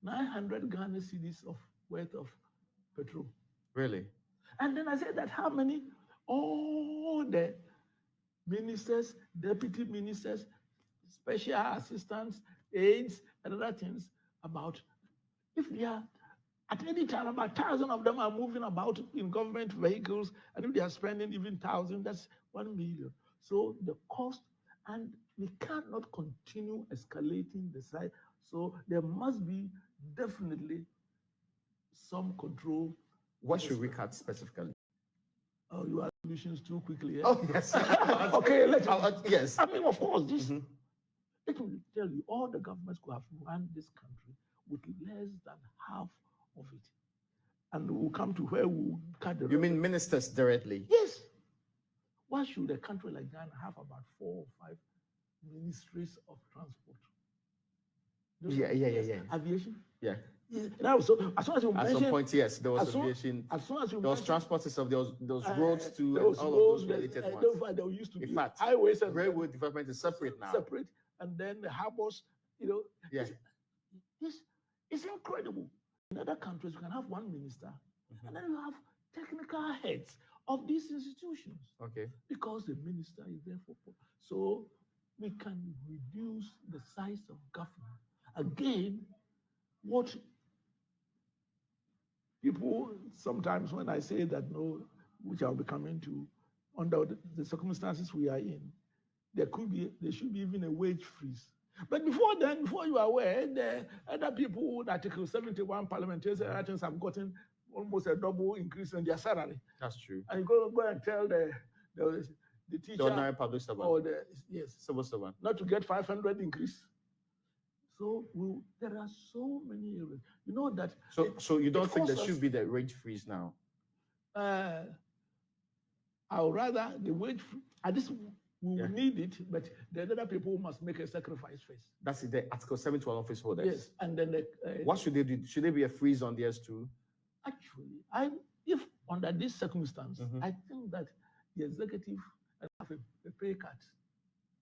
900 Ghana cedis of worth of petrol. Really? And then I said that how many? All the ministers, deputy ministers, special assistants, aides, and other things about if they are at any time about 1,000 of them are moving about in government vehicles, and if they are spending even 1,000, that's 1 million. So the cost, and we cannot continue escalating the size. So there must be definitely some control. What should we cut specifically? Oh, you are solutions too quickly. Yeah? Oh, yes. Okay, yes. I mean, of course, this. Let me tell you, all the governments could have run this country with less than half of it. And we'll come to where we'll cut the. You mean ministers directly? Yes. Why should a country like Ghana have about 4 or 5 ministries of transport? Yeah. Aviation? Yeah. Now, so as soon as you at some point, yes, there was aviation. As soon as you there was transport system, there was roads to there was all roads, of those related ones. There used to be in fact, highways and railway development is separate now. Separate, and then the harbors, Yeah. This is incredible. In other countries, you can have one minister, and then you have technical heads of these institutions. Okay. Because the minister is there for. So we can reduce the size of government. Again, what people sometimes, when I say that, no, which I'll be coming to, under the circumstances we are in, there should be even a wage freeze. But before then, before you are aware, the other people with Article 71 parliamentarians have gotten almost a double increase in their salary. That's true. And you go and tell the teacher, the ordinary public servant, or the civil servant, not to get 500 increase. So there are so many areas. You know that. So you don't think there should be the wage freeze now? I would rather the wage freeze. At this, we will need it, but the other people must make a sacrifice first. That's the Article 71 office holders. Yes, and then what should they do? Should there be a freeze on theirs too? Actually, if under this circumstance, I think that the executive have a pay cut.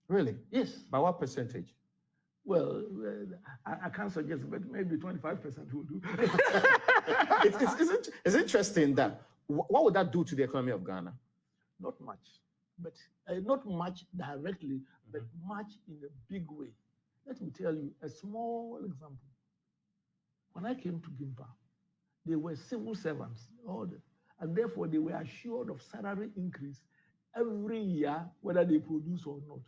Really? Yes. By what percentage? Well, I can't suggest, but maybe 25% will do. It's interesting that what would that do to the economy of Ghana? Not much, but not much directly, but much in a big way. Let me tell you a small example. When I came to Gimpa, they were civil servants, and therefore they were assured of salary increase every year, whether they produce or not.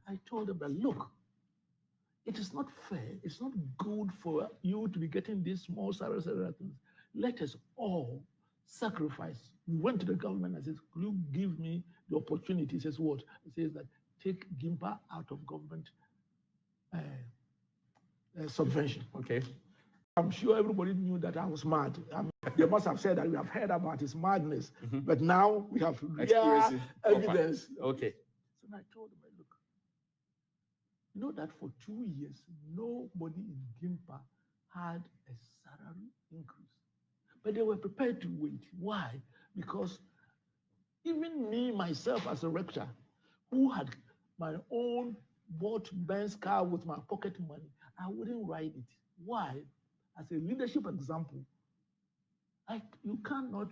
I told them that, look, it is not fair. It's not good for you to be getting these small salaries. Let us all sacrifice. We went to the government and said, could you give me the opportunity? He says, what? He says that take Gimpa out of government subvention. Okay. I'm sure everybody knew that I was mad. They must have said that we have heard about his madness, but now we have real evidence. Okay. So I told them, look, you know that for 2 years, nobody in Gimpa had a salary increase. But they were prepared to wait. Why? Because even me, myself, as a rector, who had my own bought Benz car with my pocket money, I wouldn't ride it. Why? As a leadership example, you cannot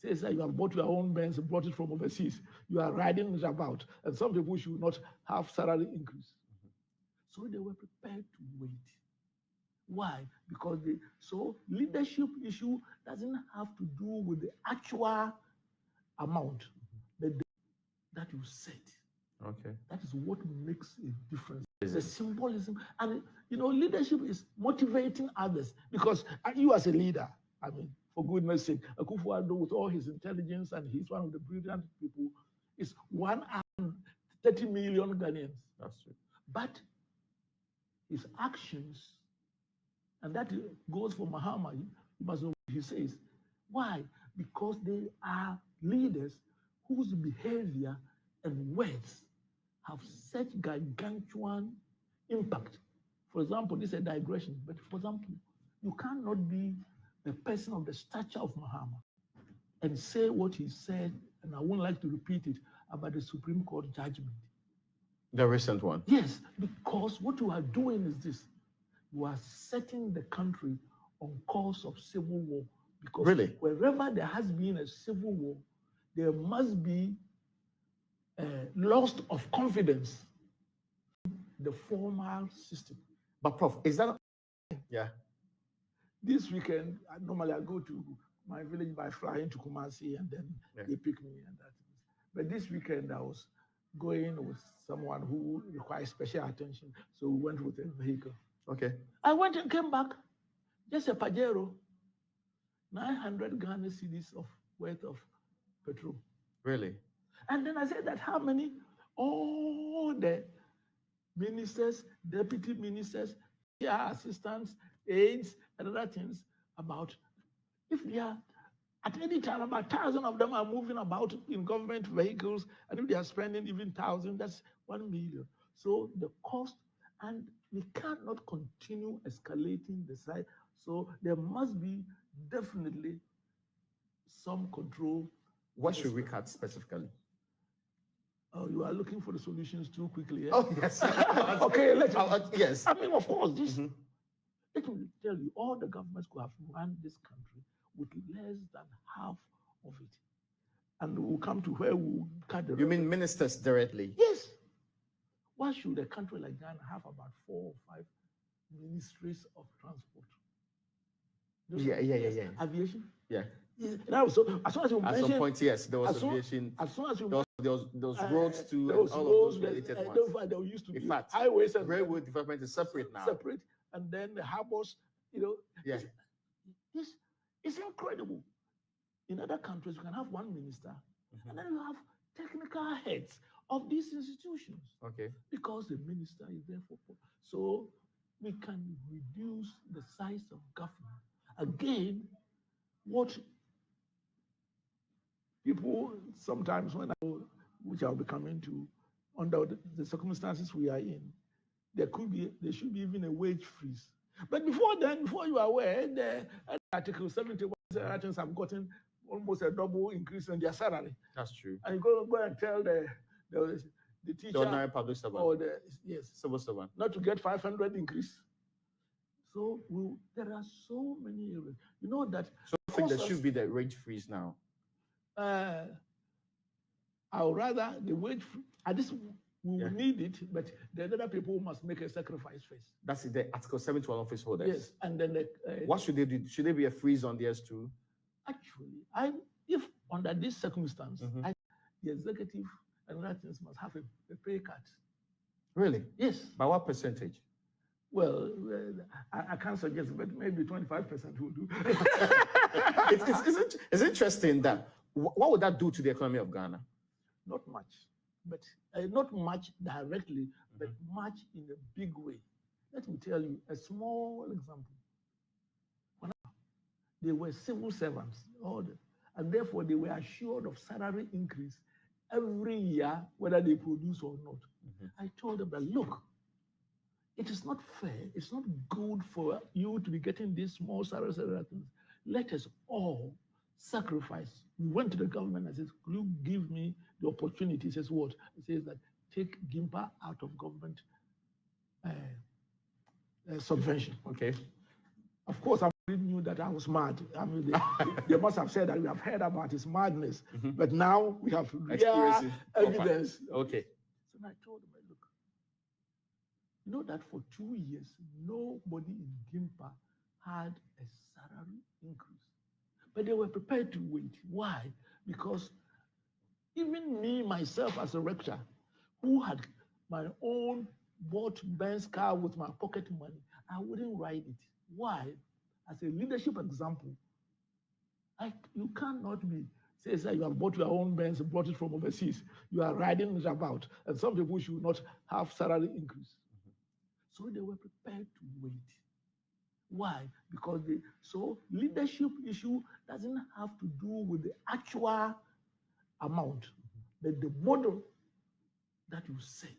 say you have bought your own Benz and brought it from overseas. You are riding it about, and some people should not have salary increase. So they were prepared to wait. Why? Because leadership issue doesn't have to do with the actual amount that you set. Okay. That is what makes a difference. It's a symbolism. And, leadership is motivating others. Because you as a leader, for goodness sake, Akufo-Addo, with all his intelligence, and he's one of the brilliant people, is 130 million Ghanaians. That's true. But his actions, and that goes for Mahama, you must know what he says. Why? Because they are leaders whose behavior and words have such gargantuan impact. For example, this is a digression, but for example, you cannot be a person of the stature of Mahama and say what he said, and I wouldn't like to repeat it, about the Supreme Court judgment. The recent one. Yes, because what you are doing is this. you are setting the country on course of civil war. Because Really? wherever there has been a civil war, there must be loss of confidence in the formal system. But Prof, is that yeah? This weekend, normally I go to my village by flying to Kumasi and then they pick me and that. But this weekend I was going with someone who requires special attention, so we went with a vehicle. Okay. I went and came back, just a Pajero, 900 Ghana cedis of worth of petrol. Really? And then I said that how many? All the ministers, deputy ministers, PR assistants, aides, and other things about if they are at any time about 1,000 of them are moving about in government vehicles, and if they are spending even 1,000, that's 1 million. So the cost, and we cannot continue escalating the size. So there must be definitely some control. What should we cut specifically? Oh, you are looking for the solutions too quickly. Eh? Oh, yes. Okay, yes. I mean, of course, this. Let me tell you, all the governments could have run this country with less than half of it. And we'll come to where we'll cut the. You mean ministers directly? Yes. Why should a country like Ghana have about 4 or 5 ministries of transport? Yeah. Aviation? Yeah. Now, so as soon as you at mentioned, some point, yes, there was aviation. As soon as you there was roads to there was and all roads, of those related ones. there used to be in fact, highways and railway development is separate now. Separate, and then the harbors, Yeah. It's incredible. In other countries, you can have one minister, and then you have technical heads of these institutions. Okay. Because the minister is there for. So we can reduce the size of government. Again, what people sometimes, which I'll be coming to, under the circumstances we are in, there should be even a wage freeze. But before you are aware, the Article 71 items have gotten almost a double increase in their salary. That's true. And you go and tell the teacher, the ordinary public servant, or civil servant, not to get 500 increase. So there are so many areas. You know that. So I think there should be the wage freeze now. I would rather the wage freeze. At this, we will need it, but the other people must make a sacrifice first. That's the Article 71 office holders. Yes, and then what should they do? Should there be a freeze on theirs too? Actually, if under this circumstance, the executive and other things must have a pay cut. Really? Yes. By what percentage? Well, I can't suggest, but maybe 25% will do. It's interesting that what would that do to the economy of Ghana? Not much, but not much directly, but much in a big way. Let me tell you a small example. When they were civil servants, and therefore they were assured of salary increase every year, whether they produce or not. I told them that, look, it is not fair. It's not good for you to be getting these small salaries. Let us all sacrifice. We went to the government and said, could you give me the opportunity? He says, what? He says that take GIMPA out of government subvention. Okay. Of course, I knew that I was mad. I mean, they must have said that we have heard about his madness, but now we have real evidence. Okay. So I told him, look, you know that for 2 years, nobody in GIMPA had a salary increase. But they were prepared to wait. Why? Because even me, myself, as a rector, who had my own bought Benz car with my pocket money, I wouldn't ride it. Why? As a leadership example, you cannot say you have bought your own Benz, brought it from overseas. You are riding it about, and some people should not have salary increase. So they were prepared to wait. Why? Because leadership issue doesn't have to do with the actual amount, but the model that you set.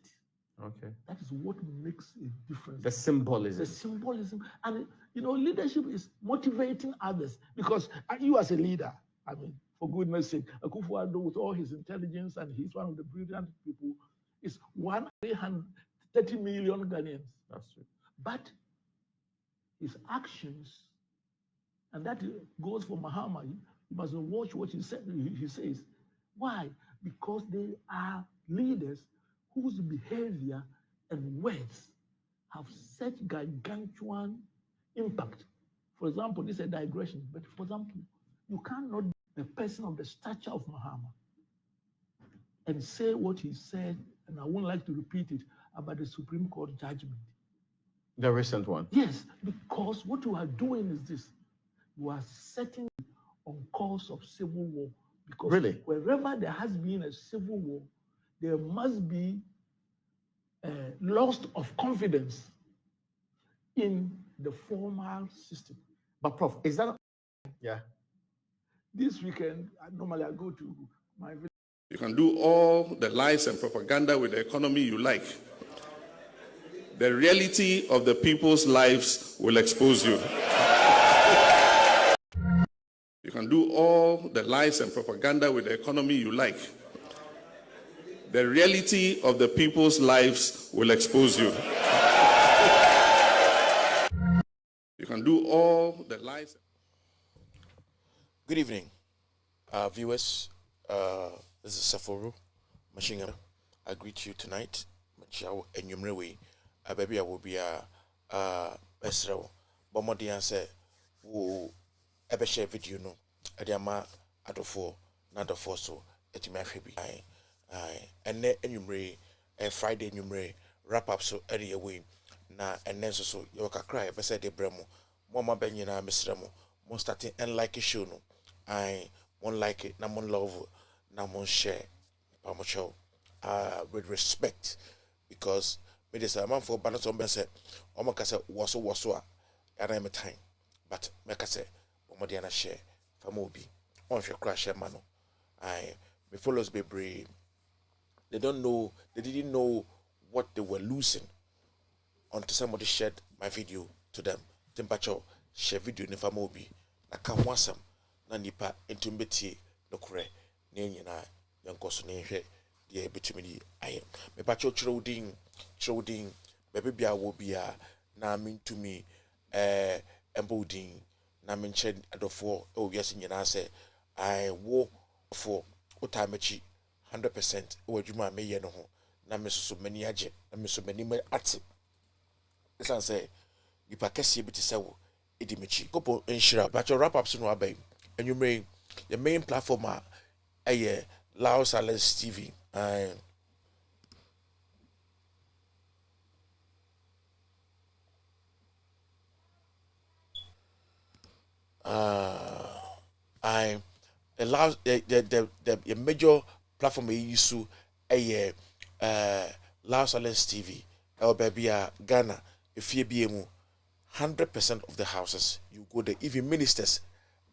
Okay. That is what makes a difference. The symbolism. The symbolism. And, leadership is motivating others, because you as a leader, I mean, for goodness sake, Akufo-Addo, with all his intelligence, and he's one of the brilliant people, is 130 million Ghanaians. That's true. But his actions, and that goes for Muhammad. You must watch what he said. He says, why? Because they are leaders whose behavior and words have such gargantuan impact. For example, this is a digression, but for example, you cannot be a person of the stature of Muhammad and say what he said, and I wouldn't like to repeat it, about the Supreme Court judgment. The recent one. Yes, because what you are doing is this. You are setting on course of civil war. Because Really? wherever there has been a civil war, there must be a loss of confidence in the formal system. But Prof, is that yeah? This weekend, normally I go to my village. You can do all the lies and propaganda with the economy you like. The reality of the people's lives will expose you. You can do all the lies and propaganda with the economy you like. The reality of the people's lives will expose you. You can do all the lies. Good evening, viewers. This is Saforo Machinga. I greet you tonight. Machiao and Yumrewe. Baby, I will be a Esro. Bomodi answer who ever share video no. Adiama adofo, nadofo so. Etimafibi. And then Yumre, and Friday Yumre, wrap up so early away. Na and then so yoka cry, but said de bremo. Mama Benyana, Mr. Mo. Mo starting and like a show no. I won't like it, na mon love, na mon share, pamocho, with respect, because me this a man for balance on bense, omakase waso, and I'm a time, but mekase, omodiana share, famobi, on your crash share mano. I me follows be brave. They don't know, they didn't know what they were losing until somebody shared my video to them. Tempacho share video ni famobi, na kamwasam. Na nipa entumbeti nokure na nyina yankoso ne hwe de betumi di aye me pa chowding bebe bia wo bia na mentumi emboding na menche adofo o wiase nyina se I wo for otamachi 100% o adwuma me ye no ho na me so mani age na me so mani me ate esan say nipa kese bi te sewo edi mechi kopo enshira ba wrap up so no abai. And you may your main platform a Lao Silence TV. I allow the major platform you use to a Lao Silence TV. El baby Ghana. If you be 100% of the houses you go there, even ministers,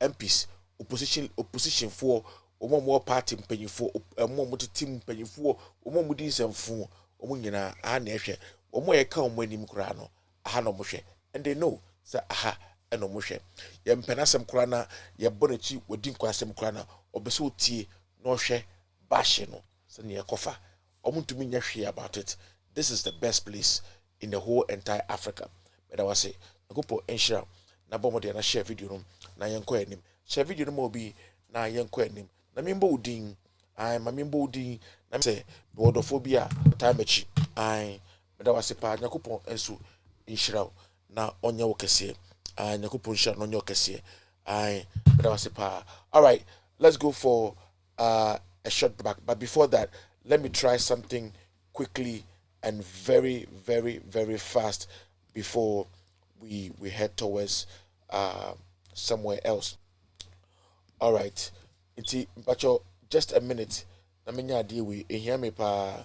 MPs, opposition for more party paying for more team paying for more mudis and for Omunina and Eshe, or more account when him crano, Hano Moshe, and they know, sir, aha, and Omoshe. Yam penasam crana, ya bonichi, or dinquasam crana, or beso tea, no she, bashino, Sanya Kofa. Omun to me about it. This is the best place in the whole entire Africa. But I was say, I go for ensure. Na bomo de na share video no na yenko anim share video no mo bi na yenko anim na membo udin ai ma membo udin na say bodophobia time echi ai me da wase pa nyakopon enso inshira na onye wo kese ai nyakopon share no onye wo kese ai me da wase pa. All right, let's go for a short back, but before that let me try something quickly and very fast before we head towards somewhere else. All right, it's just a minute. Na menya deal we hear me pa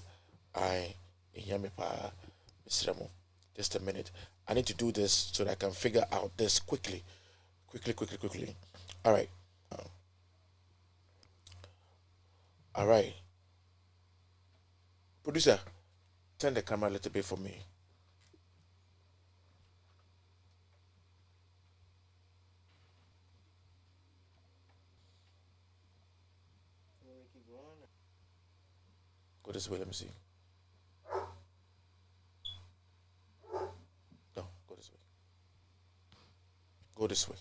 I hear me pa Mr. Mo. Just a minute. I need to do this so that I can figure out this quickly. All right. All right. Producer, turn the camera a little bit for me. Go this way, let me see. No, go this way. Go this way.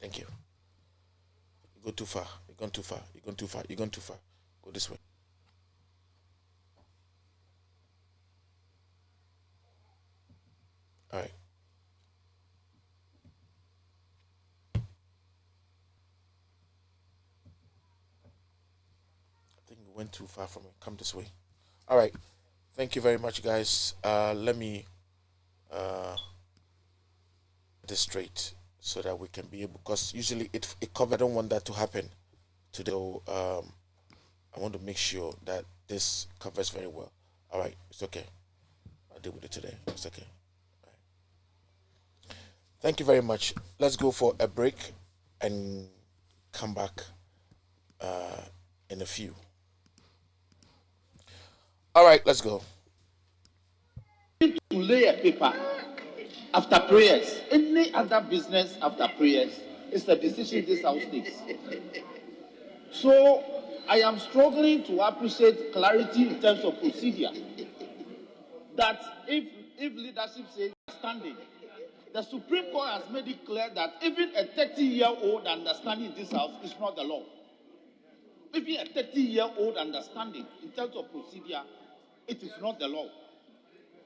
Thank you. You go too far. You're going too far. You're going too far. You're going too far. Go this way. All right. I think we went too far from it. Come this way. All right. Thank you very much, guys. Let me this straight so that we can be able, because usually it covers. I don't want that to happen today. So I want to make sure that this covers very well. All right. It's okay. I'll deal with it today. It's okay. All right. Thank you very much. Let's go for a break and come back in a few. All right, let's go. To lay a paper after prayers, any other business after prayers, is a decision this house takes. So I am struggling to appreciate clarity in terms of procedure. That if leadership says standing, the Supreme Court has made it clear that even a 30-year-old understanding in this house is not the law. Even a 30-year-old understanding in terms of procedure, it is not the law.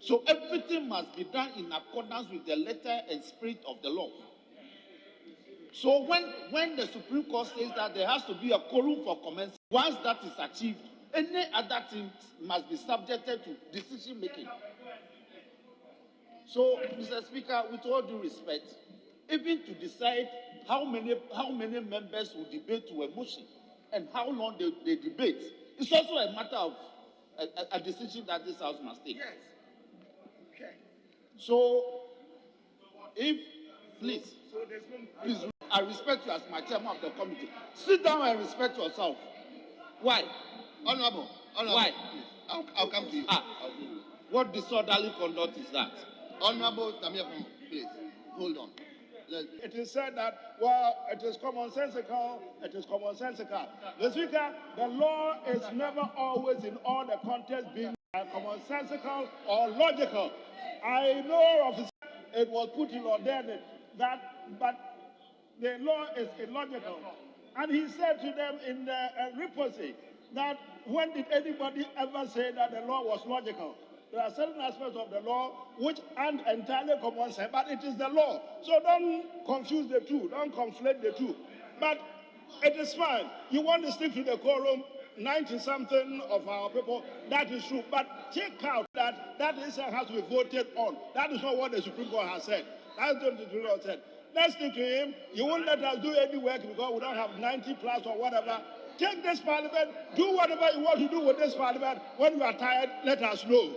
So everything must be done in accordance with the letter and spirit of the law. So when the Supreme Court says that there has to be a quorum for commencement, once that is achieved, any other thing must be subjected to decision making. So, Mr. Speaker, with all due respect, even to decide how many members will debate to a motion and how long they debate, it's also a matter of a decision that this House must take. Yes. Okay. So, please, I respect you as my chairman of the committee. Sit down and respect yourself. Why? Honorable. Why? I'll come to you. What disorderly conduct is that? Honorable Tamir, please, hold on. It is said that, well, it is commonsensical, The Speaker, the law is never always in all the contexts being commonsensical or logical. I know of it was put in order that, but the law is illogical. And he said to them in the repository that when did anybody ever say that the law was logical? There are certain aspects of the law which aren't entirely common sense, but it is the law. So don't confuse the two, don't conflate the two. But it is fine. You want to stick to the quorum, 90-something of our people, that is true. But take out that issue has to be voted on. That is not what the Supreme Court has said. That's what the Supreme Court said. Let's stick to him. You won't let us do any work because we don't have 90 plus or whatever. Take this parliament, do whatever you want to do with this parliament. When you are tired, let us know.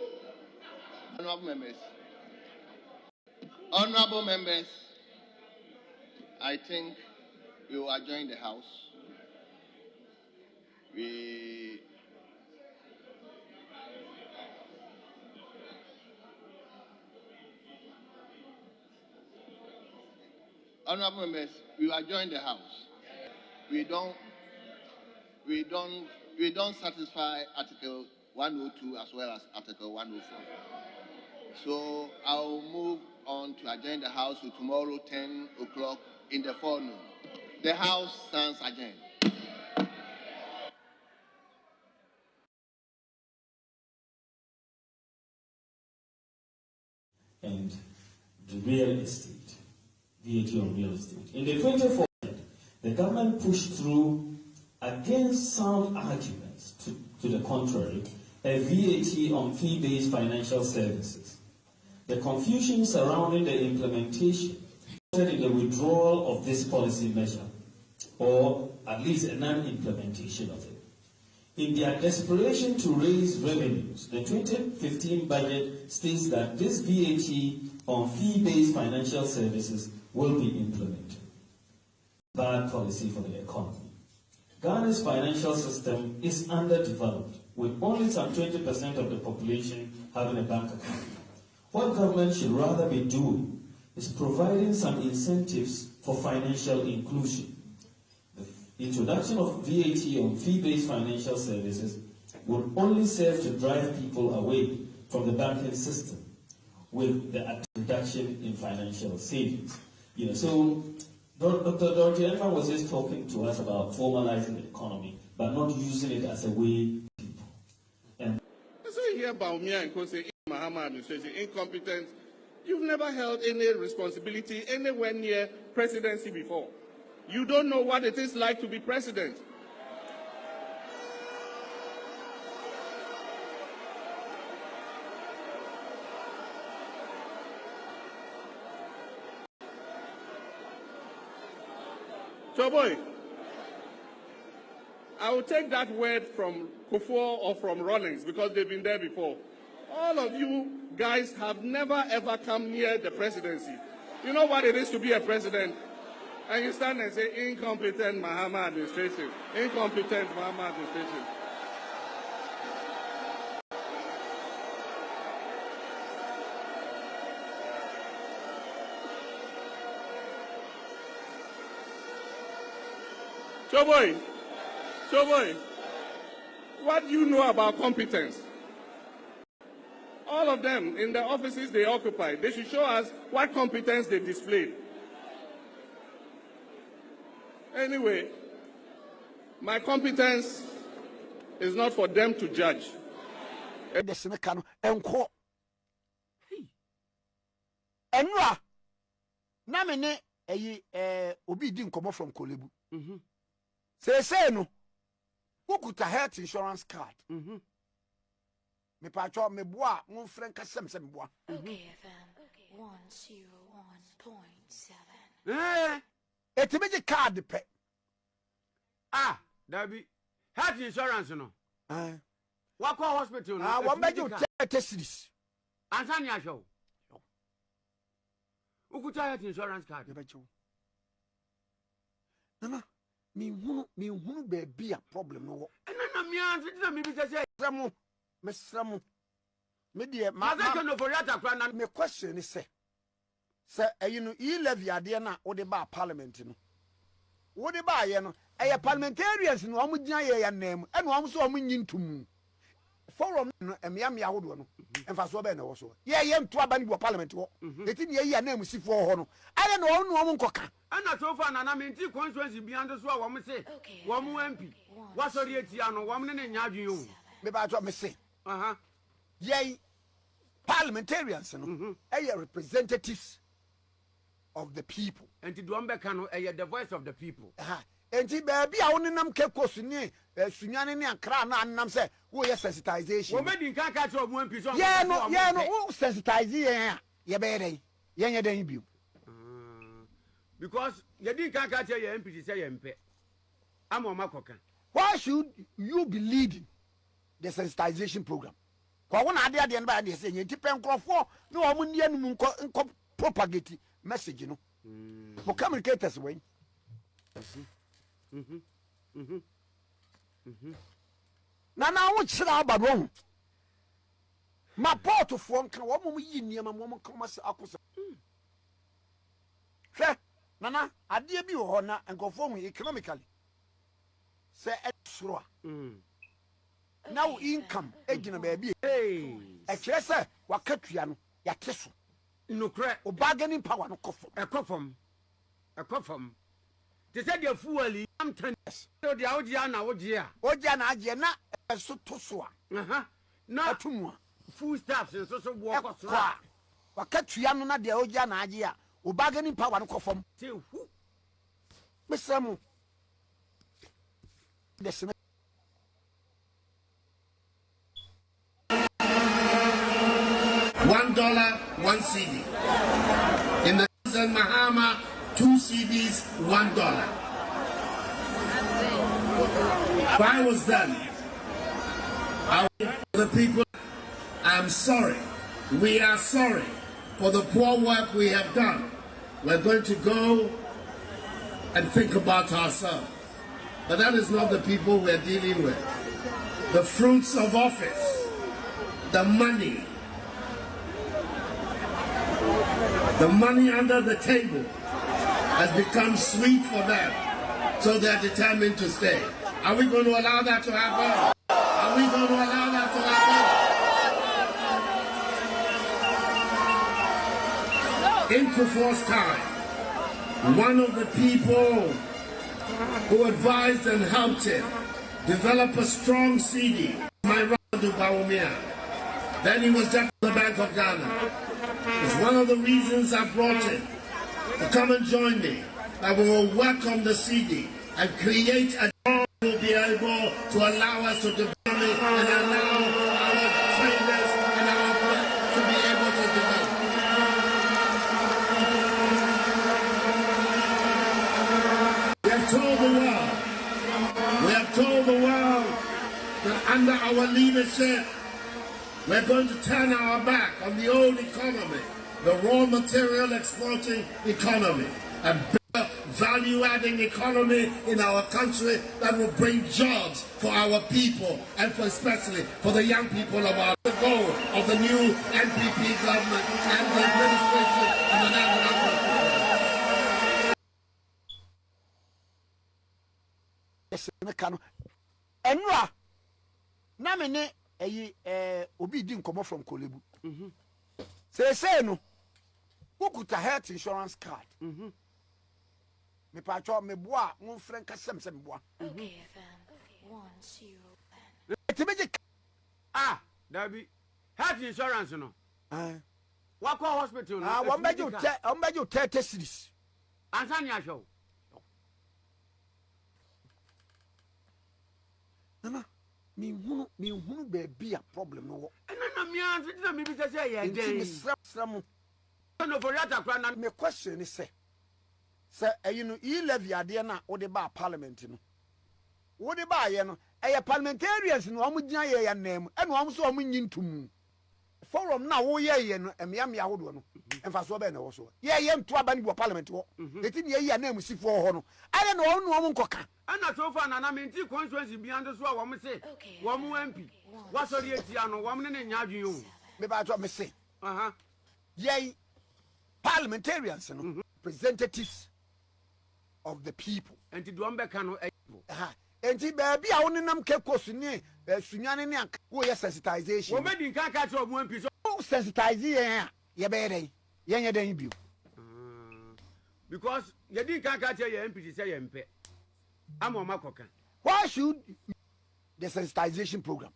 Honorable members, I think we will adjourn the House. Honorable members, we will adjourn the House. We don't satisfy Article 102 as well as Article 104. So I'll move on to adjourn the House to tomorrow 10 o'clock in the forenoon. The House stands adjourned. And the real estate, VAT on real estate. In the 2014, the government pushed through, against sound arguments to the contrary, a VAT on fee-based financial services. The confusion surrounding the implementation resulted in the withdrawal of this policy measure, or at least a non-implementation of it. In their desperation to raise revenues, the 2015 budget states that this VAT on fee-based financial services will be implemented. Bad policy for the economy. Ghana's financial system is underdeveloped, with only some 20% of the population having a bank account. What government should rather be doing is providing some incentives for financial inclusion. The introduction of VAT on fee-based financial services would only serve to drive people away from the banking system with the reduction in financial savings. So Dr. Dorothy Edman was just talking to us about formalizing the economy, but not using it as a way to people. And So you hear about me and say Mahama administration incompetent. You've never held any responsibility anywhere near presidency before. You don't know what it is like to be president. So boy, I will take that word from Kufuor or from Rawlings because they've been there before. All of you guys have never ever come near the presidency. You know what it is to be a president? And you stand and say, incompetent Mahama administration. Incompetent Mahama administration. Choboy, what do you know about competence? All of them in the offices they occupy, they should show us what competence they displayed. Anyway, my competence is not for them to judge. Enra na me ne obi di nkomo from Kolebu. Say no. Who could a health insurance card? Me pacho me boa mon friend kasem sem boa. Okay, FM 101.7. Etimeji card pe. Ah, Dabi. Health insurance no. Wako hospital no. One beju 30 series. Ansani show. Ukuta health insurance card. Nana, me hunu be a problem no. Na me answer na me be say Mesramu. Me dear, my question is say, you know, you levy idea na o de ba parliament no. What de ba ye no? Parliamentarians no amu gina ye name, and one so amu nyintum. Forum no emiam ya hodo no. Emfa so be na wo so. Ye to aba ni bo parliament wo. Etin ye name si fo ho no. Ale no onu nkoka. Ana so far na me nti constituency bi ando so a wo mo say. Wo mo MP. Wa so re tia no wo mo ne nya adwen o. Me ba to me say. Yay, parliamentarians, representatives of the people. And to Duambekano, the voice of the people. And the baby, I only nam kept Sunyan and Kran and say, who is sensitization? Women in Kaka of 1 piece. No, sensitizing, ye better, young debut. Because you didn't catch your MP, say MP. I'm on Makoka. Why should you be leading the sensitization program? Kwa wana ade ade nba ade se ntipe nkrofo no omo nie nu nko propagate message no for communicators when na wo chira abado ma port fo nka wo mo yi niam mo koma se akosa hwe nana ade bi wo na nkofo mu economically se esro now income egina baby e kire se wakatua no yate so no kre o bargaining power no ekofom they said the fuel am 10 so the audia na wodia na age na so to so a na atumwa full staff so wo so wakatua no na de odia na age a o bargaining power no kofom say who mesamo $1, 1 CD. In the Mahama, 2 CDs, $1. Why was done? The people, I'm sorry. We are sorry for the poor work we have done. We're going to go and think about ourselves. But that is not the people we're dealing with. The fruits of office, the money under the table has become sweet for them, so they're determined to stay. Are we going to allow that to happen? Are we going to allow that to happen? In Kufuor's time, one of the people who advised and helped him develop a strong CD, my Radu Bawumia. Then he was deputy of the Bank of Ghana. It's one of the reasons I brought him to come and join me. That we will welcome the CD and create a job who will be able to allow us to develop it and allow our trainers and our to be able to develop. We have told the world that under our leadership, we're going to turn our back on the old economy, the raw material exporting economy, a better value-adding economy in our country that will bring jobs for our people and for especially for the young people of our the goal of the new NPP government and the administration of the National Enra na me ne obi di nkomo from Kolebu. Say no. Wokuta health insurance card. Me pacho me boa won friend kasem se me boa. Okay, FM 10. Etibeje Dabi health insurance no. Wako hospital no. Won beju 30 series. Ansani asho. Nana, me hunu baby a problem no. Na me answer na me bi say ye dey. Sram. No for that akra na me question is say you know e levy ade na wo de ba parliament no. Wo de ba ye no parliamentarians no omo gina ye ya nam e no omo so omo nyintum. Forum na wo ye no emia hodo no. Emfa so be na wo so. Ye nto aba ni bo parliament wo. Eti ne ye ya na musifo ho no. Ale no omo nkoka. Ana so far na menti constituency bi ando so a wo mo se wo mo MP wo so re etia no wo mo ne nya adwen o me ba to me say ye parliamentarians no representatives of the people enti do mbeka no enti ba bi a wo nenam kekosu ne sunwane ne wo ye sensitization wo medi nka ka to mo MP so sensitize ye be den ye nya den bio because ye di nka ka ye MP say ye mpe. Why should the sensitization program?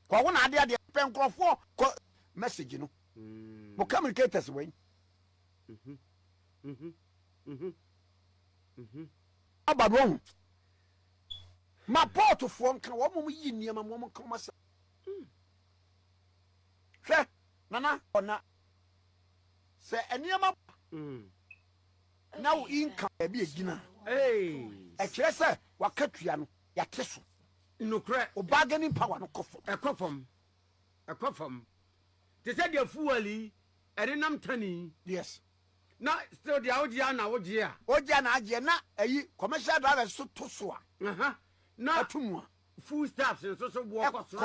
Kwa wana ade pen crofo message no. Mo communicators way. Abadwo. Ma port fo nka wo mo yi niam mo koma sa. Hwe nana ona se eniam now income be agina. Ekire se wakatua no yate so nokre o bargaining power no ekofom te se dia fueli erenam tani yes na still dia odia na odia na agie na ayi commercial drivers so to so na atumwa full staffs so bo koso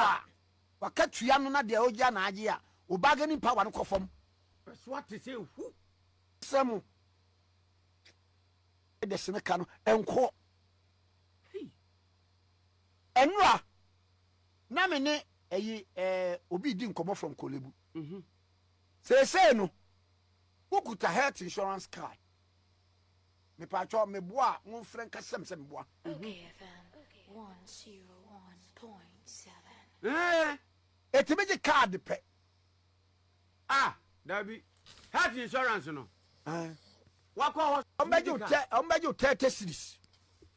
wakatua no na dia odia na agie a o bargaining power no kofom so what to say who some the senekano enko enra na me ne obi di nkomo from Kolebu say no wokuta health insurance card me pacho me boa won friend kasem se me boa okay FM 101.7 etibeje card pe dabi health insurance no wako ombeju 30 series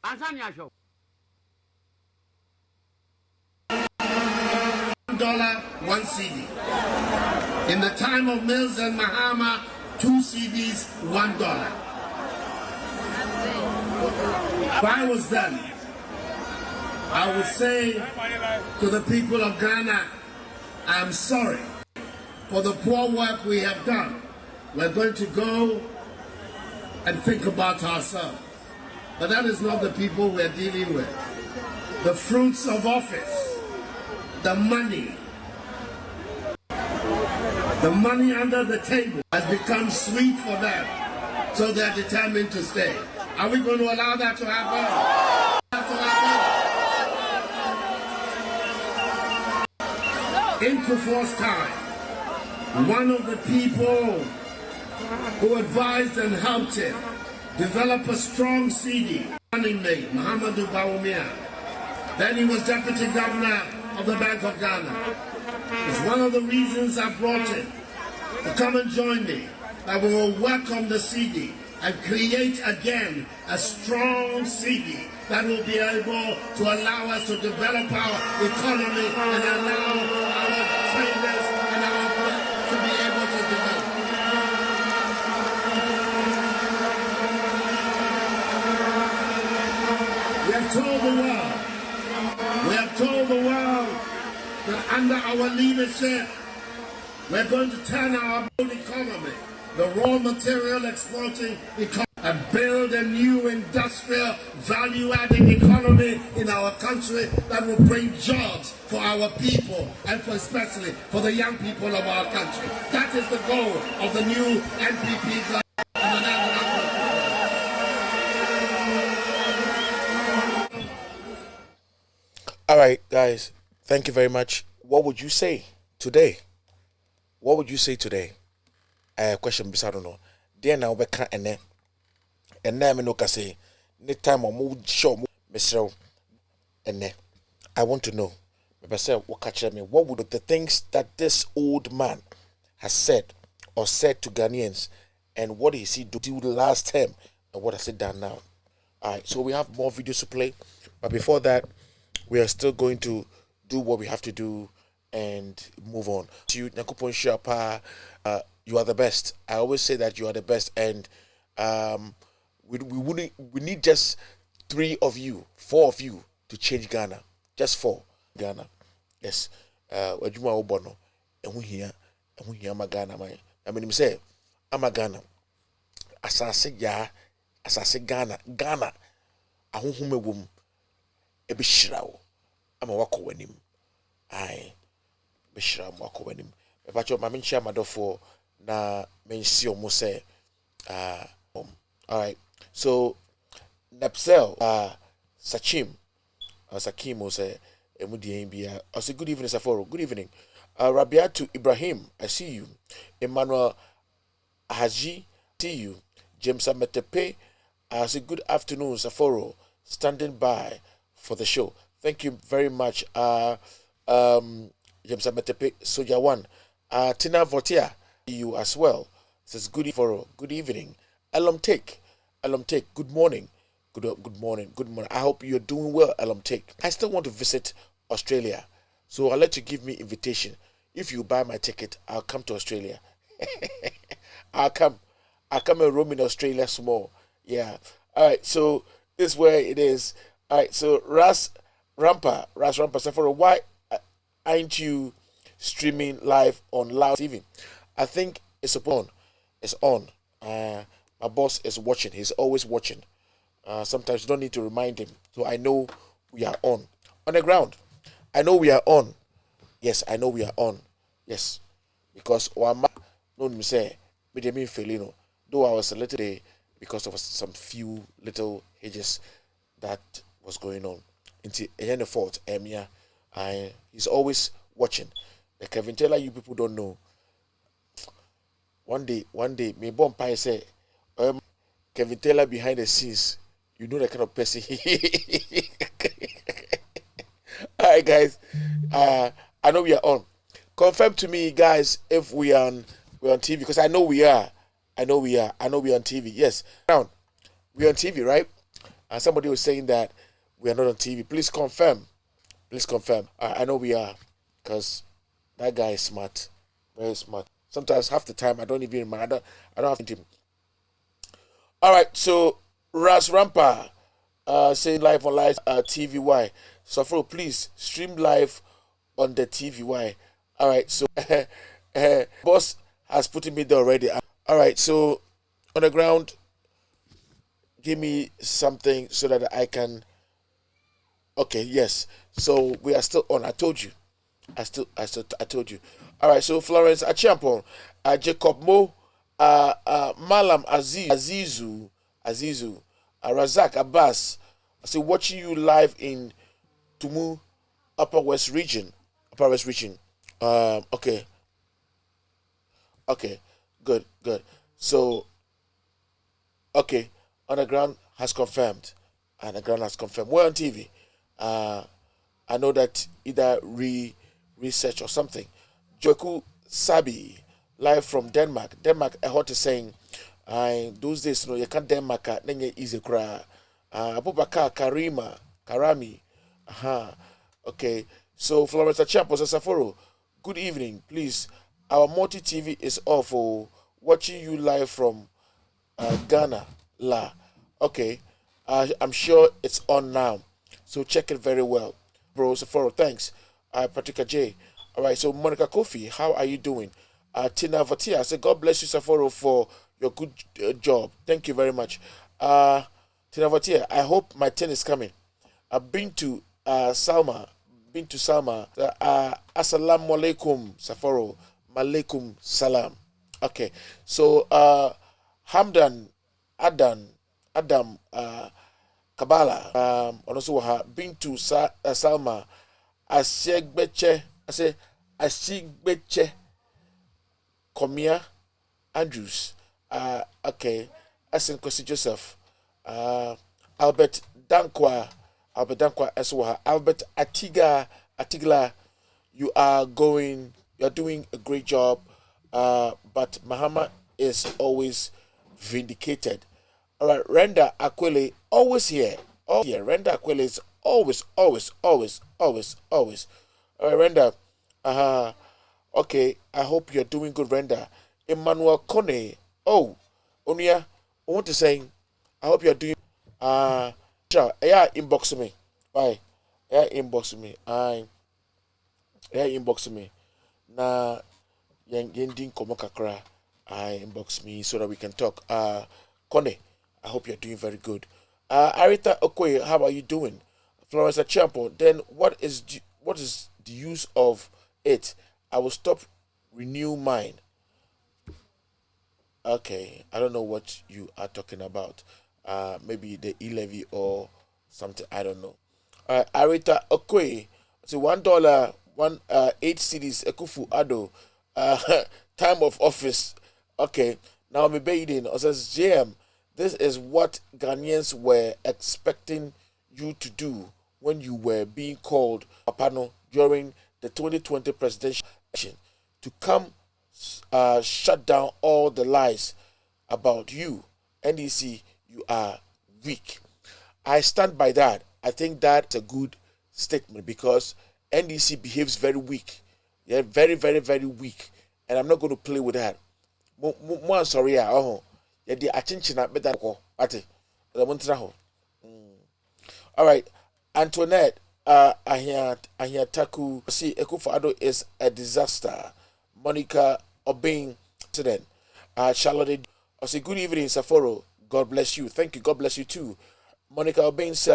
ansani asho $1 1 CD. In the time of Mills and Mahama, 2 CDs, $1. If I was them, I would say to the people of Ghana, I'm sorry for the poor work we have done. We're going to go and think about ourselves. But that is not the people we're dealing with. The fruits of office, the money under the table has become sweet for them, so they're determined to stay. Are we going to allow that to happen? In Kufuor's time, one of the people who advised and helped him develop a strong CD, running mate, Muhammadu Bawumia. Then he was deputy governor of the Bank of Ghana. It's one of the reasons I brought him to come and join me, that we will work on the CD and create again a strong CD that will be able to allow us to develop our economy and allow our traders and our to be able to develop. We have told the world that under our leadership, we're going to turn our own economy, the raw material exporting economy, and build a new industrial value-adding economy in our country that will bring jobs for our people and especially for the young people of our country. That is the goal of the new NPP government. All right, guys, thank you very much. What would you say today? What would you say today? Question beside I don't know. There now we can and now me no can say. Next time I move show Mr. And I want to know. What catch me? What would the things that this old man has said or said to Ghanaians, and what is he do the last time, and what has he done now? All right, so we have more videos to play, but before that, we are still going to do what we have to do and move on. To you, Nakupon Shapa, you are the best. I always say that you are the best, and we need just 3 of you, 4 of you to change Ghana. Just 4 Ghana. Yes. Wajuma Obono. Ehu here ma Ghana man. I mean say I'm a Ghana. Asase Ghana. Ghana. Ahuhume wom. Ebishira wo. Ama wako wanim. Ai. Bishira mo wako wanim. Ebacho ma menchia madofo na mensi omo say all right. So Nepsel Sakim will say I say good evening, Saforo. Good evening. Rabiatu Ibrahim, I see you. Emmanuel Haji, see you. James Ametepe, I say good afternoon, Saforo. Standing by for the show. Thank you very much. James Ametepe, Soja One. Tina Votia, you as well. Says good evening. Elam Take, good morning. Good morning. I hope you're doing well, Elam Take. I still want to visit Australia, so I'll let you give me invitation. If you buy my ticket, I'll come to Australia. I'll come and roam in Australia small. Yeah. All right. So this is where it is. All right. So Ras Rampa, Safari, why aren't you streaming live on Loud TV? I think it's on. It's on. My boss is watching. He's always watching. Sometimes you don't need to remind him. So I know we are on the ground. I know we are on. Yes, I know we are on. Yes, because Wama no me say me dey mean Felino. Though I was a little day because of some few little hedges that was going on. Into any fault, Emia, he's always watching. The Kevin Taylor, you people don't know. One day, me bomb pie say, Kevin Taylor behind the scenes. You know the kind of person. All right, guys. I know we are on. Confirm to me, guys, if we're on TV, because I know we are. I know we're on TV. Yes. Now, we're on TV, right? Somebody was saying that we are not on TV. Please confirm. I know we are, because that guy is smart, very smart. Sometimes half the time I don't even remember. I don't have him. All right, so Ras Rampa saying live on live TVY. So please stream live on the TVY. All right, so boss has put me there already. All right, so on the ground, give me something so that I can. Okay, yes. So we are still on. I told you. I told you. All right. So Florence Achiampon, Jacob Mo, Malam Azizu, Razak Abbas. I say watching you live in Tumu, Upper West Region. Okay. Good. So, okay, Underground has confirmed. Underground has confirmed. We're on TV. I know that either research or something. Joku Sabi, live from Denmark. Denmark, I heard saying, those days, you can't Denmark, then you easy cry. Abubakar Karami. Okay. So, Florence Champos Saforo, good evening. Please, our multi TV is off. Watching you live from Ghana. Okay. I'm sure it's on now. So check it very well. Bro Saforo, thanks. Patricia J. All right, so Monica Kofi, how are you doing? Tina Vatia, I say, God bless you, Saforo, for your good job. Thank you very much. Tina Vatia, I hope my turn is coming. I've been to Salma. Assalamu alaikum, Saforo. Malaikum salam. Okay, so Hamdan, Adam, Kabbalah, also been to Salma. Asigbeche, Komia Andrews, okay, Asin Kwesi Joseph, Albert Dankwa as well, Albert Atigla, you are doing a great job, but Mahama is always vindicated. All right, Renda Aquile, always here. Renda Aquile is always. All right, Renda. Okay, I hope you're doing good, Renda. Emmanuel Kone. Oh, Onia, I want to say, I hope you're doing. Sure. Yeah, inbox me. Bye. Yeah, inbox me. Inbox me. Na, yending komokakra. Inbox me so that we can talk. Kone, I hope you're doing very good. Arita Okoye, how are you doing? Florence Champo, then what is the use of it? I will stop renew mine. Okay, I don't know what you are talking about. Maybe the e-levy or something. I don't know. Arita Okoye, so $1, 8 cities. Ekufu Ado, time of office. Okay, now I'm Baden. Says JM. This is what Ghanaians were expecting you to do when you were being called Papano during the 2020 presidential election to come shut down all the lies about you. NDC, you are weak. I stand by that. I think that's a good statement because NDC behaves very weak. Yeah, very, very, very weak. And I'm not going to play with that. More sorry, yeah, the attention better ate the montraho. All right, Antoinette, Ahia Taku, see, Ekufado is a disaster. Monica Obeying accident. Charlotte, I say, good evening, Saforo. God bless you. Thank you. God bless you too. Monica Obeying's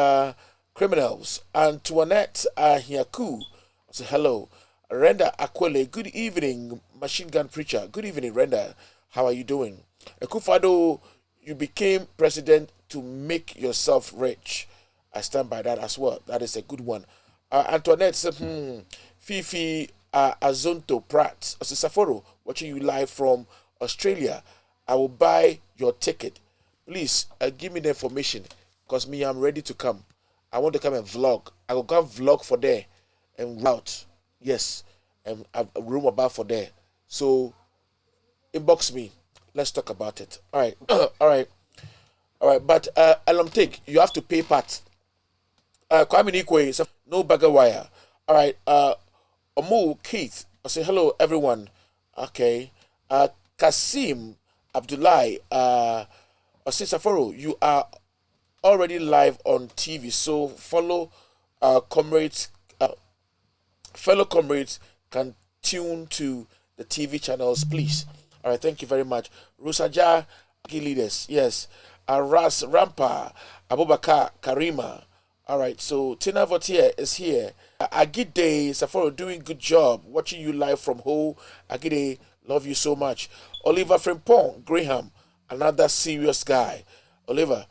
criminals. Antoinette Ahiaku, I say, hello. Renda Aquile, good evening, machine gun preacher. Good evening, Renda. How are you doing? Ekufado, you became president to make yourself rich. I stand by that as well. That is a good one. Antoinette said, Fifi Azonto Pratt. I said, Saforo, watching you live from Australia. I will buy your ticket. Please give me the information because me, I'm ready to come. I want to come and vlog. I will come vlog for there and route. Yes, and I have a room about for there. So inbox me. Let's talk about it. All right. All right. But take. You have to pay part. Kwame Nikwe, no bagger wire. All right. Omu Keith. I say hello everyone. Okay. Kasim Abdullahi. I say Safaro, you are already live on TV. So follow comrades. Fellow comrades can tune to the TV channels, please. All right, thank you very much. Rusaja leaders, yes. Ras Rampa, Abubakar Karima. All right, so Tina Vautier is here. Agide Safaro doing good job. Watching you live from home. Agide, love you so much. Oliver Frimpong Graham, another serious guy. Oliver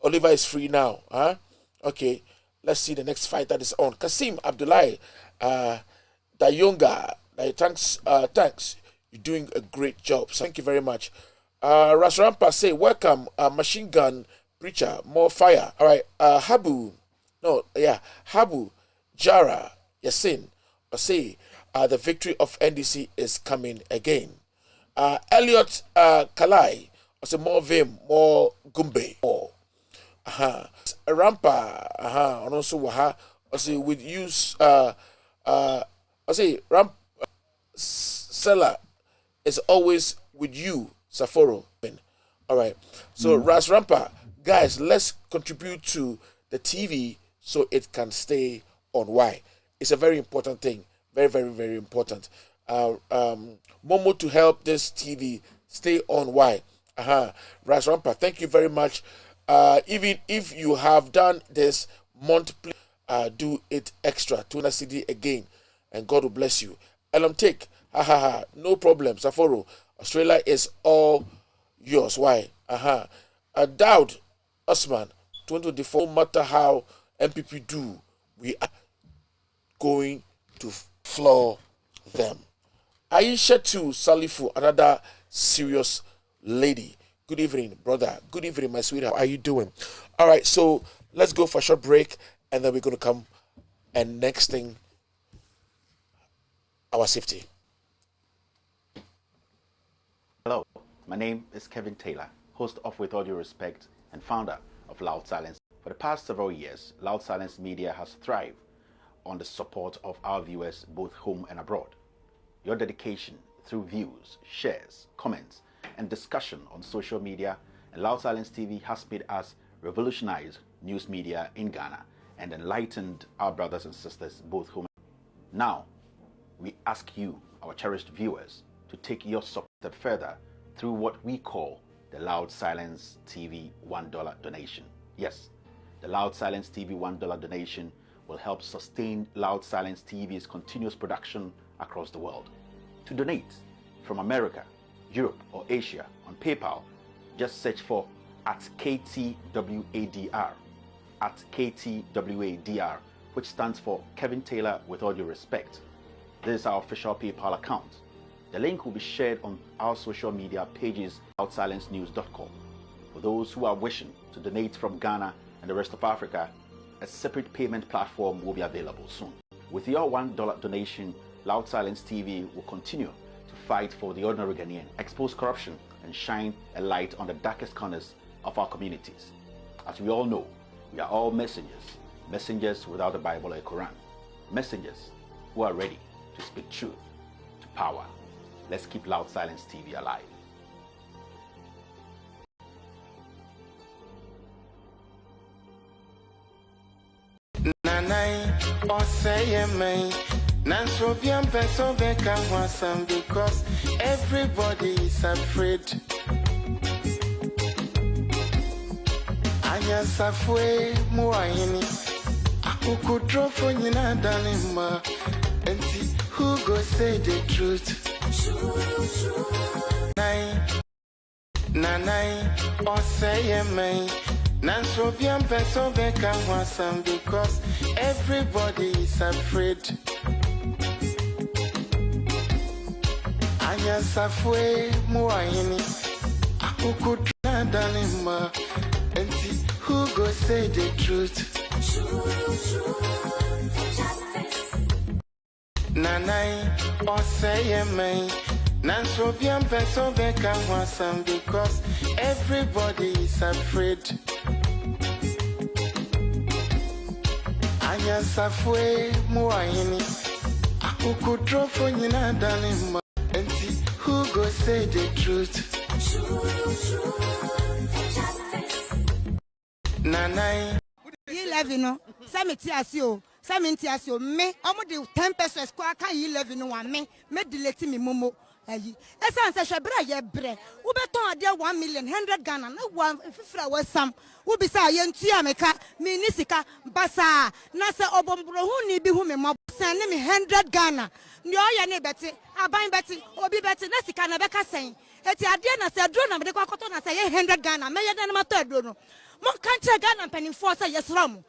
is free now, huh? Okay. Let's see the next fight that is on. Kasim Abdullahi, Dayonga, thanks. You're doing a great job. So thank you very much. Rasrampa say, welcome, machine gun preacher, more fire. All right, Habu Jara Yasin say, the victory of NDC is coming again. Elliot Kalai say, more vim, more gumbe. More. Rampa, and also waha. I say with use. I say ramp seller is always with you, Saforo. All right. So Ras Rampa, guys, let's contribute to the TV so it can stay on. Why? It's a very important thing. Very, very, very important. Momo to help this TV stay on. Why? Ras Rampa, thank you very much. Even if you have done this month, please do it extra. 200 CD again, and God will bless you. Elam take, no problem. Saforo, Australia is all yours. Why? Dowd Osman, 2024. No matter how MPP do, we are going to floor them. Aisha to Salifu, another serious lady. Good evening, brother. Good evening, my sweetheart. How are you doing? All right, so let's go for a short break, and then we're going to come. And next thing, our safety. Hello, my name is Kevin Taylor, host of With All Due Respect and founder of Loud Silence. For the past several years, Loud Silence Media has thrived on the support of our viewers both home and abroad. Your dedication through views, shares, comments, and discussion on social media and Loud Silence TV has made us revolutionize news media in Ghana and enlightened our brothers and sisters both home. Now, we ask you, our cherished viewers, to take your support further through what we call the Loud Silence TV $1 donation. Yes, the Loud Silence TV $1 donation will help sustain Loud Silence TV's continuous production across the world. To donate from America, Europe, or Asia on PayPal, just search for @KTWADR, @KTWADR, which stands for Kevin Taylor With All Due Respect. This is our official PayPal account. The link will be shared on our social media pages, outsilencenews.com. For those who are wishing to donate from Ghana and the rest of Africa, a separate payment platform will be available soon. With your $1 donation, Loud Silence TV will continue to fight for the ordinary Ghanaian, expose corruption, and shine a light on the darkest corners of our communities. As we all know, we are all messengers without a Bible or a Quran, messengers who are ready to speak truth to power. Let's keep Loud Silence TV alive. Nanai or say me Nanso bien peso beka wasam because everybody is afraid. Anya safwe muayini akuku drofo nyina dalima enti who go say the truth. Nanai or say me Nanso bien peso beka wasam because everybody is afraid. Anya safwe muayini akuku dalima enti who go say the truth. Nanai or say me Nanso bien peso beka wasam because everybody is afraid. Anya safwe muayini akuku drofo nyina dalima enti who go say the truth. Nanai 11 no samiti asio me omo de 10 pesos kwa kan 11 no wa me delete me momo ayi esan se hwebra ye bre wo beton ade 1 million 100 Ghana na wa fifra wasam wo bisa ye ntua meka me ni sika basa na se obombro hu ni bi hu me mo sen ne me 100 Ghana ni oya ne beti aban beti obi beti na sika na beka sen eti ade na se adro na me de kwa koto na se ye 100 Ghana me ye na ma to adro no mo kan che Ghana penny force yes ram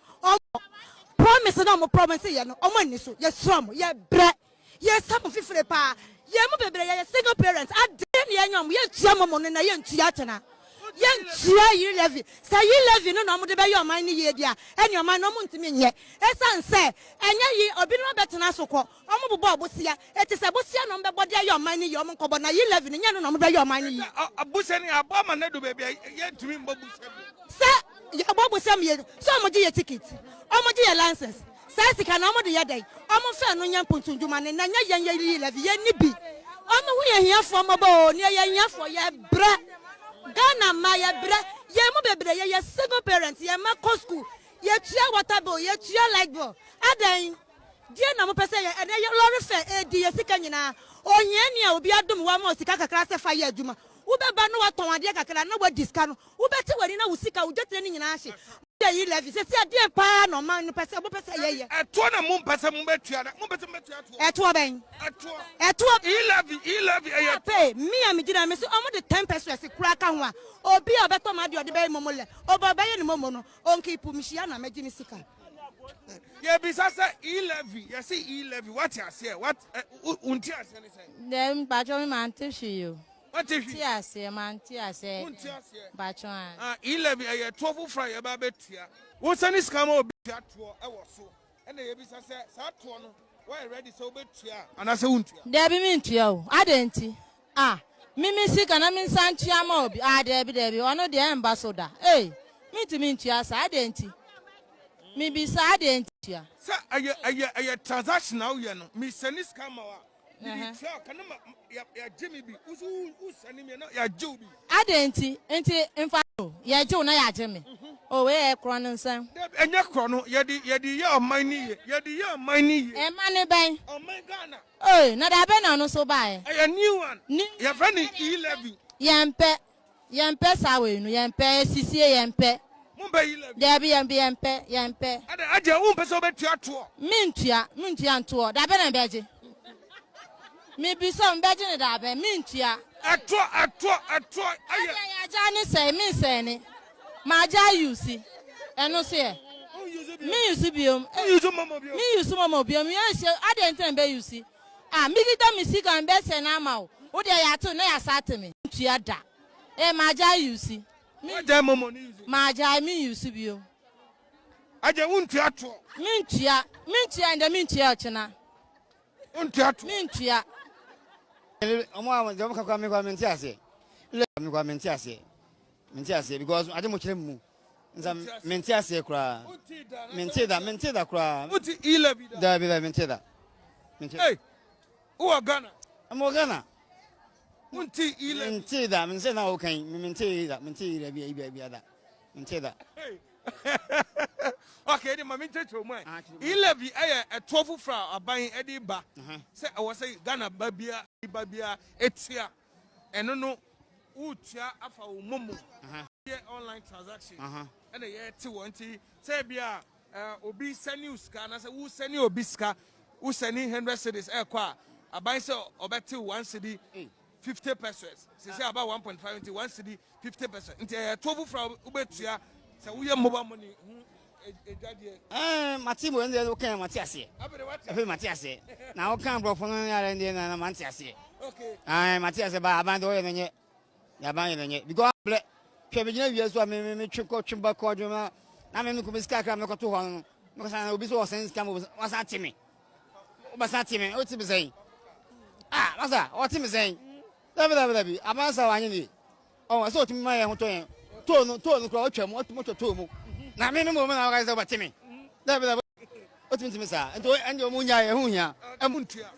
promise no mo promise ye no omo ni so yes ram ye bre yes sam fifre pa Yemu bebre ye single parents. Adin ye nyom ye tua momo na ye ntua tena. Ye ntua yi levy. Say yi levy no mo de be your man ye dia. And your man no mo ntimi nye. Esan say enya yi obi no betena so ko. Omo bobo obosia. Eti se bosia no be body your man ye omo kobo na yi levy nye no mo be your man ye. Abusia ni abama na do baby ye ntimi mbobusia. Say ye bobusia me so mo je ye ticket. Omo je ye license. Say sika na omo de ye dey. Omo fe no nya mpontunjuma ne na nya ye levy ye ni bi. Omo hu ye hia fo mo bo ne ye hia fo ye bra. Ghana ma ye bre ye mu bebre ye single parents ye ma co school ye tua water bill ye tua light bill adan die na mo pese ye ene ye lorry fare edi ye sika nyina onye ne obi adom wa ma sika kakra se fa ye adwuma wo be ba no waton ade kakra na wa diska no wo be te wani na wo sika wo jotre ni nyina ahye ye levy se ade pa no man no pese bo pese ye eto na mo pese mo betua na mo pese betua to eto ben eto e levy pay me am gina me so omo de 10 pesos kura ka ho a obi a beto ma de ode be momo le obo be ye ni momo no on keep me shia na me gini sika ye bisa say e levy you see e levy what you say what unti ase ni say dem ba jo me man te hwe yo what te hwe ti ase man ti ase unti ase ba cho an e levy ye 12 fra ye ba betua wo sani scam obi tua to e wo so e na ye bisa say sa to no why ready so betua ana say untua de bi mi ntua o adenti mimi sika na mi santua ma obi de bi ono de ambassador mi ti mi ntua sa adenti mi bi sa adenti tua sa aye transactional ye no mi sani scam wa ni tua kana ya jimi bi usu usani mi na ya jubi adenti enti mfa ya ju na ya jimi o we e kro no nsan enye kro no ye ye oman ni ye oman ni ye e mane ben oman Ghana na da be na no so bae a new one your friend E11 yempe sa we no yempe sisie yempe mo be E11 da bi yempe aje wo mpe so betua to mintua nto da be na beje mi bi so mbeje ne da be mintua ato aye ya ja ni se mi se ni ma ja yusi eno se mi yusi biom mi yusi momo biom ya se adente be yusi mi gida mi sika mbe se na ma o de ya to na ya sate me ntua da ma ja yusi mi ja momo ni yusi ma ja mi yusi biom aje untua to mintua nda mintua ochina untua to mintua omo am jom ka kwa me kwa menti ase le me kwa menti ase because ade mo kire mu nza menti ase kura menti da kura uti E11 da bi menti da hey who Ghana mo Ghana unti E11 menti da menti na o kan menti da bi da menti da okay the mama tell me E11 a 12 fra aban e dey ba say I was say Ghana babia etia eno no utia afa wo momo online transaction and ye ti wonti say bia obi send news ka na say who send obi ska who send 100 cedis e kwa aban say obeti 1 cedi 50 pesos say about 1.5 into 1 cedi 50 pesos into 12 fra ubetua say we mobile money mati mo nde o kan mati ase abe mati ase na o kan bro fon ya nde na mati ase okay mati ase ba aban do ye nenye ya ban ye nenye because ble hwe be gina wi so me twimba ko dwuma na me ko miska kra me ko to ho no me ko san obi so o sen scam o sa timi o ba sa timi o ti be sen masa o ti me sen da bi aban sa wa ni o so timi ma ye ho to yen to no ko o twam o to mu na me no mo na ga say ba timi da o timi sa ento o mu nya ye hu hia amuntua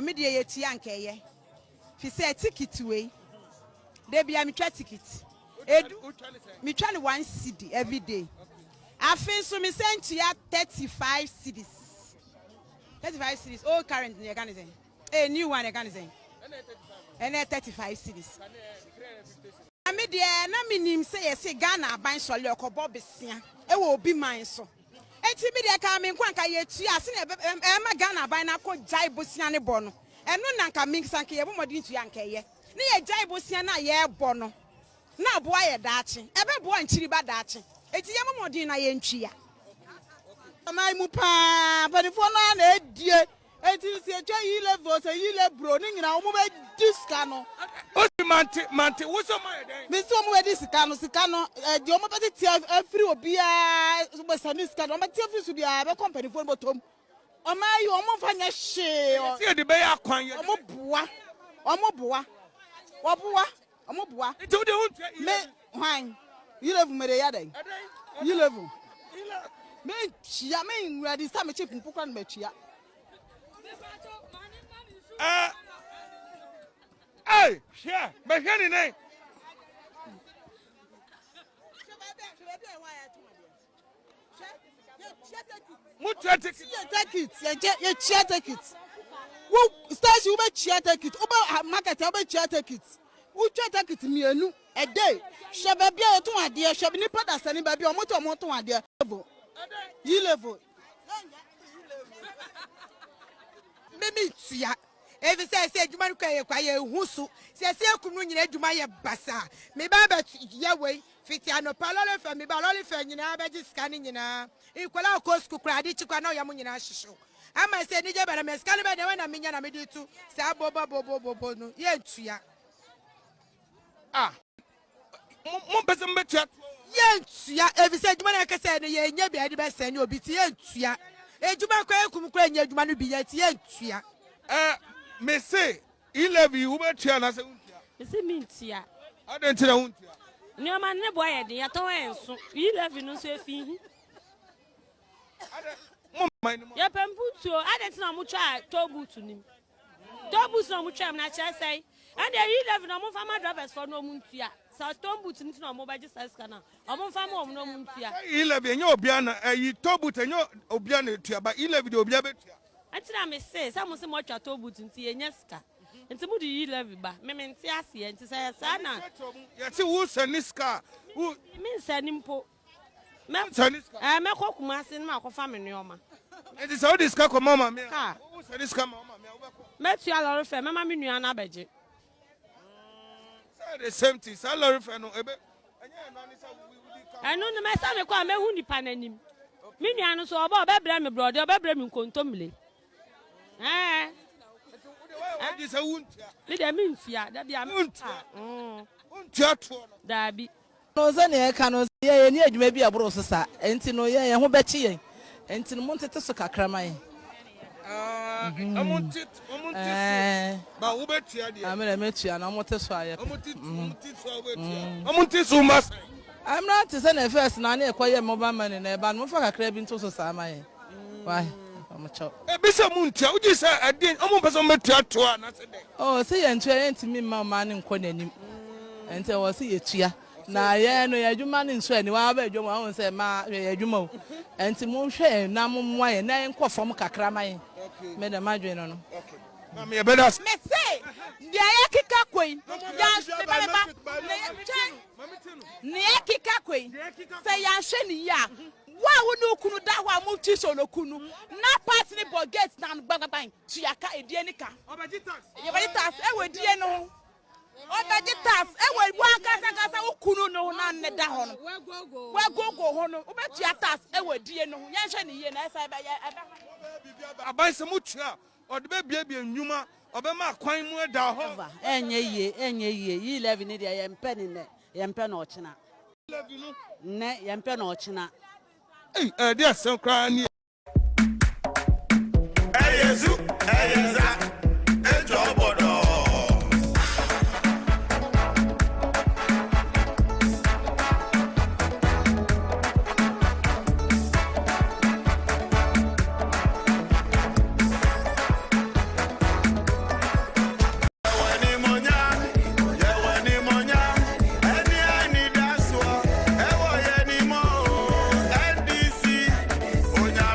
me de ye tia nkeye fi say ticket we de bia me twa ticket me twa ne 1 cedi every day afin so me send ya 35 cedis all current in organization new one organization and 35 cedis me de na minim say yes Ghana aban sole okobo besia e wo obi man so enti me de ka me nkwanka ye tua ase na ma Ghana aban na ko jai bosia ne bo no eno na nka mix anka ye bomodi tua nka ye ne ye jai bosia na ye bo no na bo aye daache ebe bo anchiri ba daache enti ye bomodi na ye ntwia amai mu pa panifo na na edie Eti se twa yi level se yi le bro ni nyina omo be disca no. O ti mante wo so my den. Me so omo be disca no di omo be ti afiri obi a so be sani sika no omo ti afiri so bia be company fo botom. Omo ayi omo fa nya hye. Ti de be ya kwan ye. Omo boa. Omo boa. Nti wo de hun me hwan. Yi level me de ya den. Yi level. Me chia me ready sta me chip mpukwa no me chia. Hey, share. Be here ni nai. Mu chia take it. Wo stage you be chia take it. Oba market you be chia take it. Wo chia take it mienu a day. She be bia to ade, she be ni pada sani be bia omo to ade. Yi level. Me tia. Evi say adwuma no kwa ye husu. Se ekunu nyina adwuma ye basa. Me ba ye we fiti anopa lole fa me ba lole fa nyina ba ji scan nyina. Ikola ko school kra ade chikwa na oyam nyina hihyo. Ama se ni je ba na me scan be de we na me nya na me di tu. Se abobo no ye ntua. Mo pese mbetua. Ye ntua evi say adwuma na kase ne ye nya bi ade be se ne obi ti ye ntua. Adwuma kwa ekum kra nya adwuma no bi ye ti ye ntua. Me say 11 wo betua na se untia. Me say mintia. Adentia untia. Ni o man ne boy ye de yato enso. 11 no so efi. Mo mind mo. Ya pembutuo adentia mo twa to boot nim. To boot no mo twa na che say. And the 11 no mo fa ma drivers for no muntia. Sa to boot ni no mo ba ji sa ska na. O mo fa ma no muntia. 11 enye obia na to boot enye obia na tua ba 11 de obia betua. Antina me say some say mo twa to boot nti enye ska. Nti mu di 11 ba. Me nti ase nti say sa na. Ya ti wo saniska. Wo me sanimpo. Me saniska. Me kokuma ase na akofa me nuoma. Nti say wo diska ko mama me. Ha. Wo saniska mama me wo. Me tua lori fe mama me nua na beje. Say the same thing. Say lori fe no ebe. Enye no ni say we enu no me sa me kwa me hu nipa nanim. Me nua no so oba obebra me brode obebra me nkontomle. What is a wuntia? Me de mintia, da bia wuntia. Wuntia to no. Da bi. No ze ne ka no ye ni adwuma bi abro sesa. Enti no ye ho bechi yen. Enti no montete so kakra man. Amontit. Ba wo betia de. Amere metua na mote so aye. Amontit so betia. Amontit so mas. I'm not to send a first na na ekoye mobile money na eba no fa kakra bi nto so sa man. Why? Bisa muntia uji say adin omo pese metua to na se dey. Oh, say ye ntua ye ntimi ma ma ne nko nanim. Ente wo say ye tua. Na ye no ye adwuma ne nso ani wa ba adwuma ho say ma ye adwuma o. Enti mo hwe na mo mwa ye na enko fom kakra man. Me da madwe no no. Okay. Na me be das. Me say, dia ye kika koi. Ne ye kika koi. Say ya hwe ni ya. Wa wo no kunu da wa mo ti so no kunu na part ni budget na gbagban tu aka edie ni ka obeji tax e we die no obeji tax e we wa kasa wo kunu no na ne da ho no we gogo ho no obetu tax e we die no yen hwe ni ye na esa ba ya aban se mu tua ode be bia nnwuma obe ma kwan mu da ho enye yi 11 ni de ye mpe ni ne ye mpe na ochina 11 no ne ye mpe na ochina. Hey, there's some crying here. Hey, hey, job order. Onya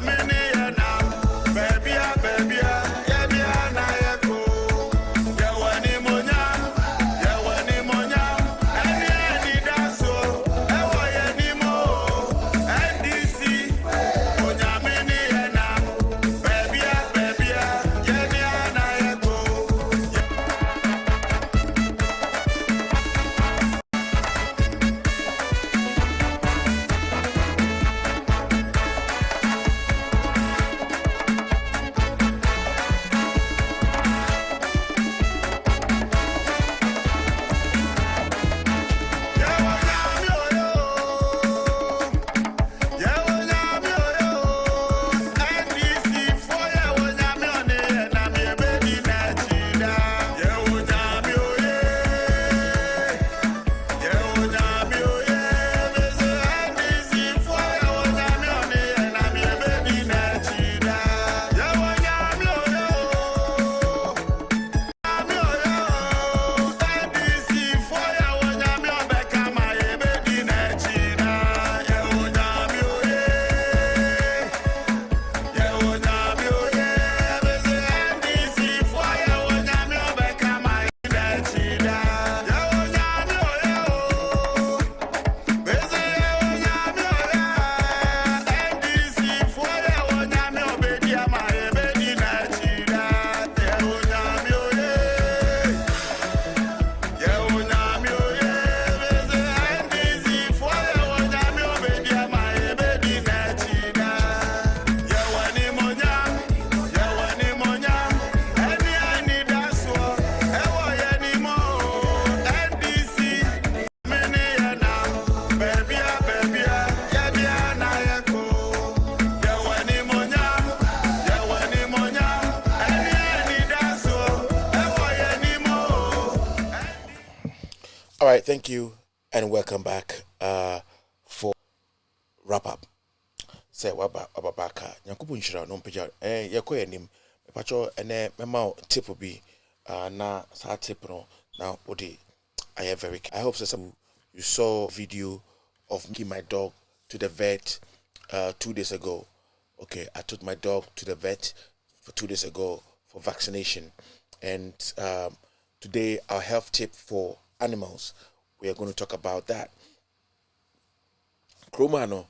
right, thank you and welcome back for wrap up. Say waba ababaka. Nyakubu nshira no mpija. Yako nim. Pacho ene mema tip will be na sa tip no now odi I am very. I hope some you saw a video of taking my dog to the vet 2 days ago. Okay, I took my dog to the vet for 2 days ago for vaccination, and today our health tip for animals. We are going to talk about that. Kromano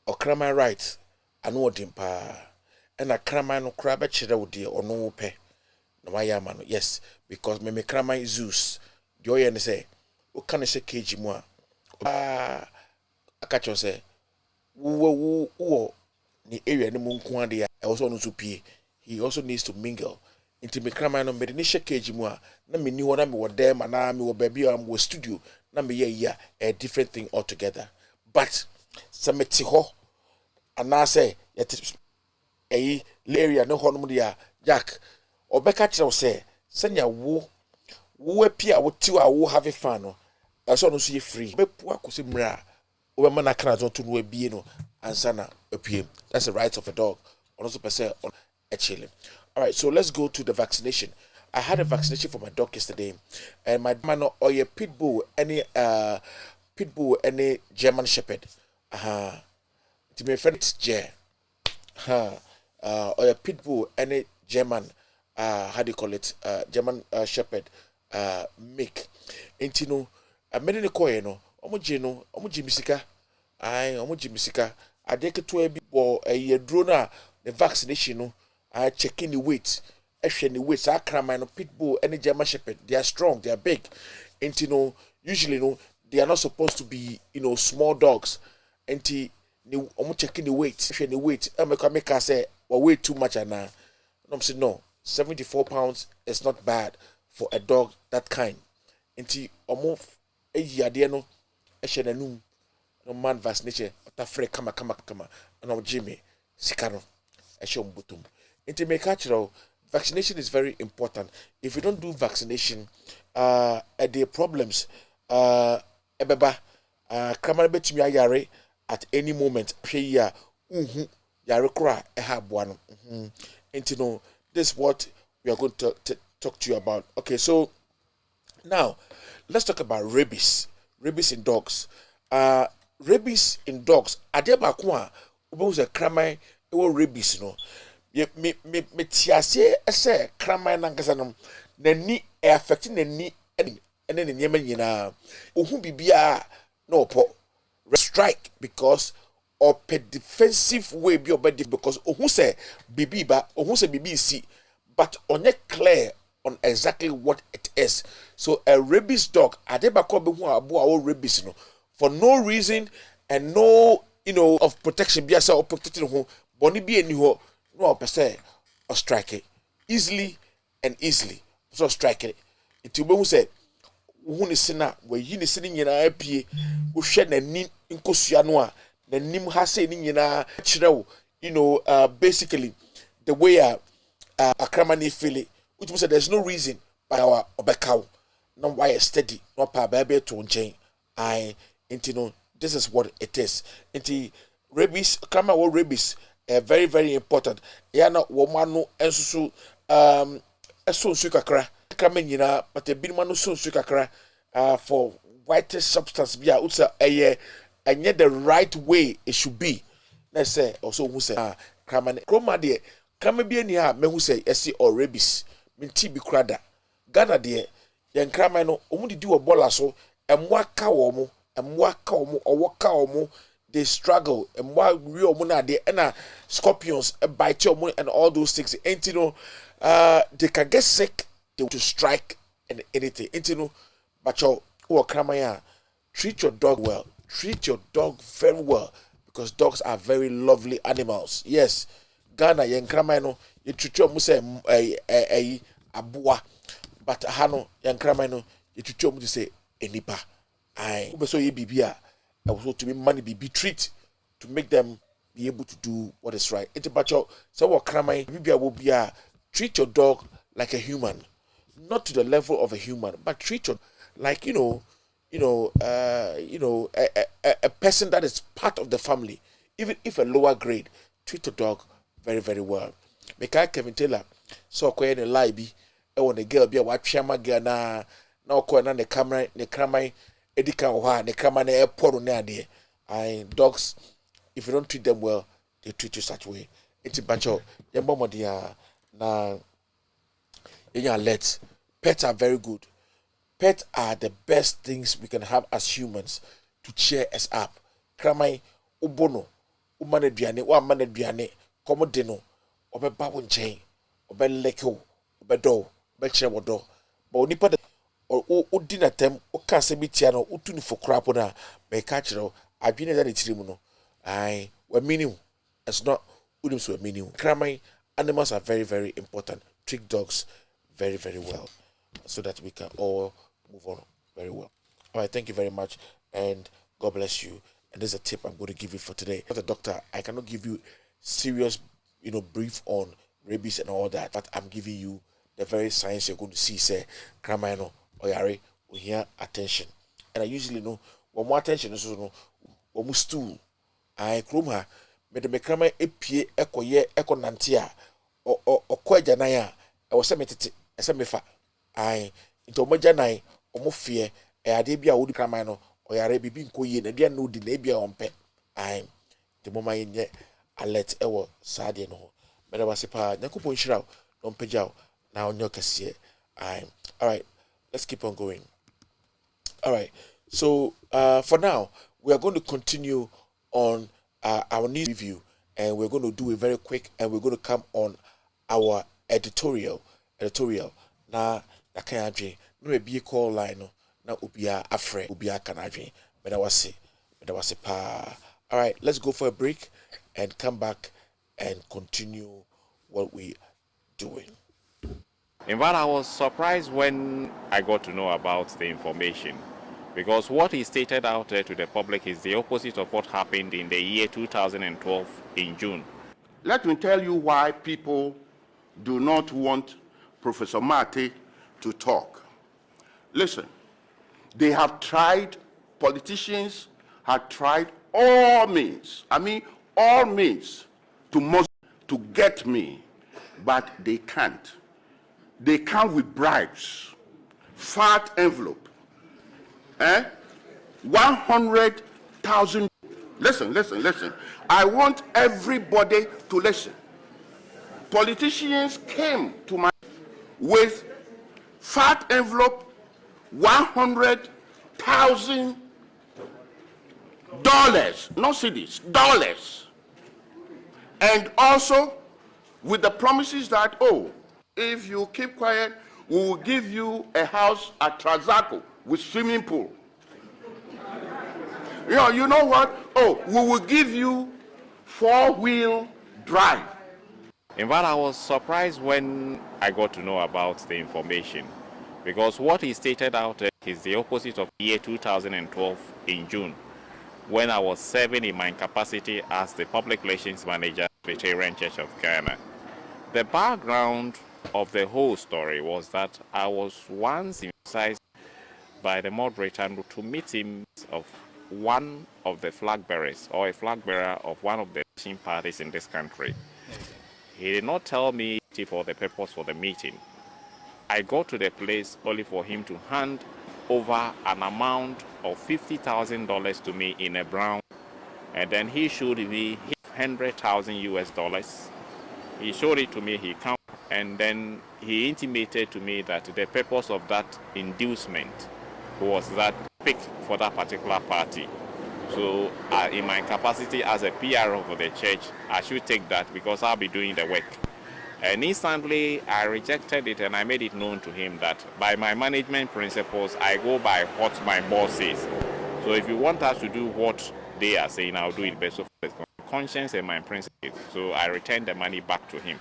or Krama rights, I know dimpa, and a Kramano crab at Chirodi or no pe. No, I am, yes, because me Krama is Zeus. Do you say? What can I say, KG moi? I catch you say, woo, the area the moon quandia. I also know to pee. He also needs to mingle. Into me Krama no medinisha KG moi. Na me knew what I'm with them, and I'm with baby, I'm with studio. Na me yeah, a different thing altogether. But some ho and I say yet a area no honoria Jack or Becca say send ya woo appear with 2 hours have a fan. I saw no see free. Be poor kusimra over mana cannot to know be no and sana appear. That's the rights of a dog. Also per se on a chilling. All right, so let's go to the vaccination. I had a vaccination for my dog yesterday, and my man or a pit bull, any German Shepherd. To my friend J. Or a pit bull, any German, how do you call it? German Shepherd, make. And you know, I made in the coin, no, Omojimisika, Omojimisika. I take it to a bit or a year drone, the vaccination, no, I check in the weight. Actually, the weights are cramine, pit bull, any German Shepherd. They are strong, they are big. And you know, usually, no, they are not supposed to be, small dogs. And I'm checking the weight. If the weight, I'm make her say, well, weigh too much. And I'm saying, no, 74 pounds is not bad for a dog that kind. And almost a year, dear, no, no man vaccination, afraid, come, and I'm Jimmy, Sikano, a show butum. Into make natural, vaccination is very important. If you don't do vaccination, there are problems. Ebeba, Kramana betumi ayare at any moment. Yare kura ehabuano. And you know, this is what we are going to talk to you about. Okay, so now let's talk about rabies. Rabies in dogs. Rabies in dogs. Adeba kwa ubuza kramai ewo rabies no. Me tiase ese kramai nangasanum. Nani affecting nani and then in Yemen, who be no po strike because or per defensive way be obey because who say bibi or who say BBC, but on a clear on exactly what it is. So a rabies dog, adeba be who are rabies no for no reason and no of protection be or protecting who boni be any no per se or strike it easily and easily so strike it. It will be who said who is sina where you is sitting in a pie who shed a nin in Kosianoa, the nim has saying in a basically the way a cramani feel it, which was there's no reason by our obecow, no why a steady, no pa baby to chain. This is what it is. Into rabies, crama or rabies, very, very important. Yana womano and so so sukakra. But a bit manu so sukakra for white substance be and yet the right way it should be. Let's say also who say craman chroma de come be any me who say SC or rabies min TB crada Ghana de yan cramano only do a bola so and waka omo or waka omo they struggle and why real mona de and scorpions bite your and all those things ain't they can get sick. They want to strike and anything. But treat your dog well. Treat your dog very well because dogs are very lovely animals. Yes, Ghana yen kramano you treat your muse a abua, but hano yen kramano you treat your muse say enipa. I so ye bibia. I was to be money be treat to make them be able to do what is right. But so what kramai bibia will be treat your dog like a human. Not to the level of a human, but treat your like a person that is part of the family, even if a lower grade, treat a dog very, very well. Make Kevin Taylor, so quiet and lie be, I want a girl be a white shama girl na corner the camera, the camera, Edika wa, the camera, the airport on there. Dogs, if you don't treat them well, they treat you such way. It's a bunch of your mama dear na let. Pets are very good. Pets are the best things we can have as humans to cheer us up. Kramai ubono, umane duane, wa mane duane, komo deno, obe babu nchen, obe leko, obe do, obe chere wodo. But onipa de o dinner tem, o kan se bitiano, o tuni for crap na, me kachiro, adwene da ne tirimu no. We meaning. It's not unim so meaning. Kramai animals are very, very important. Treat dogs very, very well, so that we can all move on very well. All right, thank you very much, and God bless you. And there's a tip I'm going to give you for today. As a doctor, I cannot give you serious, brief on rabies and all that, but I'm giving you the very science you're going to see. Say, grandma, oyare, we hear attention, and I usually know one more attention is one more stool. I kroma, me the grandma epie ekoye ekonantia or kwajanaya. I was cemeted. Esemefa ai into moja nai omo fie ade bia wo kraman no oyare bibi nkoye na dia no di na bia ompe ai the moma yenye alert ewo sade no meda wasepa nyakopo nhira no mpejao na onyo kase ai. All right, let's keep on going. All right, so for now we are going to continue on our news review, and we're going to do it very quick, and we're going to come on our editorial na kanadwe no be call line no na obia afre obia kanadwe meda wase pa. All right, let's go for a break and come back and continue what we doing. In fact, I was surprised when I got to know about the information, because what he stated out there to the public is the opposite of what happened in the year 2012 in June. Let me tell you why people do not want Professor Mate to talk. Listen, they have tried, politicians have tried all means, all means to get me, but they can't. They come with bribes, fat envelope, 100,000. Listen. I want everybody to listen. Politicians came to my with fat envelope, $100,000, not cedis, dollars, and also with the promises that, if you keep quiet, we will give you a house at Trazaco with swimming pool. You know what? We will give you 4-wheel drive. In fact, I was surprised when I got to know about the information, because what he stated out there is the opposite of the year 2012 in June, when I was serving in my capacity as the public relations manager of the Presbyterian Church of Ghana. The background of the whole story was that I was once invited by the moderator to meet him of one of the flag bearers, or a flag bearer of one of the election parties in this country. He did not tell me for the purpose for the meeting. I got to the place only for him to hand over an amount of $50,000 to me in a brown, and then he showed me $100,000. He showed it to me, he counted, and then he intimated to me that the purpose of that inducement was that pick for that particular party. So in my capacity as a PR of the church, I should take that because I'll be doing the work. And instantly I rejected it, and I made it known to him that by my management principles, I go by what my boss says. So if you want us to do what they are saying, I'll do it based on my conscience and my principles. So I returned the money back to him.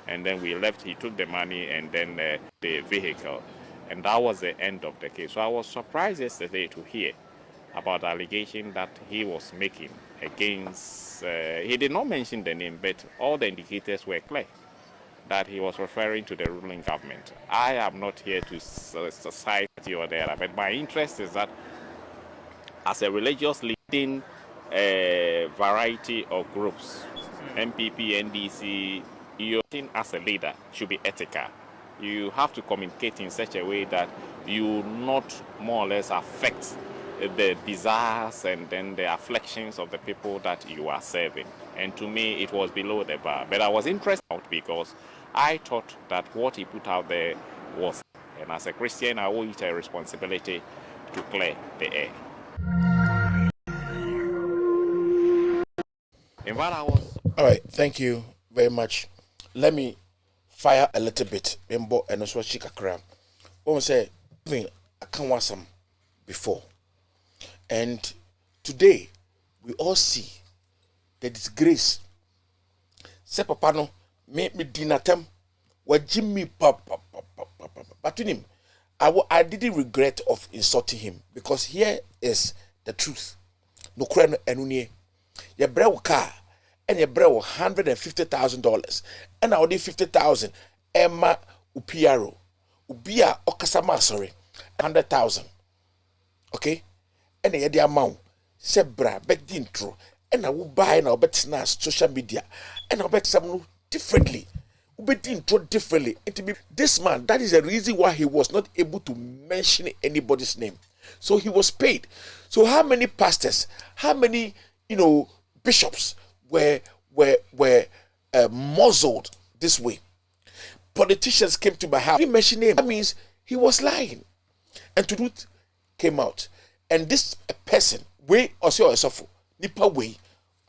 And then we left, he took the money and then the vehicle. And that was the end of the case. So I was surprised yesterday to hear about the allegation that he was making against, he did not mention the name, but all the indicators were clear that he was referring to the ruling government. I am not here to side or the other, but my interest is that as a religious leading a variety of groups, MPP, NDC, your thing as a leader should be ethical. You have to communicate in such a way that you not more or less affect the desires and then the afflictions of the people that you are serving. And to me, it was below the bar. But I was interested because I thought that what he put out there was, and as a Christian, I owe it a responsibility to clear the air. In fact, I was... All right, thank you very much. Let me fire a little bit. Remember, and also Chikakra. When say, I can't want some before. And today, we all see the disgrace. Say, Papa, no, make me dinner time. What Jimmy Papa. But to him, I didn't regret of insulting him because here is the truth. No crime enunye. Your brew car and your brew $150,000 and I did 50,000. Emma Upiaro Ubia Okasama, sorry, 100,000. Okay, and the amount sebra back the intro, and I will buy and I'll bet social media and I'll bet some differently. Differently. This man, that is the reason why he was not able to mention anybody's name. So he was paid. So how many pastors, how many bishops were muzzled this way? Politicians came to my house. He mentioned name. That means he was lying. And truth came out. And this person, way or so esofo, nipa way,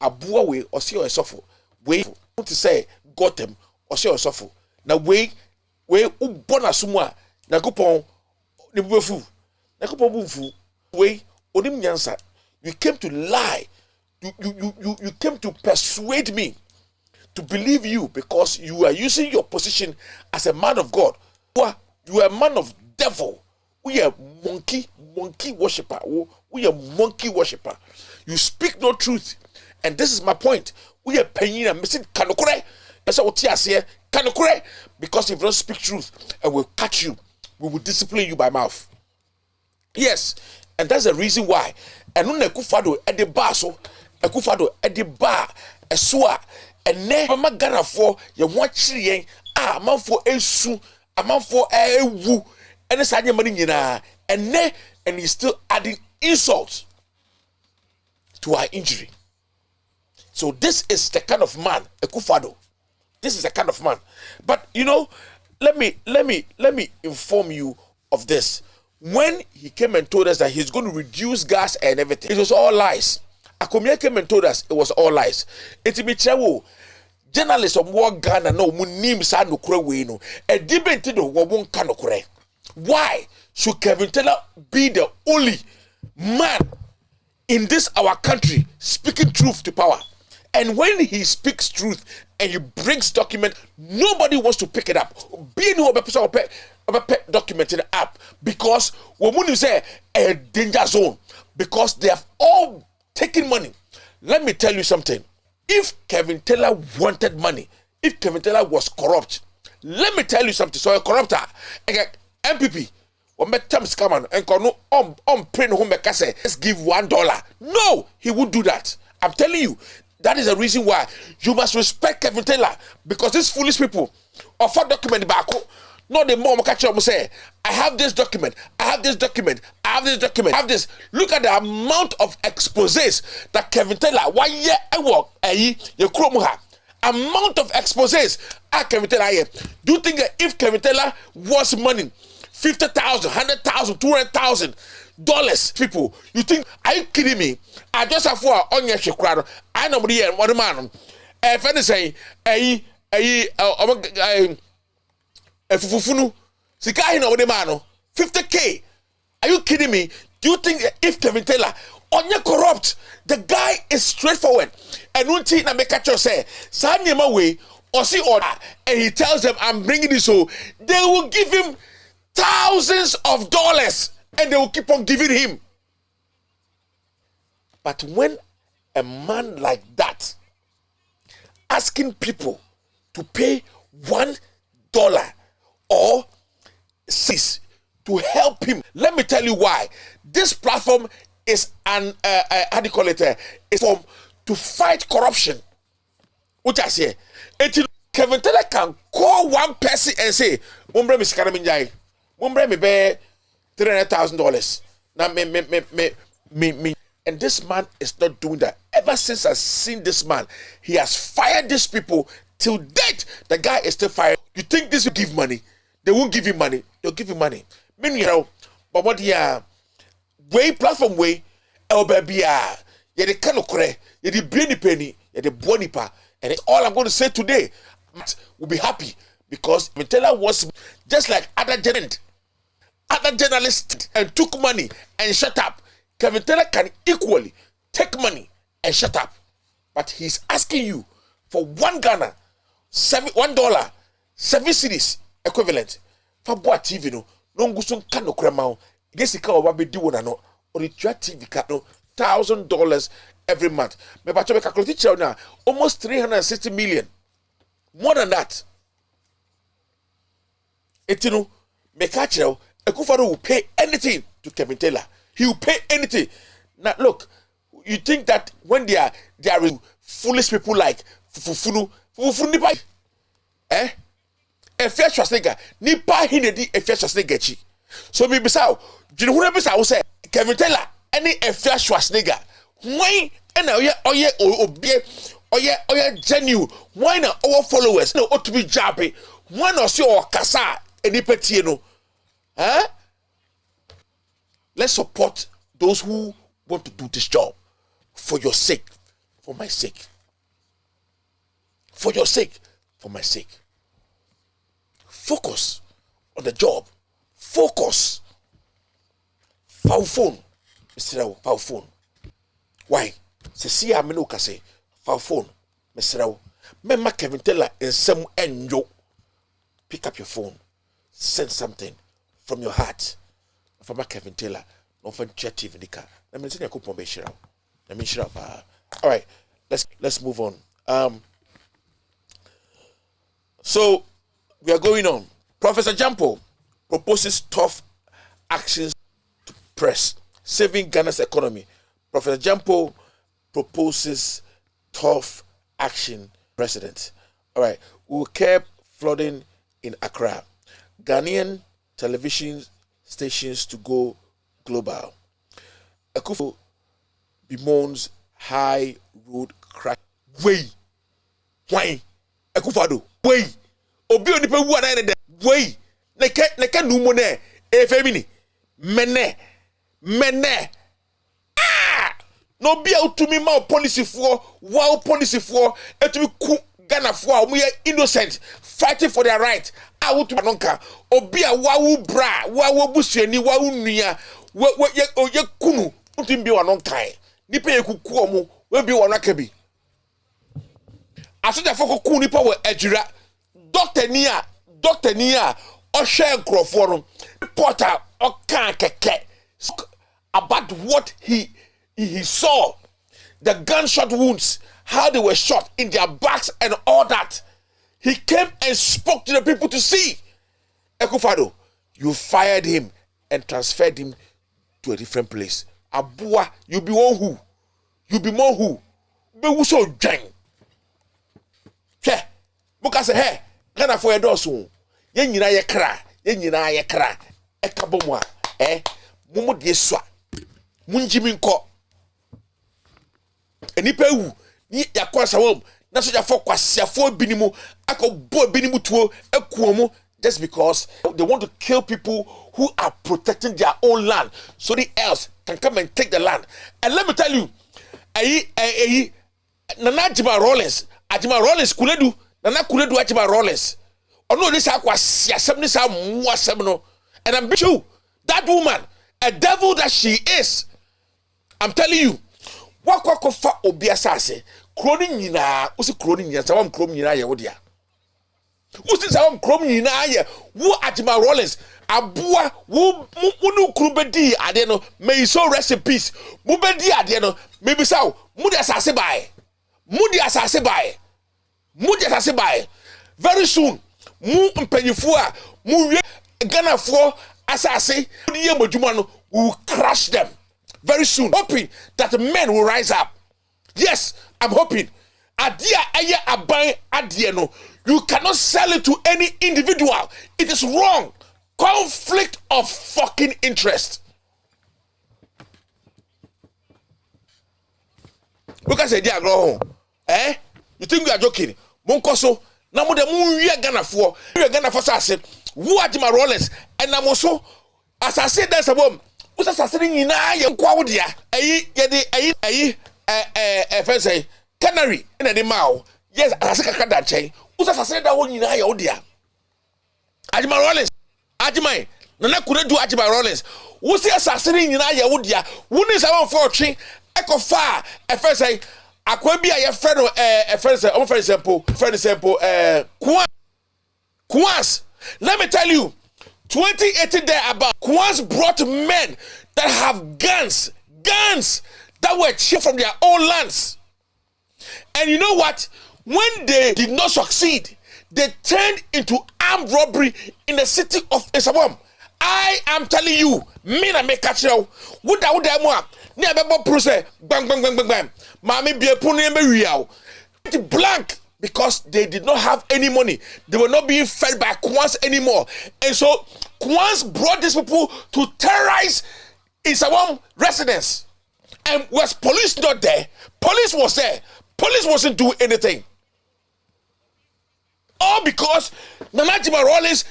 abua way or so esofo, way to say got them. Ose osofo na we ubona sumwa na kupon ni bufu na kupon bufu we onim nyansa. You came to lie, you came to persuade me to believe you because you are using your position as a man of God. You are a man of devil. We are monkey worshiper. We are monkey worshiper. You speak no truth, and this is my point. We are penina missing kanokore. Because if you don't speak truth and we'll catch you, we will discipline you by mouth. Yes, and that's the reason why. And when Ekufado at the bar, so Ekufado at the bar, a swa, and ne mama gana for your watching, a man for a su, a man for a woo, and a sanya money, and ne, and he's still adding insults to our injury. So this is the kind of man, Ekufado. This is the kind of man. But let me inform you of this. When he came and told us that he's going to reduce gas and everything, it was all lies. Akomia came and told us it was all lies. It's me chawo. Journalists of war Ghana no munim sa no kure we no. A debate no won kan kure. Why should Kevin Taylor be the only man in this our country speaking truth to power? And when he speaks truth and he brings document, nobody wants to pick it up. Be no document in the app because women say a danger zone because they have all taken money. Let me tell you something. If Kevin Taylor wanted money, if Kevin Taylor was corrupt, let me tell you something. So a corrupter, MPP, let's give $1. No, he would do that. I'm telling you. That is the reason why you must respect Kevin Taylor because these foolish people offer document back. No, the more catch up say, I have this document, I have this document, I have this document, I have this. Look at the amount of exposés that Kevin Taylor, why year I work, amount of exposés Kevin Taylor. Do you think that if Kevin Taylor was money, $50,000, $100,000, $200,000 people, you think, are you kidding me? I just have for on your shakrado. I know the one man. If anything, Fufunu, Sikai no the man, 50K. Are you kidding me? Do you think if Kevin Taylor on your corrupt, the guy is straightforward and won't see na make catch say, send him away or see order, and he tells them, I'm bringing this so they will give him thousands of dollars and they will keep on giving him. But when a man like that asking people to pay $1 or $6 to help him, let me tell you why. This platform is an how do you call it? It's form to fight corruption. Which I say, Kevin Taylor can call one person and say, "Mumbre mi sikana minjai, mumbre mi be $300,000." Now me. And this man is not doing that. Ever since I've seen this man, he has fired these people till date. The guy is still fired. You think this will give money? They won't give you money. They'll give you money. Meanwhile, but what way platform way, el baby yeah the kanokre, yeah the brainy penny, yeah the bonipa, and it's all I'm going to say today. We'll be happy because Mentela was just like other journalists and took money and shut up. Kevin Taylor can equally take money and shut up, but he's asking you for $1 Ghana, $1, 7 cedis equivalent. For what TV no ngusun kano krema gesi ka oba di wona no or the TV ka no $1,000 every month. Me ba chobe calculate now almost 360 million. More than that. Etino me ka chero Akufo-Addo will pay anything to Kevin Taylor. He will pay anything. Now look, you think that when they are foolish people like Fufunu nipa Efia Schwarzenegger nipa hinedi Efia Schwarzenegger chi. So me bisa jinhuna bisa wo say Kevin Taylor any Efia Schwarzenegger when na oye genuine why na our followers na otubi jabe when no see o kasa enipa tie no let's support those who want to do this job for your sake, for my sake. For your sake, for my sake. Focus on the job. Focus. Power phone. Mr. Power phone. Why? Se si ameno kase power phone. Mr. Memma Kevin Taylor in some enjo. Pick up your phone. Send something from your heart. From Kevin Taylor. No fun chat TV nika. Let me see a coupon be share. Let me share up. All right, let's move on. So we are going on. Professor Jampo proposes tough actions to press, saving Ghana's economy. Professor Jampo proposes tough action. President. All right, we will curb flooding in Accra. Ghanaian television stations to go global. Akufo bemoans high road crash. Way. Why? Akufo-Addo. Way. Obi onipa wu ana de. Way. Neka numone efemini. Mene. No be utumi ma policy for etumi ku Ghana for we innocent fighting for their right. I want to anonka obi a wawu bra wawu busuani wawu nua ye kunu utim bi wanonkan nipa ekuku omo we bi wanaka bi aso da foko ku nipa we adwira doctor ni a o hwe nkrofo no reporter o kan keke about what he saw, the gunshot wounds, how they were shot in their backs and all that. He came and spoke to the people to see. Akufo-Addo, you fired him and transferred him to a different place. Abua, you be one who? You be more who? Be who so jang? Che, Buka say, hey, Ghana for your dosu. Yen yina ye kra. Ekabomwa, mumu dieswa. Munjiminko. Enipa wu ni yakwasa wom na so jafo kwasiafo binimu akobo binimu tuo ekuomu just because they want to kill people who are protecting their own land so the else can come and take the land. And let me tell you, Nana Ajima Rollins kuledu Nana kuledu Ajima Rollins ono this akwasiasem ni sa muasem no. And I'm with you, that woman, a devil that she is, I'm telling you, wakwa fa obi asase kroni nyina usi kroni nyina sawam krom nyina ye wodia usi sawam krom nyina ye wo Ajima Rollins abua wo munu krubedi ade no may so rest in peace mu bedi ade no maybe saw mu dia asase bae very soon mu mpanyifo a mu wie Ghana for asase ye modwuma no will crush them very soon, hoping that men will rise up. Yes, I'm hoping. You cannot sell it to any individual. It is wrong. Conflict of fucking interest. Look at the go. You think we are joking? Monkoso. Namu de mu we Ghana for. We Ghana for say. Who are my rollers? And I'm also, as I said, there's a bomb. What's assassinating in a quadia? First say canary in the mouth. Yes, as a cat that chain. What's assassinating that one in a dear? Ajima Rollins. Ajimai. Nana couldn't do Ajima Rollins. What's the assassinating in a yawodia? One is our fortune. Echo far. First say, I could be a friend of a friend example, Kwas. Let me tell you, 2018 there about Kwas brought men that have guns that were cheap from their own lands. And you know what? When they did not succeed, they turned into armed robbery in the city of Esabom. I am telling you, me na make catch you. Would I more? Near Bebo Pruse, bang. Mami be a pony blank. Because they did not have any money. They were not being fed by Kwans anymore. And so Kwans brought these people to terrorize Isawam residents. And was police not there? Police was there. Police wasn't doing anything. All because Nanajima Rollins,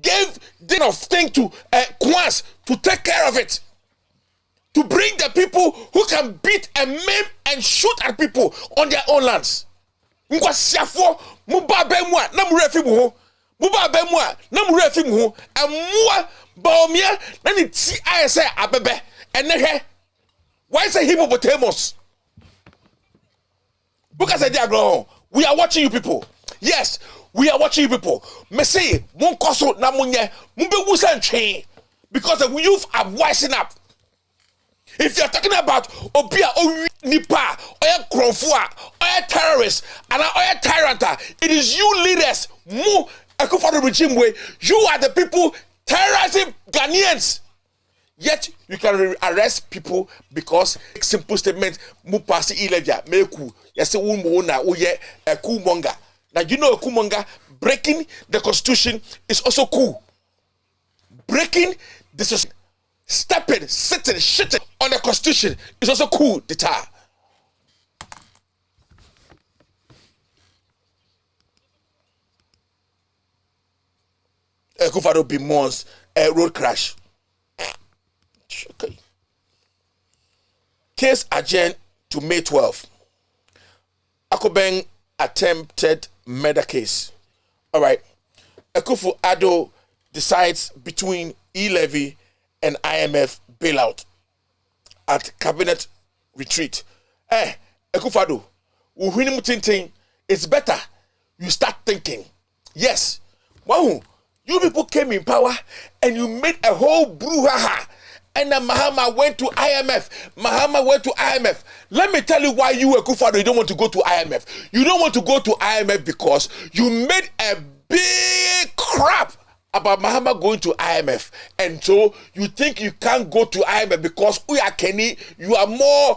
gave the thing to Kwans to take care of it. To bring the people who can beat and maim and shoot at people on their own lands. Siafo muba bemwa na murefi mu ho muba bemwa na murefi mu ho amua baomia na ni ti ayese abebe enehwe why say hippopotamus because I dey go we are watching you people. Yes, we are watching you people. Me say mon koso na munye mbe wusa ntwe because the youth are wising up. If you're talking about Obia or Nipa or Kronfua or terrorists and or tyrant, it is you leaders, Mu Akufo regime way. You are the people terrorizing Ghanaians. Yet you can arrest people because simple statement Mu pasi ilevia meku yase umu na uye kumonga. Now you know kumonga breaking the constitution is also cool. Breaking the society. Stepping, sitting, shitting on the constitution is also cool d'etat. Kufado be months road crash. Okay. Case adjourned to May 12th. Akobeng attempted murder case. All right. Akufo Addo decides between E-Levy and IMF bailout at cabinet retreat. Ekufado, it's better you start thinking. Yes, wow, you people came in power and you made a whole brouhaha. And then Mahama went to IMF. Let me tell you why you, Ekufado, you don't want to go to IMF. You don't want to go to IMF because you made a big crap about Mahama going to IMF, and so you think you can't go to IMF because we are Kenny, you are more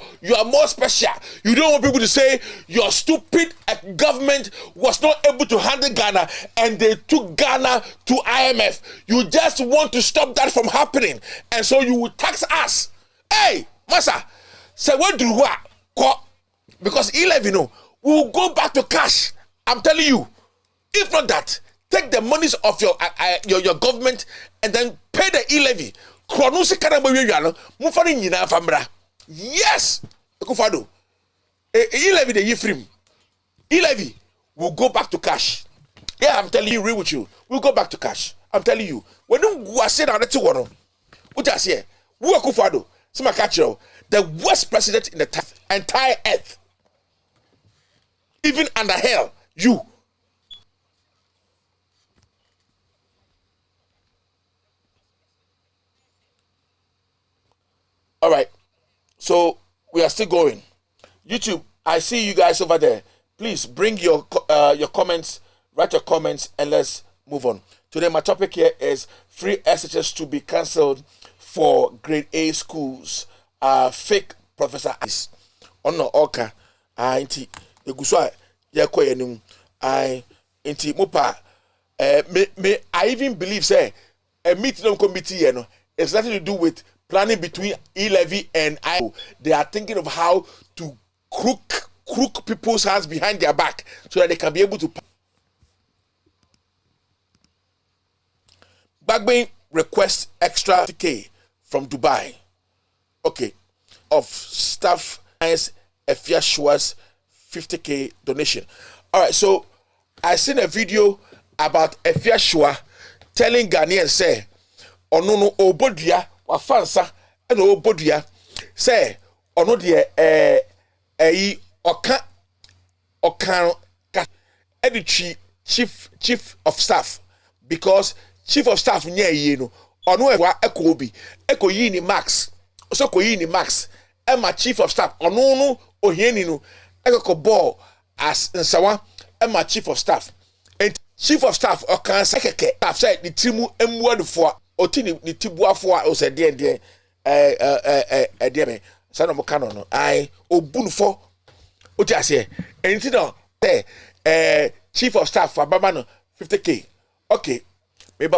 special. You don't want people to say your stupid government was not able to handle Ghana and they took Ghana to IMF. You just want to stop that from happening, and so you will tax us. Hey, Masa, say what do what? Because 11, we will go back to cash. I'm telling you. If not that, take the monies of your government and then pay the e-levy. Yes, Ekufado. E-levy the Yifrim. E-levy will go back to cash. Yeah, I'm telling you, real with you. We'll go back to cash. I'm telling you. When you are saying that to one, what I say, who Ekufado? The worst president in the entire earth, even under hell, you. All right, so we are still going. YouTube, I see you guys over there. Please bring your comments, write your comments, and let's move on. Today, my topic here is free SHS to be cancelled for grade A schools. Fake Professor Ice. Ono Oka. Inti Eguswa Yakoyenum. Inti Mupa. I even believe say a meeting committee it's nothing to do with planning between E-Levy and I. They are thinking of how to crook people's hands behind their back so that they can be able to. Bagbane request extra K from Dubai. Okay. Of staff as Efia Shua's 50K donation. All right, so I seen a video about Efia Shua telling Ghanaians say, "Ono no obodia wafansa and obodia say ono de okan edichi chief of staff because chief of staff nye yi no ono e wa ekobi ekoyi ni max so koyi ni max e ma chief of staff ono no ohieni no ekoko ball as nsawa e ma chief of staff and chief of staff okan sekeke after the timu emuadufo otini ni tibuafo a o se de me sana mo kano no ai obunfo oti ase enti no chief of staff for baba no 50K okay maybe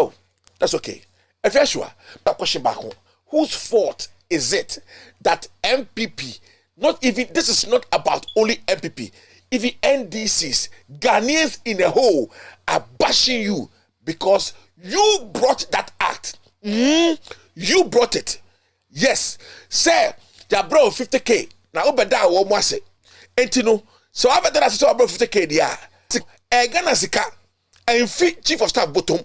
that's okay if you sure that question back home whose fault is it that MPP not even this is not about only MPP even NDCs Ghanaians in a whole are bashing you because you brought that act you brought it yes say they brought 50K now obeda wo mo ase enti no so abeda na say brought 50K dia Ghana sika and fit chief of staff bottom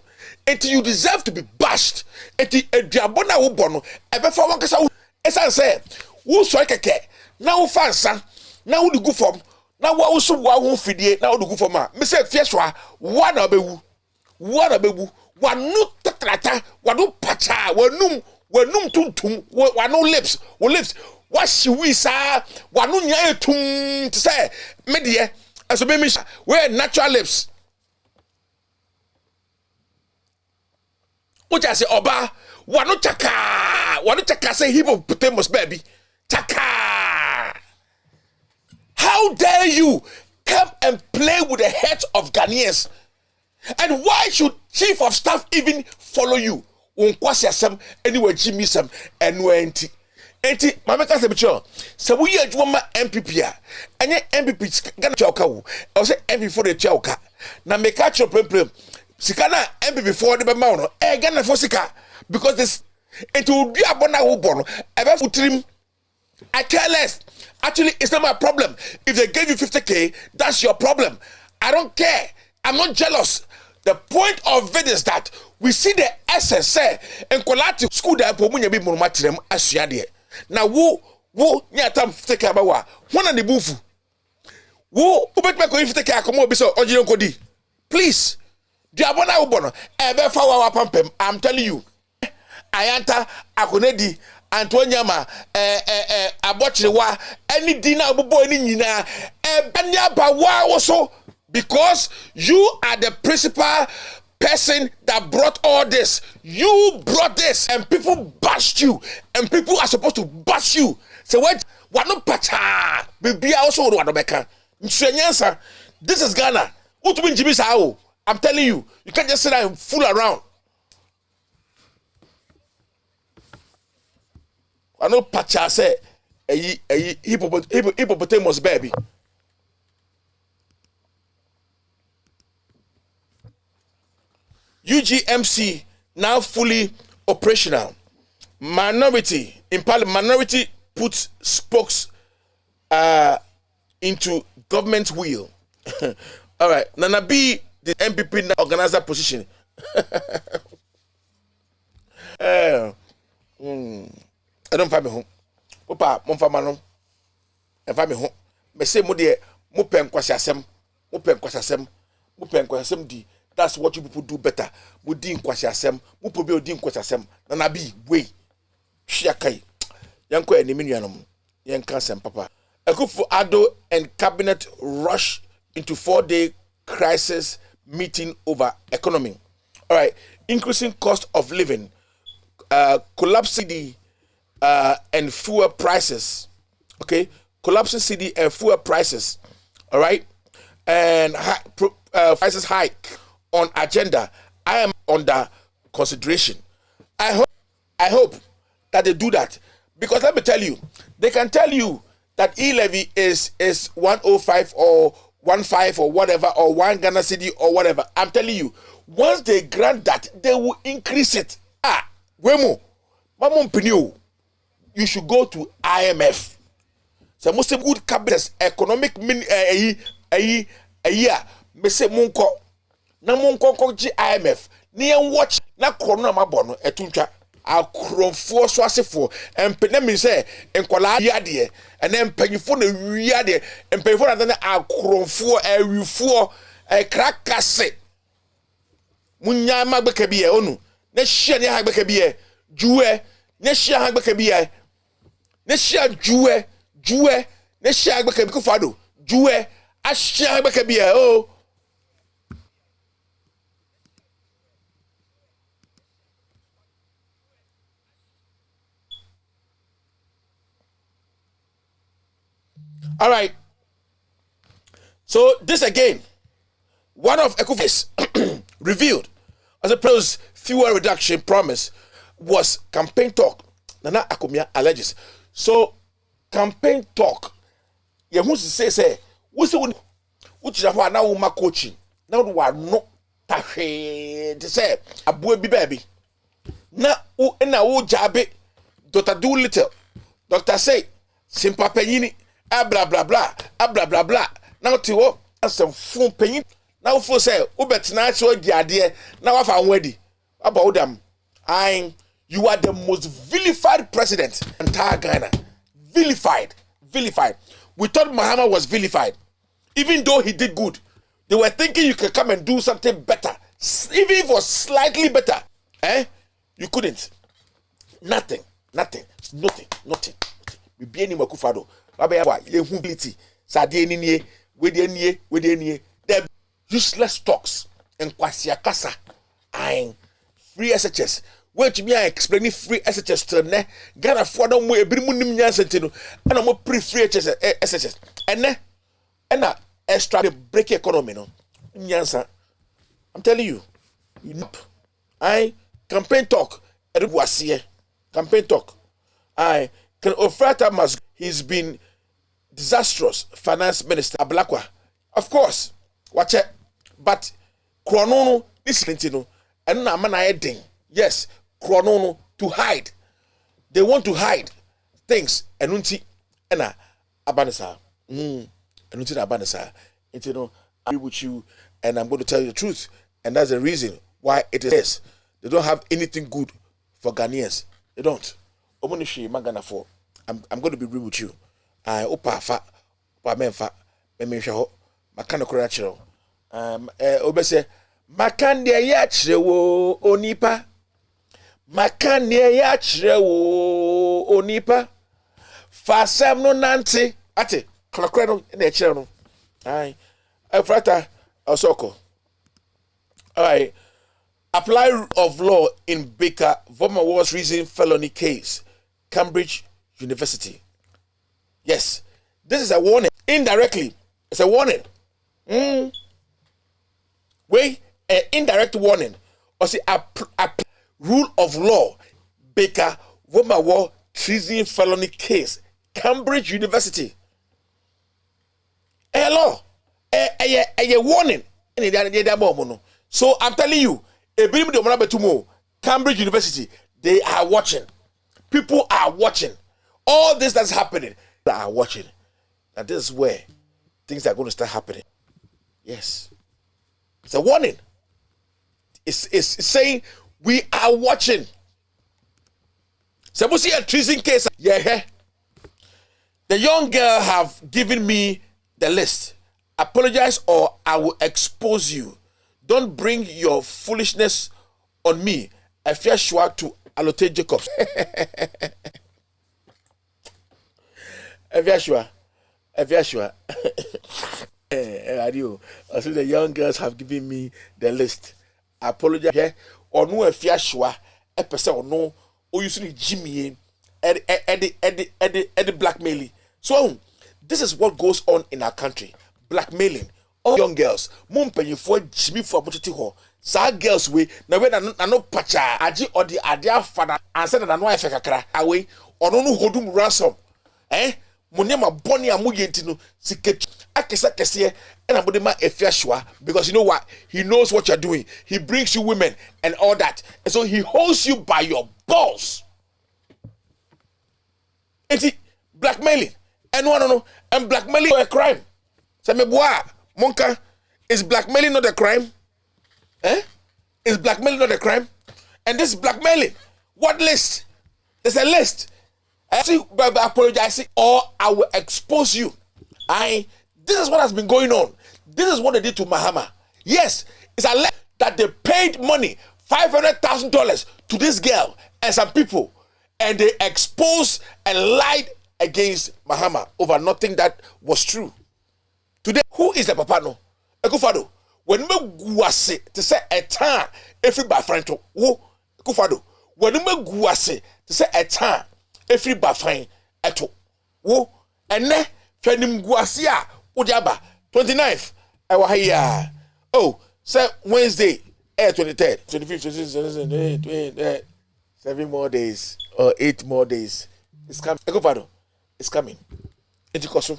enti you deserve to be bashed enti eduabona wo bono ebe fa won kasa esan say wo so keke na wo fansa na wo dugu form na wo so wo fidie na wo dugu form a me say fieswa wa na bewu wanu tatrata wanu pacha wanum tuntum wanu lips washi wisa wanu nya tum to say me de aso be me we natural lips uja say oba wanu chaka say hippopotamus baby chaka. How dare you come and play with the heads of Ghanaians? And why should chief of staff even follow you? Unkwasi asem anyway Jimmy sam NNT. Enti mama ka se bicho. Se wo ye adwuma MPP a. Enye MPP Ghana chawka wo. I say MPP for the chawka. Na make catch your problem. Sika na MPP for the be ma no. Ghana for sika because this enti odi abona wo bo no. Ebe futrim. I care less. Actually, it's not my problem. If they gave you 50K, that's your problem. I don't care. I'm not jealous. The point of it is that we see the essence and quality school that pomunya be monomatrem asuade. Now wo nyatam 50K abawa. One on the bufu. Wo ubet me ko 50K akomo bi so ojire nkodi. Please. Diabona wo bono. Ebe fa wa pampem. I'm telling you. Ayanta akonedi Antonyama abochirewa any dinner obobo any nyina ebanya bawa also because you are the principal person that brought all this. You brought this and people bashed you and people are supposed to bash you. So what no pacha be also do adobeka. Nsuenyansa. This is Ghana. Utubin Jimmy Sao. I'm telling you, you can't just sit there and fool around. I know Pacha say a hippopotamus baby. UGMC now fully operational. Minority in parliament, minority puts spokes into government wheel. All right, Nana B, the MPP organizer position. I don't find me home. Opa, mon famano. And find me home. Me say mo de mo pen kwasiasem. Mo pen kwasiasem di. That's what you people do better. Mo di kwasiasem. Mo pobe odi kwasiasem. Na na bi wey. Hia kai. Yanko enimi nuanom. Yanka sem papa. Akufo-Addo and cabinet rush into 4-day crisis meeting over economy. All right, increasing cost of living. collapsing the and fuel prices. Okay, collapsing CD and fuel prices. All right, and prices hike on agenda. I am under consideration. I hope that they do that, because let me tell you, they can tell you that e-levy is 105 or 15 or whatever, or 1 Ghana cedi or whatever. I'm telling you, once they grant that, they will increase it. Wemo, Mamon Pinu, you should go to IMF. So most good cabinet economic a year. Me say munko na munko ko IMF. Ni watch na corona mabono etuncha. Akromfo so asefo empene mi say enkola yade and then panyifo na wiade empanyifo na na akromfo awifo krakase munya magbeka biye onu na hye ne hagbeka biye juwe na hye hagbeka biye na hye juwe na hye hagbeka biku fado juwe a hye hagbeka biye oh. All right. So this again, one of Ecofi's revealed as a proposed fuel reduction promise was campaign talk. Nana Akomia alleges. So campaign talk. You must say, we say which is why now my coaching. Now we are not to say a boy baby. Na jabe Dr. Doolittle. Dr. say Simpa Penini. Blah blah blah, blah blah blah. Now to what? Some phone paying. Now for say, Ubet natural idea. Now if I'm ready about them, you are the most vilified president in entire Ghana. Vilified. We thought Muhammad was vilified, even though he did good. They were thinking you could come and do something better, even if it was slightly better. You couldn't. Nothing. We be any makufado. The useless talks and kwasiakasa free SHS. Which me I explain free SHS to ne Ghana for no more every munim nyansentino and I'm pre free SHS and extra the break economy no nyansa. I'm telling you, campaign talk campaign talk can offer must. He's been disastrous finance minister Ablakwa. Of course, watch it. But Kronono this lintino and na man ding. Yes, Kronono to hide. They want to hide things. Enunti ena abanasa. Enunti abanasa. Intino, I agree with you, and I'm going to tell you the truth. And that's the reason why it is. They don't have anything good for Ghanaians. They don't. Omonishi Magana for. I'm going to be real with you. Opa fa menfa memehwe makano kora chiro obese makande ya chire wo onipa makande ya chire wo onipa fasem no nante ate klokra no na chire no frata osoko. All right, apply of law in Baker Vomawar's reason felony case, Cambridge University. Yes, this is a warning. Indirectly, it's a warning. Wait, an indirect warning. Or say a rule of law. Baker Womawar treason felony case, Cambridge University. A law, a warning. So I'm telling you, Cambridge University, they are watching. People are watching. All this that's happening, they are watching. And this is where things are going to start happening. Yes. It's a warning. It's saying we are watching. Suppose a treason case. Yeah. The young girl have given me the list. Apologize or I will expose you. Don't bring your foolishness on me. I fear sure to allocate Jacobs. I fear sure. So the young girls have given me the list. Apologize or no fear sure. A person or no or you see Jimmy Eddie blackmailing. So this is what goes on in our country. Blackmailing. All young girls, mumpenyi for Jimmy for butiti ho. Sa girls we na we na no pacha aji or the adia father and said that no efe kakra away or no hodum ransom. Munyama boni amu yenti no siket akesa kese and abodema efiashwa because you know what? He knows what you're doing. He brings you women and all that. And so he holds you by your balls. It's blackmailing. And no, and blackmailing is a crime. Say me boy, Monka, is blackmailing not a crime? Is blackmailing not a crime? And this is blackmailing. What list? There's a list. I see, but apologizing or I will expose you. This is what has been going on. This is what they did to Mahama. Yes, it's alleged that they paid money, $500,000 to this girl and some people, and they exposed and lied against Mahama over nothing that was true. Today, who is the papa no? Ekufado. When me guase to say a time every by friend to who Ekufado. When me guase to say a time every by friend eto who and ne fenim guasia udiaba 29th. Oh, say Wednesday, 23rd, 25th, 26th, 7 more days or 8 more days. It's coming. Ekufado. It's coming. Etikoso.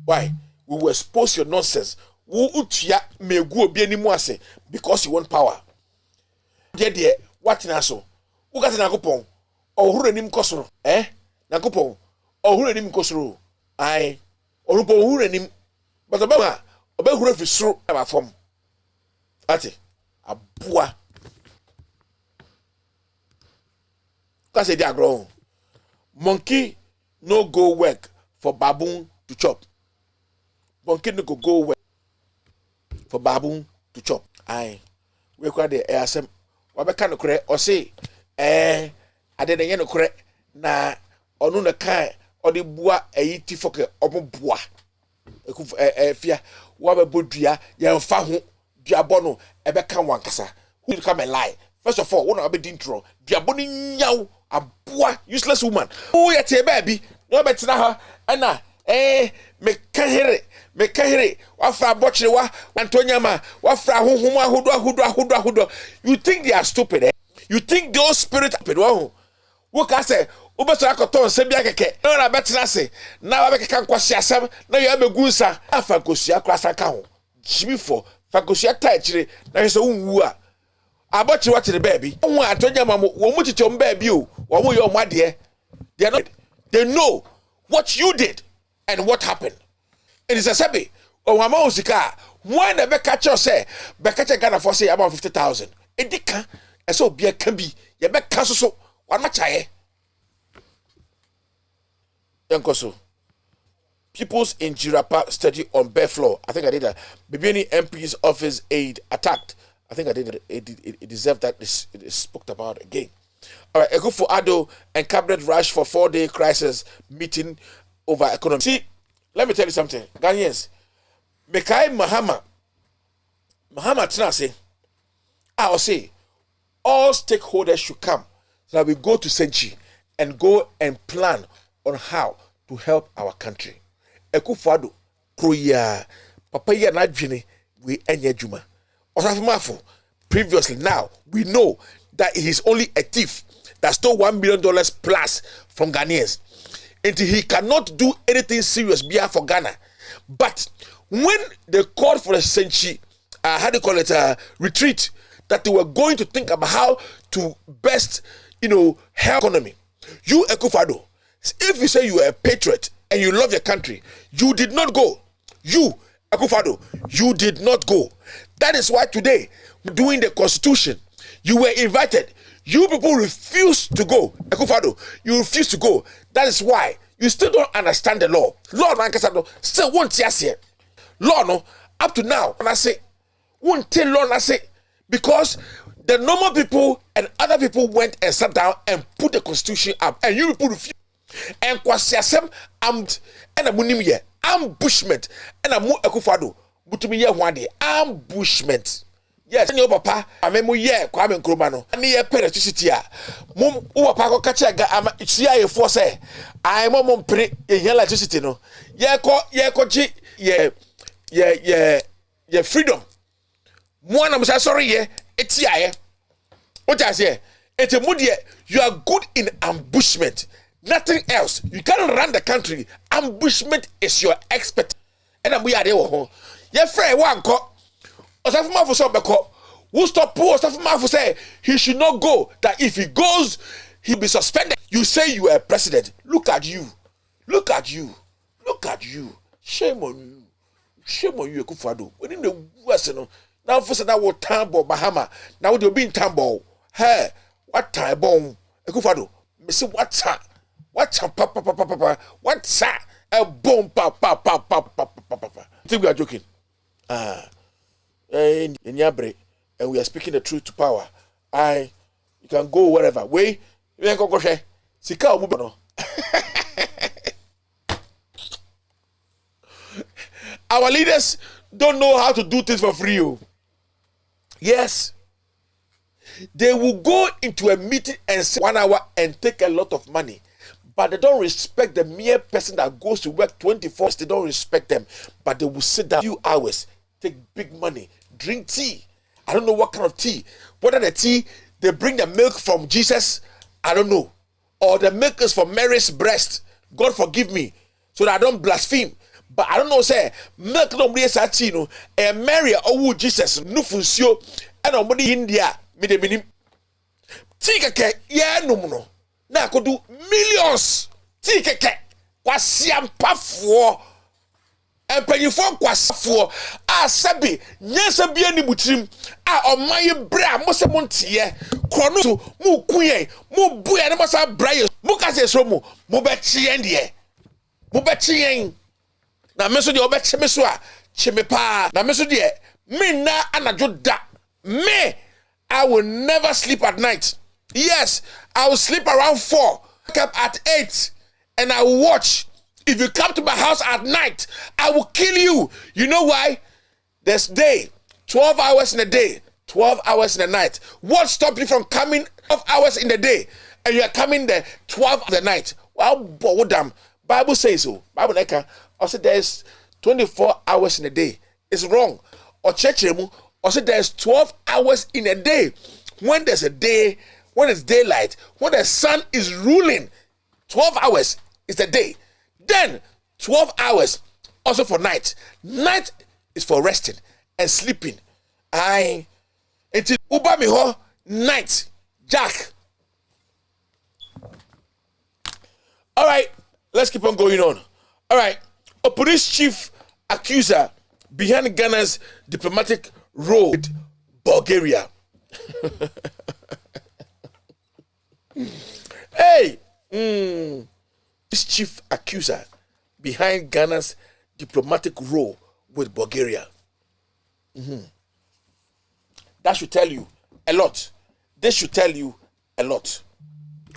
Why? We will expose your nonsense. Wo utia megu obi animu ase because you want power. Dear, what na so? Wo ka na kopon. Ohuru anim kosoro. Na kopon. Ohuru anim kosoro. Ai. Orupo ohuru anim. But obama, obehuru fi soro na fam. Ati. Aboa. Ka say dia grow. Monkey no go work for baboon to chop. Monkey no go work for baboon to chop. Aye. We kwa de asem. Wabeka no kure o say ade na ye no kure na onu na kan o de bua eyi ti foke omo bua. Eku fia wabebodua ye mfa ho duabo no ebeka wankasa. Who come and lie? First of all, one of the intro. Duabo ni nyaw aboa useless woman. Oh ya tie baby. No betina ha ana me kahire wafra bochire wa antonyama wafra huhum ahudo. You think they are stupid, eh? You think those spirits are stupid? Wo ka say obeso akoton se bia keke na betina se na wa bekeka nkwasi asem na yo abegunsa afa kosia krasa ka ho jimi for fa kosia tai chire na so unwu a abochire wa chire baby wo antonyama wo mu chichom baby o wo mu yo made they know what you did and what happened. It is a sabi. Oh, I'm osika. When the catch you say, Becca Ghana for say about 50,000. It dika. And so be a can be. You bet cancel so. What much I? Yankoso. Pupils in Jirapa study on bare floor. I think I did that. Bibini MP's office aide attacked. I think I did it deserved that it is spoke about again. All right, Ego for Ado and cabinet rush for 4-day crisis meeting over economy. See, let me tell you something. Ghanaians, Mekai Mahama Tinase, I will say, all stakeholders should come so that we go to Senchi and go and plan on how to help our country. Eko for Ado, Proya, Papaya Najini, we enye Juma. Osafumafo, previously, now, we know that he is only a thief that stole $1 million plus from Ghanaians. And he cannot do anything serious beyond for Ghana. But when they called for a Senchi, retreat, that they were going to think about how to best, help economy. You, Ekufado, if you say you are a patriot and you love your country, you did not go. You, Ekufado, you did not go. That is why today, doing the constitution, you were invited. You people refuse to go. Ekufado, you refuse to go. That is why you still don't understand the law. Law no still won't see. Law no up to now. And I say won't tell law I say because the normal people and other people went and sat down and put the constitution up, and you people refuse. And kwasiasem and amunim ye ambushment and amu Ekufado butumi ye one day ambushment. Yes, your papa, I mean, Kwame Nkrumah, and near electricity. Mum, papa, catch a CIA force. I'm a pre electricity. No, freedom. One, I'm sorry, it's yeah. What I say, it's a mood. You are good in ambushment. Nothing else. You can't run the country. Ambushment is your expert. And we are there. Your friend, one call. Who stop poor stuff say he should not go, that if he goes he'll be suspended. You say you are president. Look at you, shame on you Akufo-Addo. When the worst, now for that what tambo Bahama, now they'll be in tambo. Hey, what time bomb Akufo-Addo? Me say what's papa, what's a bomb papa. I think we are joking. In Yabre, and we are speaking the truth to power. You can go wherever. Wait, you can go share. Sika Omubono. Our leaders don't know how to do things for free. Yes, they will go into a meeting and say 1 hour and take a lot of money, but they don't respect the mere person that goes to work 24 hours. They don't respect them, but they will sit down a few hours, take big money, drink tea. I don't know what kind of tea. Whether the tea, they bring the milk from Jesus, I don't know. Or the milk is from Mary's breast. God forgive me, so that I don't blaspheme. But I don't know, say, milk no be sa tea no. And Mary or Jesus no funsio. And nobody India me de minim. Tea keke yeah no. Na I could do millions. Tea keke kwasiampafo. Empanyifo kwasafo a sabi nyesa bia ni mutrim a omaye bra mo se montie krono so mu kuyen mu buya na masa braye mu kase so mu be chien de mu be chien na me so de obe cheme so a cheme pa na me so de me na anajo da me I will never sleep at night. Yes, I will sleep around 4, wake up at 8 and I will watch. If you come to my house at night, I will kill you. You know why? There's day, 12 hours in a day, 12 hours in the night. What stops you from coming 12 hours in the day and you are coming there 12 of the night? Well, damn. Bible says so. Bible like also there's 24 hours in a day. It's wrong. Or church also there's 12 hours in a day. When there's a day, when it's daylight, when the sun is ruling, 12 hours is the day. Then 12 hours also for night. Night is for resting and sleeping. Until Uba miho night. Jack. All right, let's keep on going on. All right, a police chief accuser behind Ghana's diplomatic row with Bulgaria. Hey, this chief accuser behind Ghana's diplomatic row with Bulgaria. That should tell you a lot. This should tell you a lot.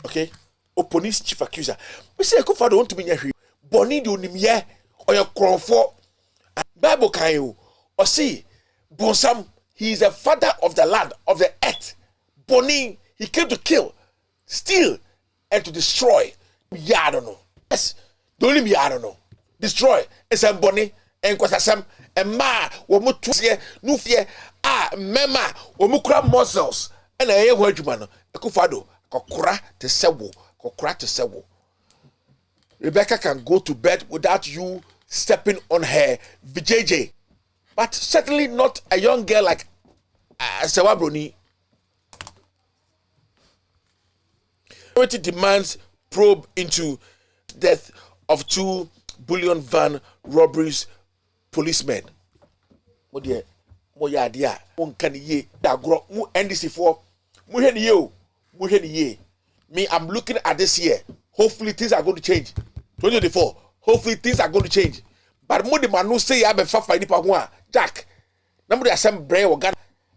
Okay? O police chief accuser. We say Akufo-Addo want to be here. Boni do nimye or your cronfo. Bible can you or see Bonsam, he is a father of the land, of the earth. Boni, he came to kill, steal, and to destroy. Yeah, I don't know. Yes, don't leave me, I don't know. Destroy. It's a Boni, and Kwasasam, and Ma, womu tusie, nufie, mema, womu kura muscles, and a word you man, Akufo-Addo, kokura te sewo, kokura te sewo. Rebecca can go to bed without you stepping on her VJJ, but certainly not a young girl like Sewabroni. Security demands probe into death of 2 bullion van robberies policemen. Mo dear, mo ya dia, mo kan ye, da gro, mo NDC for, mo he ni ye, mo he ni ye. Me, I'm looking at this year. Hopefully things are going to change. 2024. Hopefully things are going to change. But mo de manu say ya be fafa ni pa ho a, Jack. Na mo de asem bre wo Ghana.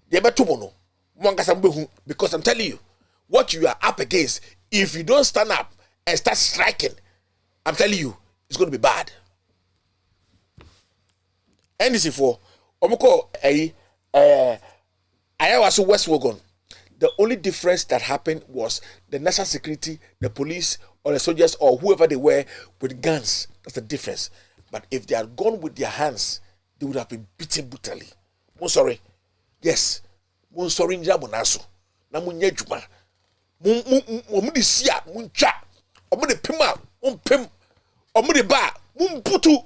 Ye be to mo no. Mo angasa mo hu, because I'm telling you, what you are up against, if you don't stand up and start striking, I'm telling you, it's going to be bad. NDC for omoko I was West Wogon. The only difference that happened was the national security, the police, or the soldiers, or whoever they were with guns. That's the difference. But if they had gone with their hands, they would have been beaten brutally. I'm sorry. Yes. I'm sorry. Namunaso. Namunyejuma. Mumudisia. Muncha. Omude pima. Pim. Omude ba. Mumputu.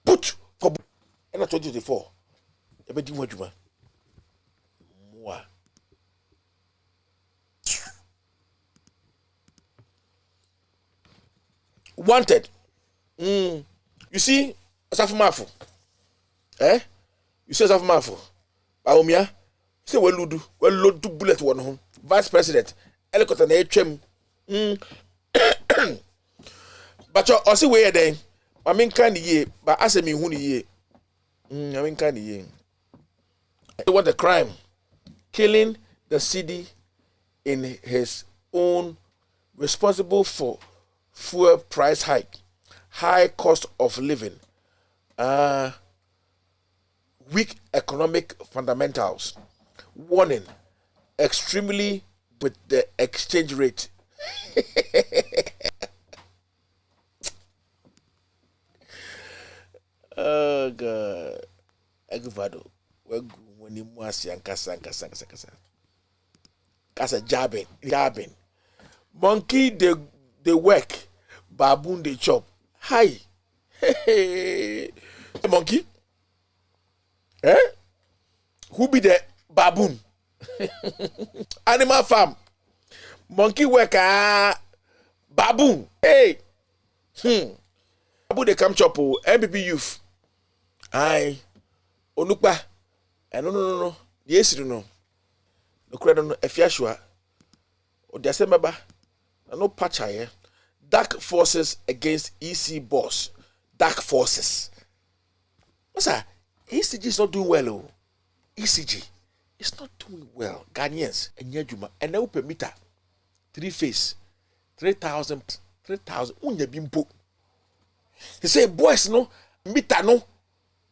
Put for. And I told you before. Ebedi wajuma. Moi. Wanted. You see, Asafumafu. You see Asafumafu. Baumia. You say well load bullet one home. Vice President. Helicopter na HM. But you also way then. I mean kind ye, but as me who ye. I mean kind ye. They want the crime. Killing the city in his own, responsible for fuel price hike, high cost of living, weak economic fundamentals, warning, extremely with the exchange rate. Oh God, Aguvado, when you must kasa jabbing. Monkey they work, baboon they chop. Hi, hey, monkey. Who be the baboon? Animal farm. Monkey work baboon. Hey, baboon they come chop. MPP youth. Aye, onukpa. No. Yes, no. No credit no efiashua. O de asembaba. No patch here. Dark forces against EC boss. Dark forces. What's that? ECG is not doing well. ECG is not doing well. Ghanaians and Yajuma and now per meter. 3 phase. 3,000. Unya bimpo. He say boys no meter no.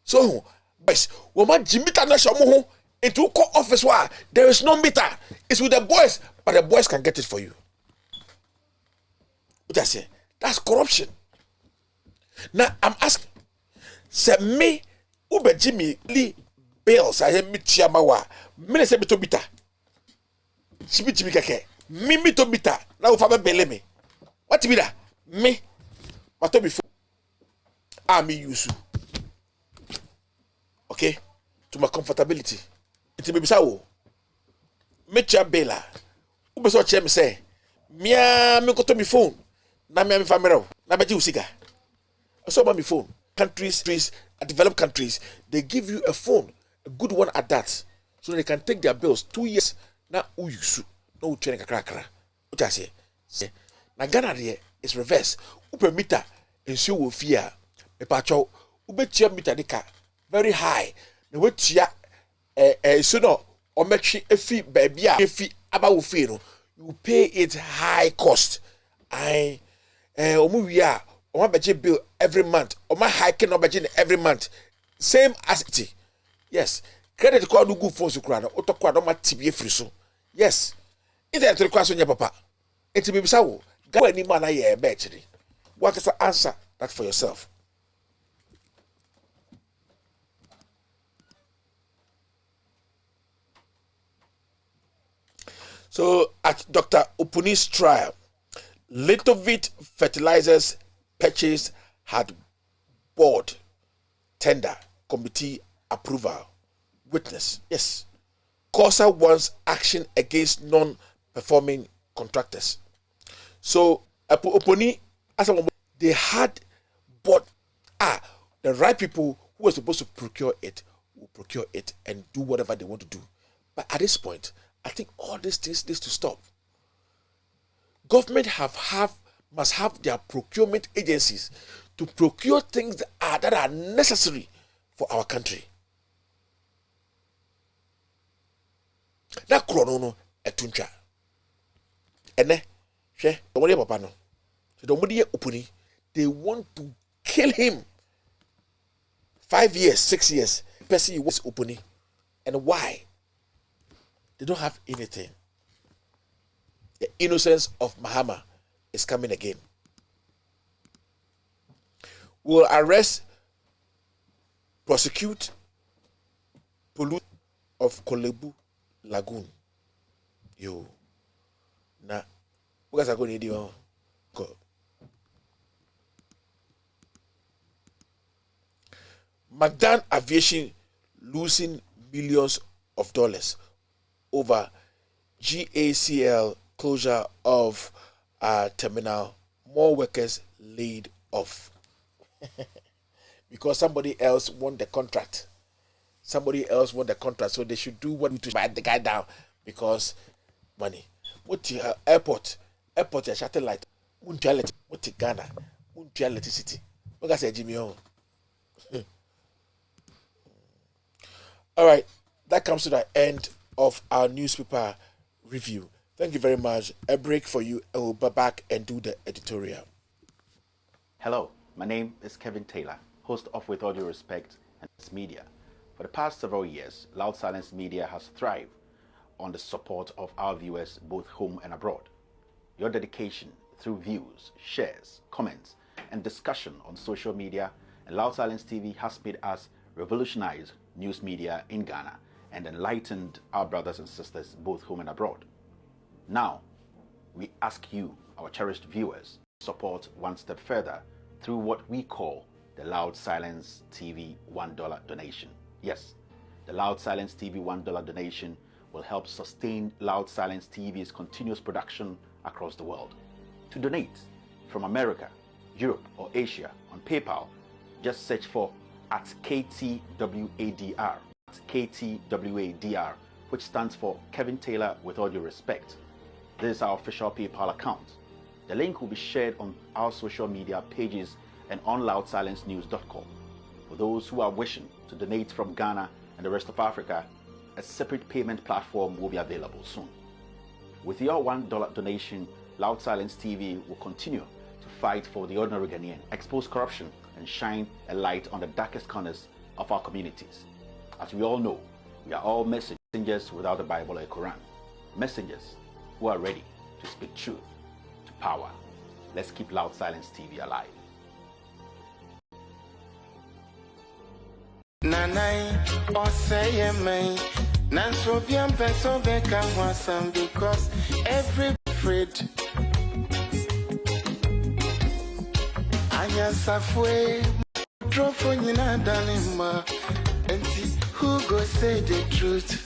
So boys, woman Jimita na shamuhu into court office where there is no meter. It's with the boys, but the boys can get it for you. What I say? That's corruption. Now I'm asking, say me ube Jimmy Lee bills I have me chiamawa. Me say me to meter. Chibi Jimmy keke. Me to meter. Now if I bele me. What me da? Me. What to before? Me use. Okay, to my comfortability. It may be so. Mecha Bela. Ube so chem say. Mia me go to my phone. Na me family. Na beji usiga. So my phone. Countries, developed countries, they give you a phone, a good one at that, so they can take their bills 2 years. Na uyusu. No training kakra. What I say? Na Ghana there is reverse. Upe meter ensu wo fear. Me pacho. Ube chia meter deka. Very high. The way tia so no or make efi baby efi about no you pay it high cost. Omuwia o budget bill every month. O my hiking no budget every month. Same as it. Yes. Credit card do good for so kra no otokwa no matibie free so. Yes. Internet request on your papa. It be bisa wo. Ga ni man na ye be chiri. What is the answer that for yourself? So at Dr. Upuni's trial, Litovit Fertilizers purchase had board tender committee approval. Witness, yes. COSA wants action against non-performing contractors. So Upuni, as they had bought the right people who were supposed to procure it will procure it and do whatever they want to do. But at this point, I think all these things needs to stop. Government must have their procurement agencies to procure things that are necessary for our country. That chrono etuncha. Ene, she domodi papa no. So domodi Upuni, they want to kill him. 5 years, 6 years. Person was Upuni. And why? They don't have anything. The innocence of Mahama is coming again. Will arrest, prosecute, pollute of Kolebu Lagoon. Yo. Nah. What guys are going to do? Go. McDan Aviation losing millions of dollars over GACL closure of terminal. More workers laid off because somebody else won the contract. Somebody else won the contract, so they should do what to buy the guy down because money. What the airport your satellite. What the Ghana? What the electricity? What I say, Jimmy? All right, that comes to the end of our newspaper review. Thank you very much. A break for you, and we'll be back and do the editorial. Hello, my name is Kevin Taylor, host of With All Due Respect and Media. For the past several years, Loud Silence Media has thrived on the support of our viewers both home and abroad. Your dedication through views, shares, comments, and discussion on social media and Loud Silence TV has made us revolutionize news media in Ghana and enlightened our brothers and sisters both home and abroad. Now, we ask you, our cherished viewers, to support one step further through what we call the Loud Silence TV $1 donation. Yes, the Loud Silence TV $1 donation will help sustain Loud Silence TV's continuous production across the world. To donate from America, Europe, or Asia on PayPal, just search for @KTWADR, @KTWADR, which stands for Kevin Taylor With All Due Respect. This is our official PayPal account. The link will be shared on our social media pages and on loudsilencenews.com. For those who are wishing to donate from Ghana and the rest of Africa, a separate payment platform will be available soon. With your $1 donation, Loud Silence TV will continue to fight for the ordinary Ghanaian, expose corruption, and shine a light on the darkest corners of our communities. As we all know, we are all messengers without the Bible or a Quran. Messengers who are ready to speak truth to power. Let's keep Loud Silence TV alive. Nanai oseye me nanso biam peso beka wasam because every afraid anya safwe trofo nyina danima enti who go say the truth.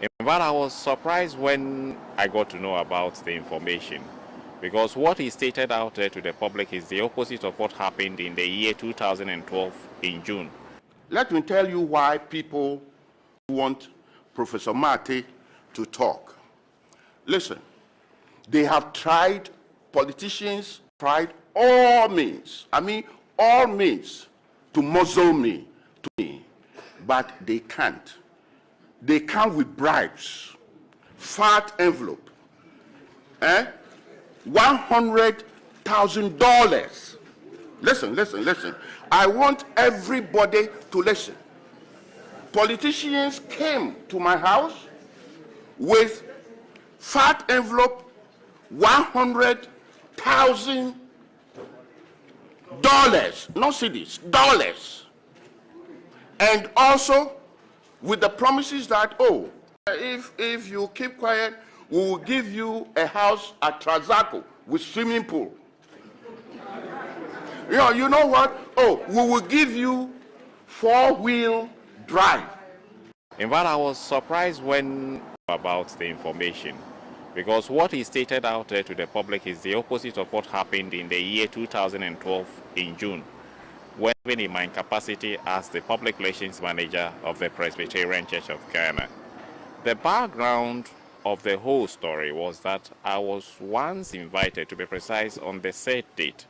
In fact, I was surprised when I got to know about the information, because what he stated out there to the public is the opposite of what happened in the year 2012 in June. Let me tell you why people want Professor Mate to talk. Listen, they have tried, politicians tried all means, all means to muzzle me, but they can't. They come with bribes, fat envelope, $100,000. Listen. I want everybody to listen. Politicians came to my house with fat envelope, $100,000, not cedis, dollars. And also with the promises that, if you keep quiet, we will give you a house at Trazaco with swimming pool. You know what? We will give you 4-wheel drive. In fact, I was surprised when about the information, because what he stated out there to the public is the opposite of what happened in the year 2012 in June, when in my capacity as the public relations manager of the Presbyterian Church of Ghana. The background of the whole story was that I was once invited, to be precise, on the said date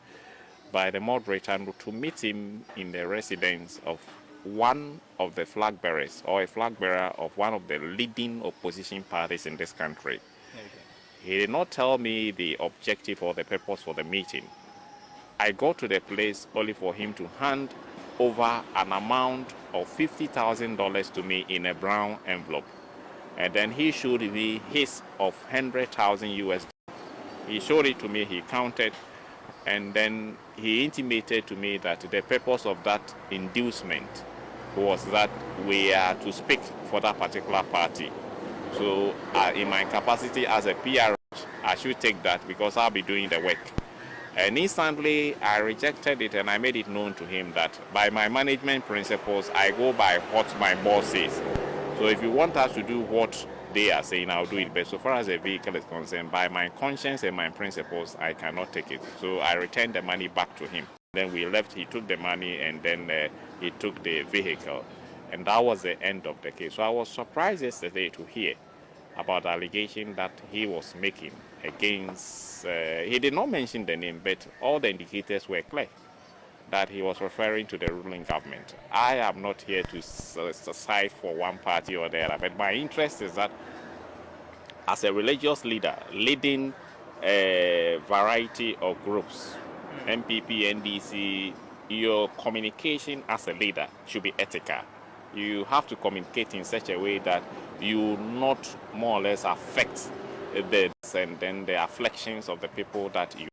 by the moderator to meet him in the residence of one of the flag bearers, or a flag bearer of one of the leading opposition parties in this country. He did not tell me the objective or the purpose for the meeting. I got to the place only for him to hand over an amount of $50,000 to me in a brown envelope. And then he showed me his of 100,000 US. He showed it to me, he counted, and then he intimated to me that the purpose of that inducement was that we are to speak for that particular party. So in my capacity as a PR, I should take that because I'll be doing the work. And instantly I rejected it, and I made it known to him that by my management principles, I go by what my boss says. So if you want us to do what they are saying, I'll do it. But so far as the vehicle is concerned, by my conscience and my principles, I cannot take it. So I returned the money back to him. Then we left, he took the money, and then he took the vehicle. And that was the end of the case. So I was surprised yesterday to hear about the allegation that he was making against, he did not mention the name, but all the indicators were clear that he was referring to the ruling government. I am not here to side for one party or the other, but my interest is that as a religious leader leading a variety of groups, MPP, NDC, your communication as a leader should be ethical. You have to communicate in such a way that you not more or less affect the and then the afflictions of the people that you.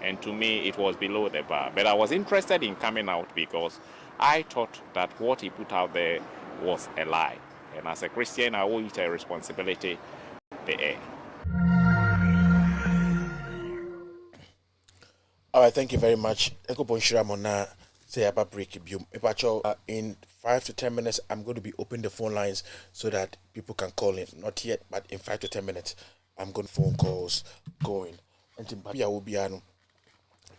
And to me, it was below the bar. But I was interested in coming out because I thought that what he put out there was a lie. And as a Christian, I owe it a responsibility the air. All right, thank you very much. In 5 to 10 minutes, I'm going to be opening the phone lines so that people can call in. Not yet, but in 5 to 10 minutes, I'm going to phone calls going. And I will be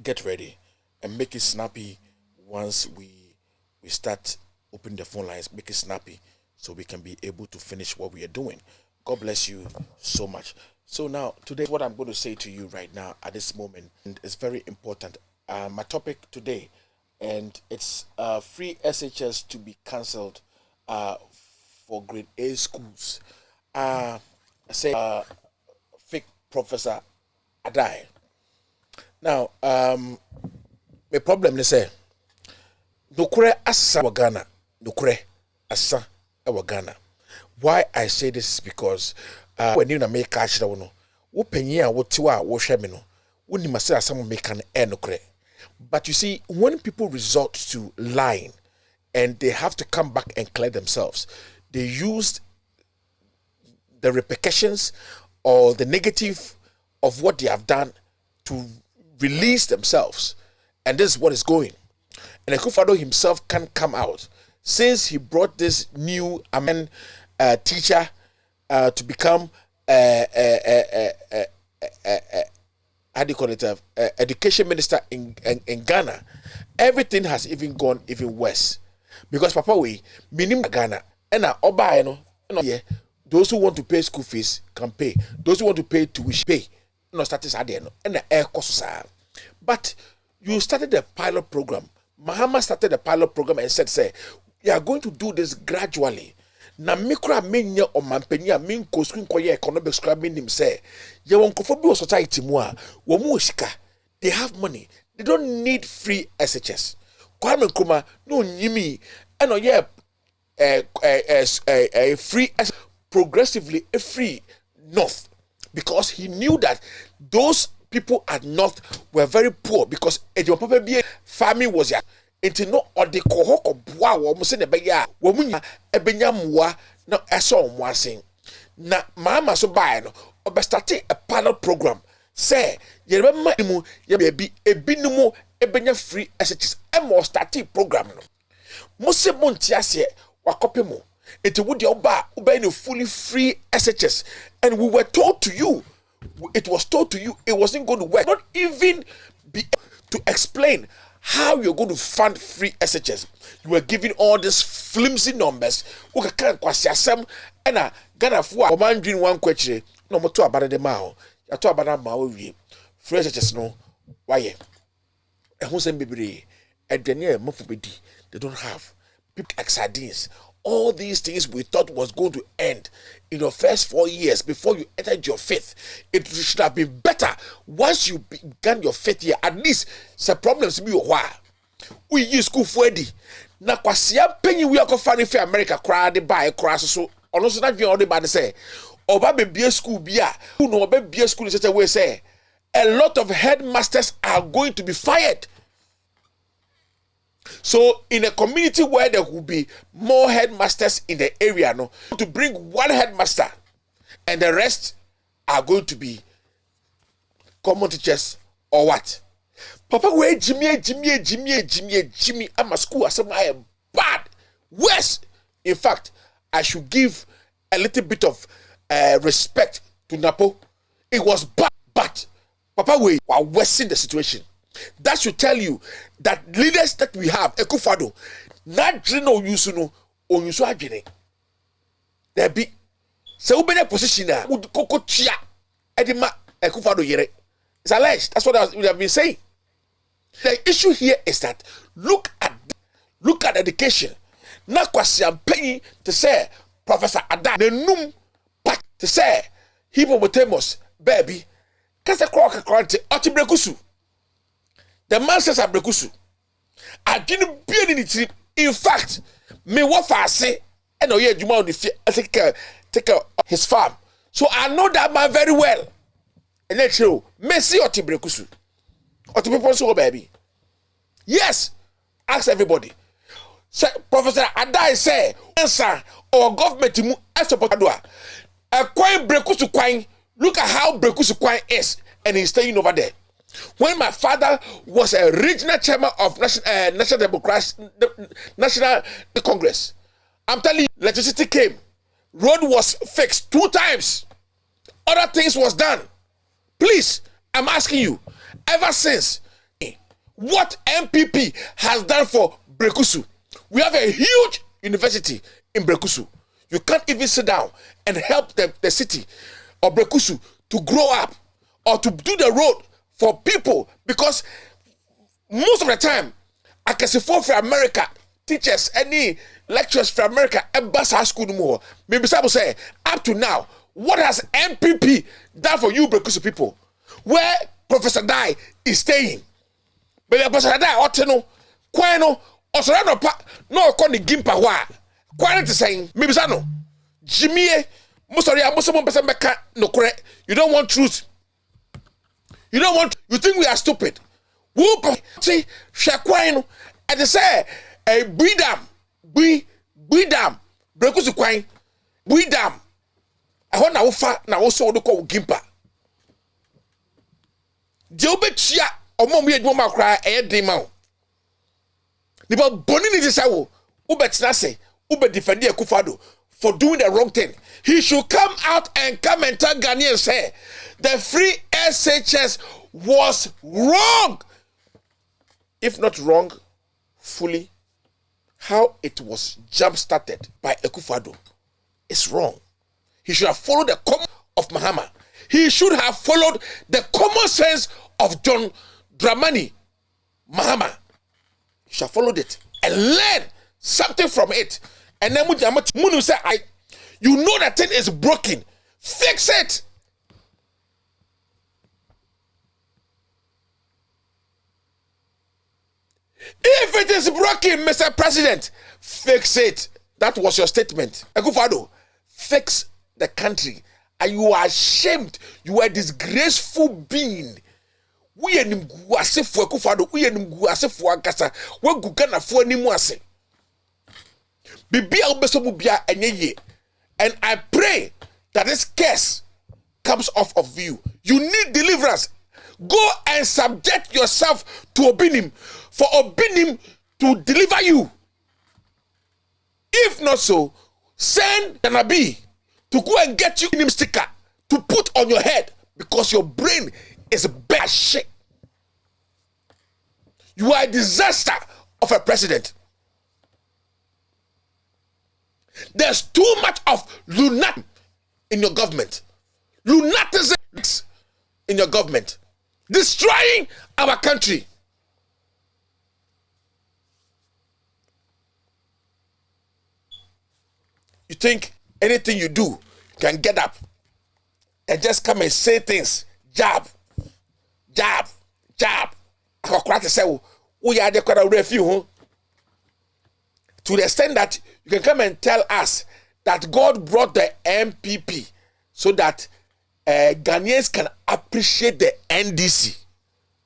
get ready and make it snappy once we start opening the phone lines. Make it snappy so we can be able to finish what we are doing. God bless you so much. So now, today, what I'm going to say to you right now at this moment, and it's very important. My topic today, and it's free SHS to be cancelled for grade A schools. I say fake Professor Adai. Now, the problem is nukure asa wa Ghana, nukure asa wa Ghana. Why I say this is because when you na make cash da wono, wo panyi a wo tiwa wo hwe me no, wo ni mase asam make an nukure. But you see, when people resort to lying and they have to come back and clear themselves, they used the repercussions or the negative of what they have done to release themselves. And this is what is going. And Akufo-Addo himself can come out since he brought this new teacher to become how do you call it, education minister in Ghana, everything has even gone even worse. Because Papa we minimum Ghana and now Oba yeah, those who want to pay school fees can pay. Those who want to pay tuition pay. No status at the end and the air costs. But you started a pilot program. Mahama started a pilot program and said, say, you are going to do this gradually. Na mikra menya o mampenya min kosku nkoye economic scrubbing him say ye won kofo bi society mu a wo mu osika, they have money, they don't need free SHS. Kwame Nkrumah no nyimi eno ye free progressively a free north, because he knew that those people at north were very poor because farming was ya. Enti no ode kohoko boa wo mo se ne beya wo munya ebenya moa na eso mo asen na mama so bae no obestarte a pilot program say ye be ma mu ye be ebinumu ebenya free SHS e mo start program no mo se mo ntiase wakope mo enti wo de oba no fully free SHS, and we were told to you, it was told to you it wasn't going to work, not even be to explain how you're going to fund free SHS. You were giving all these flimsy numbers. Who can kwasiasem and Ghana for commanding one question. No more to about the mao. You talk about mao free SHS no. Why? And who's a baby? And then yeah, mofubedi. They don't have people like sardines. All these things we thought was going to end in your first 4 years before you entered your fifth. It should have been better once you began your fifth year. At least some problems be a while. We use school for Eddie. Na kwasia penny we are going for America crowd the buy cross so. Or also not all the bad say. Or baby school be who know baby school is such a way say. A lot of headmasters are going to be fired. So in a community where there will be more headmasters in the area, no, to bring one headmaster and the rest are going to be common teachers or what? Papa, where Jimmy, I'm a school as I bad. Worse. In fact, I should give a little bit of respect to Napo. It was bad, but Papa, we are worsening the situation. That should tell you that leaders that we have, Ekufado, not no use no or use agene. There be so many position there would coco chia edima Ekufado yere. It's alleged. That's what we have been saying. The issue here is that look at education. Na kwasi ampenyi to say Professor Ada nenum but to say hippopotamus baby kasa kroka kwante otibrekusu. The man says Abrekusu. I didn't be any trip. In fact, me what I say, and oh yeah, you want to take care of his farm. So I know that man very well. And let's show Messi or Tibrekusu. Or to people so baby. Yes. Ask everybody. Say, Professor Adai say, answer or government to support Adua. A coin Brekusu coin. Look at how Brekusu coin is, and he's staying over there. When my father was a regional chairman of National Congress, I'm telling you, electricity came, road was fixed 2 times, other things was done. Please, I'm asking you, ever since, what MPP has done for Brekusu? We have a huge university in Brekusu. You can't even sit down and help the city of Brekusu to grow up or to do the road for people, because most of the time, I can say for America, teachers, any lecturers from America, and bus high school no more. Maybe some say, up to now, what has MPP done for you, Brekusu people? Where Professor Dai is staying? But Professor Dai ought to know, Quino, or Serrano, no, Connie Gimpa, why? Quite the same, maybe Sano, Jimmy, most of the person no correct. You don't want truth. You don't want. You think we are stupid? Whoop! See, Shakwino, and they say, a bidam, bidam, Brekusu kwine, bidam. I want now far now also the call Gimpa. Jobechia, or mommy at Mama cry, a demon. The Bonini Desawo, Ubet Nase, Ube defend Kufado, for doing the wrong thing. He should come out and come and tell Ghanaians, say, the free SHS was wrong. If not wrong, fully, how it was jump-started by Akufo-Addo is wrong. He should have followed the common of Mahama. He should have followed the common sense of John Dramani Mahama. He should have followed it and learn something from it. And then Munu say, you know that thing is broken. Fix it. If it is broken, Mr. President, fix it. That was your statement. Akufo-Addo, fix the country. And you are ashamed. You are a disgraceful being. We are Akufo-Addo. We are Akasa. We are Ghana for any more. And I pray that this curse comes off of you. You need deliverance. Go and subject yourself to Obinim, for Obinim to deliver you. If not so, send Nabi to go and get you a sticker to put on your head, because your brain is bad shit. You are a disaster of a president. There's too much of lunatic in your government. Lunatism in your government. Destroying our country. You think anything you do can get up and just come and say things, jab, jab, jab. To the extent that you can come and tell us that God brought the MPP so that Ghanaians can appreciate the NDC.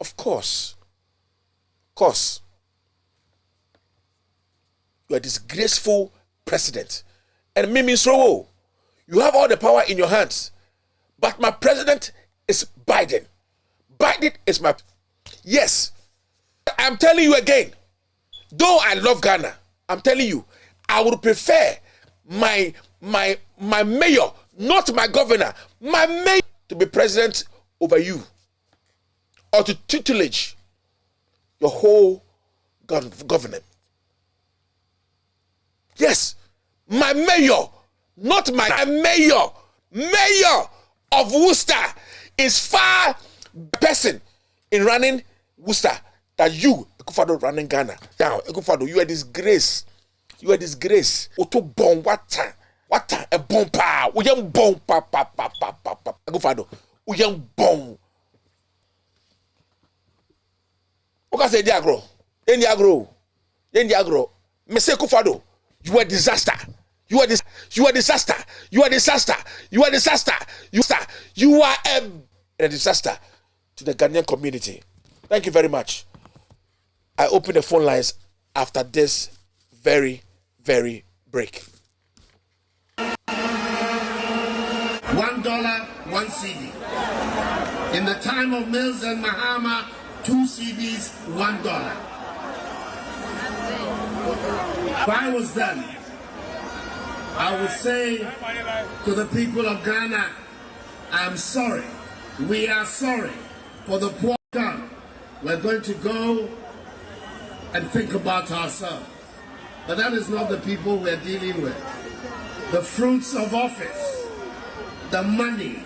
Of course. Of course. You are a disgraceful president. And Mimi Srowo, you have all the power in your hands. But my president is Biden. Biden is my... Yes. I'm telling you again, though I love Ghana, I'm telling you, I would prefer my mayor, not my governor, my mayor to be president over you, or to tutelage your whole government. Yes, my mayor, not my mayor of Worcester is far person in running Worcester than you, Akufo-Addo, running Ghana. Now, Akufo-Addo, you are disgrace. You are disgrace. Oto bon wata a bon pa. Uyang bon pa. Akufo-Addo, uyang bon. Oka say diagro. Diagro. Mese Akufo-Addo, you are disaster. You are disaster. You are disaster. You are a disaster to the Ghanaian community. Thank you very much. I open the phone lines after this very, very break. $1, 1 CD. In the time of Mills and Mahama, 2 CDs, $1. If I was them, I would say to the people of Ghana, I'm sorry. We are sorry for the poor town. We're going to go and think about ourselves. But that is not the people we're dealing with. The fruits of office, the money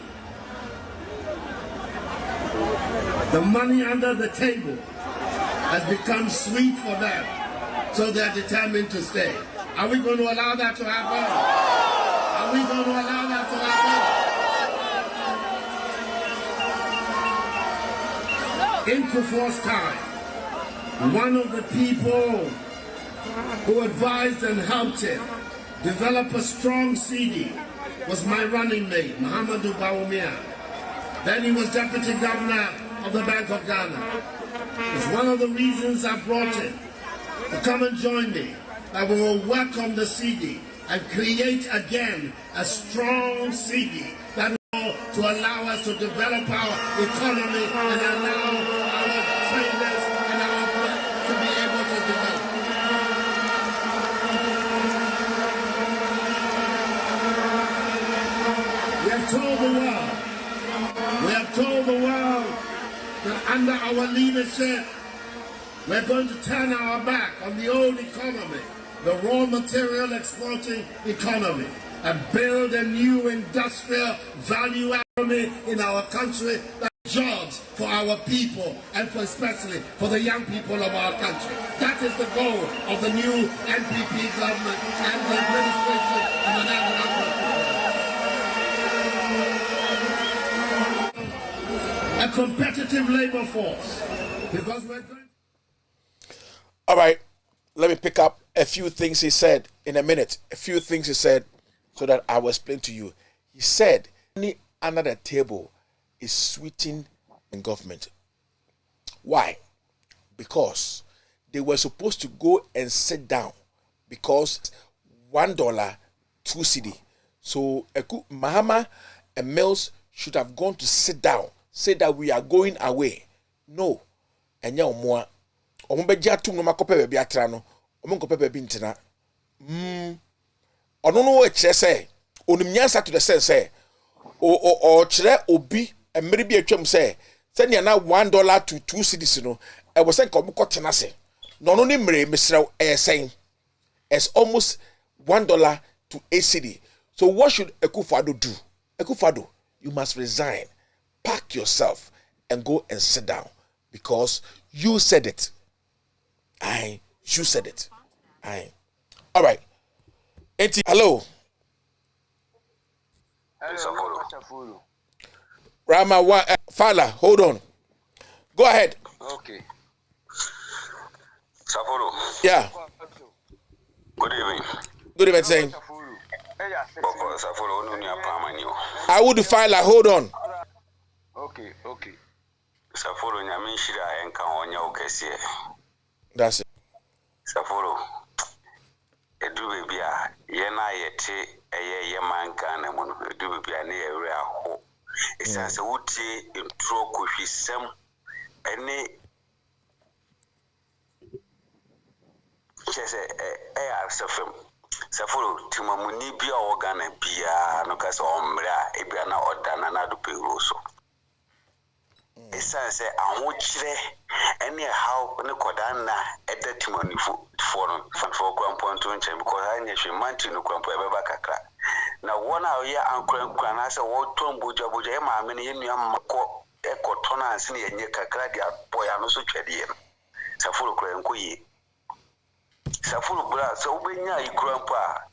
under the table has become sweet for them, so they're determined to stay. Are we going to allow that to happen? Are we going to allow that to happen? In Kufuor's time, one of the people who advised and helped him develop a strong CD was my running mate, Muhammadu Bawumia. Then he was deputy governor of the Bank of Ghana. It's one of the reasons I brought him to come and join me, that we will work on the CD and create again a strong CD that will to allow us to develop our economy and allow our traders and our to be able to develop. told the world that under our leadership, we're going to turn our back on the old economy, the raw material exporting economy, and build a new industrial value economy in our country that jobs for our people and especially for the young people of our country. That is the goal of the new NPP government and the administration of the National a competitive labor force. Because we're going. All right, let me pick up a few things he said in a minute. A few things he said so that I will explain to you. He said, any under the table is sweeting in government. Why? Because they were supposed to go and sit down because $1, 2 cedi. So Mahama and Mills should have gone to sit down, say that we are going away. No. Enya omwa. Ombeja tum no makope bebi atra no. Omonkope bebi ntina. Ono no we kire say onimnyansa to the sense say o kire obi emere bi atwam say senya na $1 to 2 cedis no e wo say ko tena se. No no ni mere mesrew saying it's almost $1 to 8 cedi. So what should Akufo-Addo do? Akufo-Addo, you must resign, pack yourself, and go and sit down because you said it. You said it. All right. Enti, hello. Rama, Fala, hold on. Go ahead. Okay. Saforo. Yeah. Good evening. Good evening, saying. I would file. Hold on. Okay. Saforo nyame shira enka onya okese. That's it. Saforo. Edu baby a ye na yete eye manka na mu edu baby a na ye re aho. Esanse wuti intro kohwisem ene chese safem. Saforo timamuni bia ogana bia no kase omra ebia na odana na do peroso. Esanse ahochire ene how ne kodana eda timanifu for kwamponto nche because anya hwemanti no kwampo ebeba kakra na wona oya ankran na se wo tomboja boja e maame ne yenu amako ekotona anse ne yenye kakra dia boya no so twede Saforo kra enkoyi Safuru bra so ubenya ikrampo a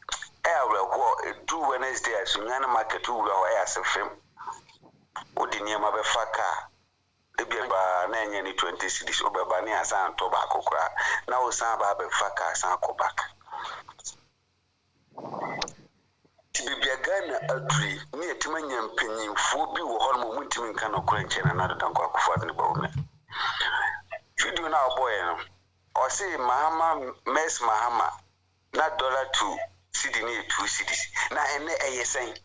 awreko edu Wednesday asunyana market ura ho asefem odi niema be faka ebia ba na enye ni 20 cedis obeba ni asan to ba kokra na osan ba be faka asan ko back tibibia Ghana adri ni etimanya mpanyimfo bi wo ho mo mutimi nka no kora nche na dodanko akufo ne ba wo video na boy no or say Mahama na $2 cedi ni 2 cedis na ene eyesen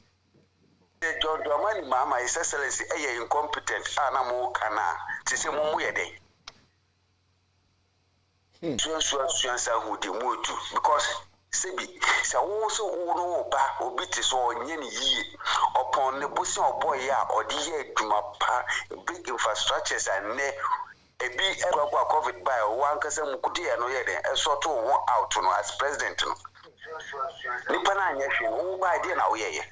the John Dramani Mahama is excellency incompetent ana mo kana ti se mo yede so hudi motu because sebi se wo so wo no ba obi ti so onye ni yie upon ne bosi oboy ya odi ye adwuma pa big infrastructures and ne ebi ekwa COVID by one kase mukudi ya no yede esoto wo out no as president no nipa na anya hwe wo ba ide na wo yeye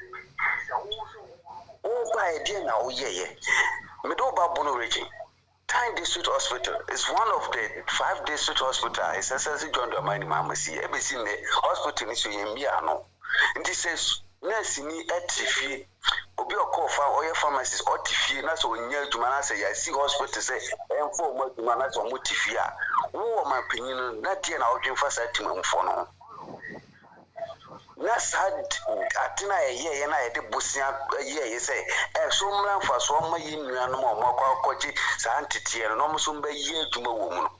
wo ba ide na wo yeye medo ba bono region Time District Hospital is one of the 5 district hospital is SSC John Dramani Mahama si ebesi ne hospital ni so yemia no nti says nurse ni etifie obi okofa oye pharmacist otifie na so nya adwuma na say ya si hospital say enfo mo adwuma na so mo tifie a wo ma panyin na die na odwemfa sa timamfo no na sad atina ye na ye de bosia ye say so mran fa so ma yi nua no mo akwaji sa antitie no mo so mba ye adwuma wo mu no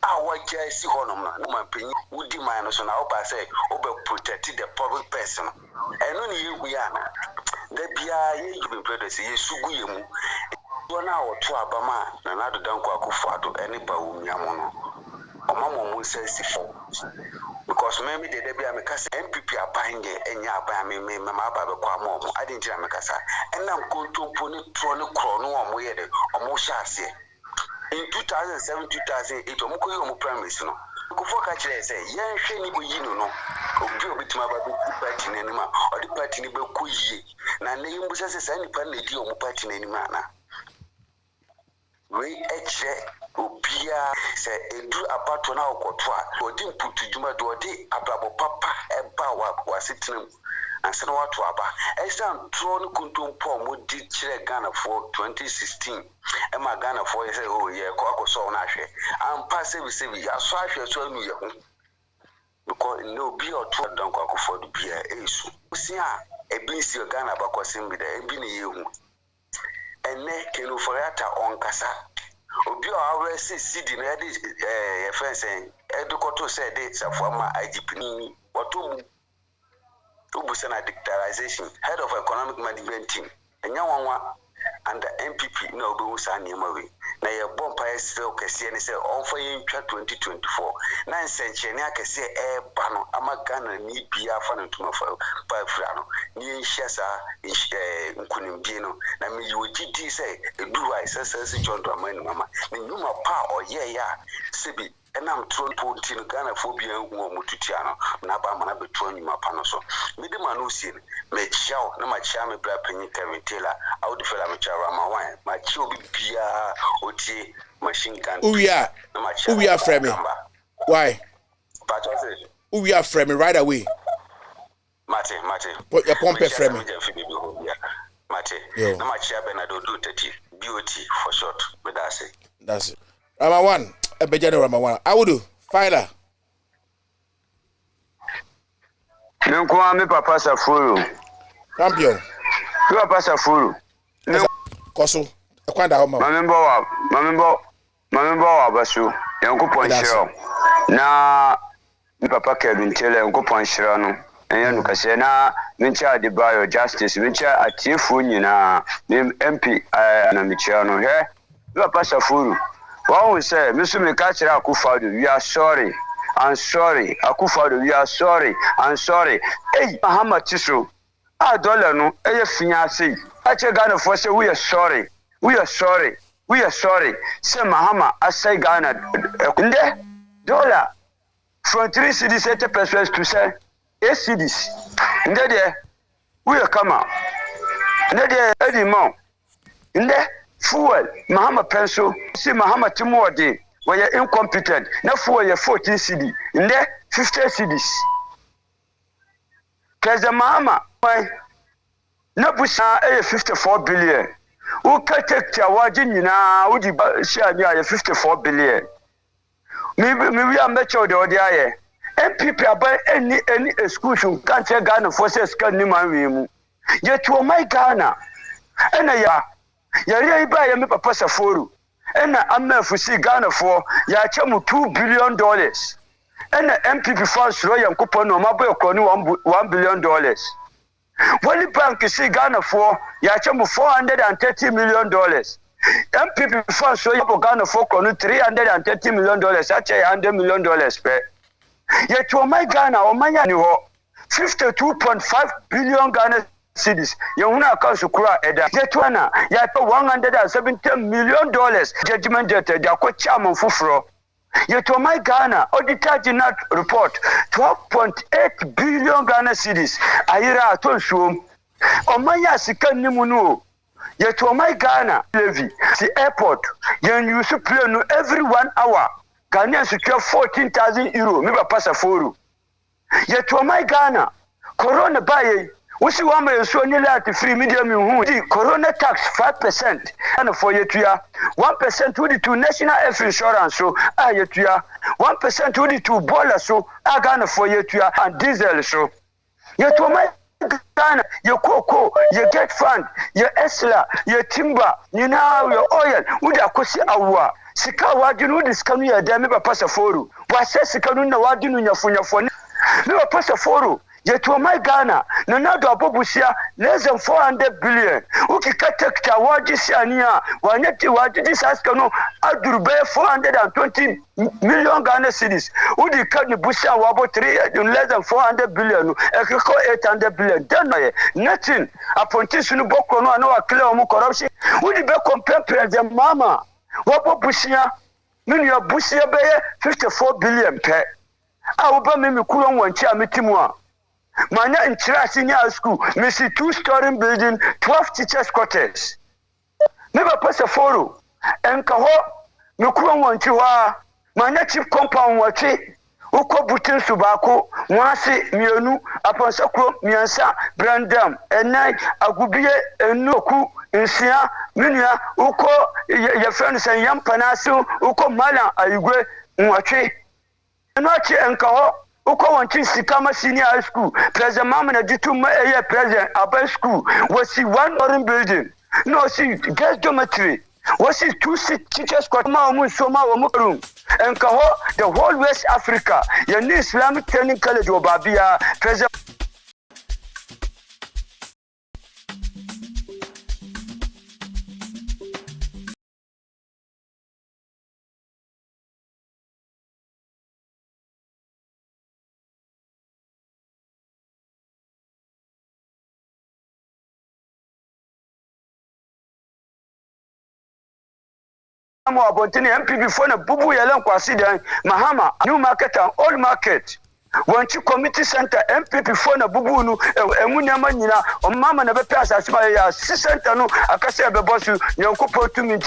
a waja si honom no ma panyin wudi man no so na oba say oba protect the public person eno ni yewu ya na da bia ye yibe predesi ye sugu ye mu wona oto abama na dodanko Akufo-Addo ene ba wo miamo no omamo mu say sifo because maybe the day I'm a MPP are buying it and ya buy me mamma Baba. I didn't am a cassa. And I'm going to put it through chrono or more chassis. In 2007, 2008, Omukoyo premise no. Kufoka chile say, yen sheni bu yino no. Obi obi tuma ba be party n'anima, or the party ni be kuyi. Na ne yimbu se say ni pa na di omu party n'anima na. We eche obia say edu apato na okoto a, odi mputu juma do odi abrabo papa eba wa sitinem. Ansa na watu aba. Esa ntro no kuntumpo mo di chire Ghana for 2016. Ema Ghana for say oh yeah ko akoso na hwe. Ampa se bi aso ahwe so anu ye ho. Because no be or two don ko for the beer esu. Sia ebi si Ghana ba kwasim bi da ebi ne ye hu. Ene kenu forata onkasa. Obi o awre se CD na de ye friend say edukoto say de safuama IGP ni wato Ubusana Dictarization, head of economic management team, and Yawanwa under MPP no Busani Mavi. Now your bumpire still can see and say, all for you 2024. 9 cents, can say air bano, Amagana, need be a fan to my Frano, near Shasa, in Kunimbino. Now, me you did say, a blue eye says John Dramani Mama, the Numa Pa or Sibi. And I'm trying to put in Ghana phobia or Mututiano, Nabama between my panoso. Midimanusin, make show, no my charming black penny Kevin Taylor, out the fella which are my wine, my children Pia, Oti, machine gun. Who we are framing? Why? But I said, who we are framing right away? Mate. What your pump framing? Mate, no my chair Benado do 30, beauty for short, but that's it. Rama 1. Rama 1. I would do. Filer. Me papa Safuru. Champion. You papa Safuru. Koso. Ekwanda homa. Mamembo wa basu. Yanku ponshiro. Na me papa Kevin Taylor yanku ponshiro no. Enye no kase na mincha Adebayo Justice mincha atifu nyina MP na michia no he. You papa Safuru. One will say, Mr. Mekachira Akufado, we are sorry. I'm sorry. Akufado, we are sorry. I'm sorry. Hey, Mahama Tiso. $1 no, hey, Finyasi. I check Ghana for say, we are sorry. We are sorry. We are sorry. Say Mahama, I say Ghana. $1 from 3 cities, 80% to say 8 cities. And there, we are come out. And there, Eddie Mount. And there, fuel, Mahama pencil, see Mahama Timothy, where you're incompetent. Now fuel your 14 CD, in there 50 CDs. Because the Mahama, no push 54 billion. Who can take your wagin now? Would you share near 54 billion? Maybe I met you the other. MPP about any exclusion can't take Ghana for says can you yet you my Ghana. And Yari buy a papa Safuru. And I'm not for see Ghana for Yachamu $2 billion. And the MPP funds Royal Coupon no Mabo $1 billion. Wally Bank see Ghana for Yachamu $430 million. MPP funds Royal Ghana for $330 million. Such $100 million pay. Yet to my Ghana or my 52.5 billion Ghana cities. Yahuna Kansukura Eda. Yetwana, Yato $170 million judgment debt, Yako Chairman Fufro. Yeto my Ghana, auditor did not report 12.8 billion Ghana cities. Ayira Atonsum. Omaya Sikan Nimunu. Yeto my Ghana, levy, the airport. Yen use plane every 1 hour. Ghanaians secure 14,000 euro. Maybe pass a foru. Yeto my Ghana, Corona Baye. What's the one way so nearly at the free medium? The corona tax 5% and for you 1% to the two national health insurance. So I yet 1% to the two boilers. So I gonna for you and diesel. So you to my Ghana, your cocoa, your get fund, your Esla, your timber, you know your oil. Would I cost our Sika Wadinu this come here, damn pass a foru. What says Sikanuna Wadinu your phone? No pass a foru. Yet to my Ghana, no nado abobusia less than 400 billion. Uki katekta wajisiania, waneti wajis askano, adurbe 420 million Ghana cedis. Udi kani busia wabo 3 less than 400 billion, ekiko 800 billion. Then nothing. Upon tisunu boko no ano clear omu corruption. Udi be compare president mama. Wabo busia, mini ya busia beye 54 billion pe. Uba mimi kulo wanchi amitimwa. Manya in Chirasinia school, Missy 2-story building, 12 teachers' quarters. Never pass a photo. And Kaho, Nukuan Wanchiwa, Manya chief compound wachi, Uko Butin Subako, Mwasi, Mionu, upon Sakro, Miansa, Brandam, and Night, Agubie, and Noku, Insia, Minia, Uko, your friends and Yam Panasu, Uko Mala, Ayugwe, Mwachi. And Wachi and Kaho. Uko wanchi Sikama Senior High School, President Mama na Dituma President Abel School, was he one orange building? No, see, guest dormitory. Was he 2 teachers Kwatma Soma room? And Kaho, the whole West Africa, your new Islamic Training College of Babia, President. MPP for the Bubu Yalan Kwasidan, Mahama, New Market and Old Market. Wanchi Committee Center, MPP for the Bubunu, Emunyamanina, or Mama never pass as my assistant, Akasa Babosu, Yonko to me.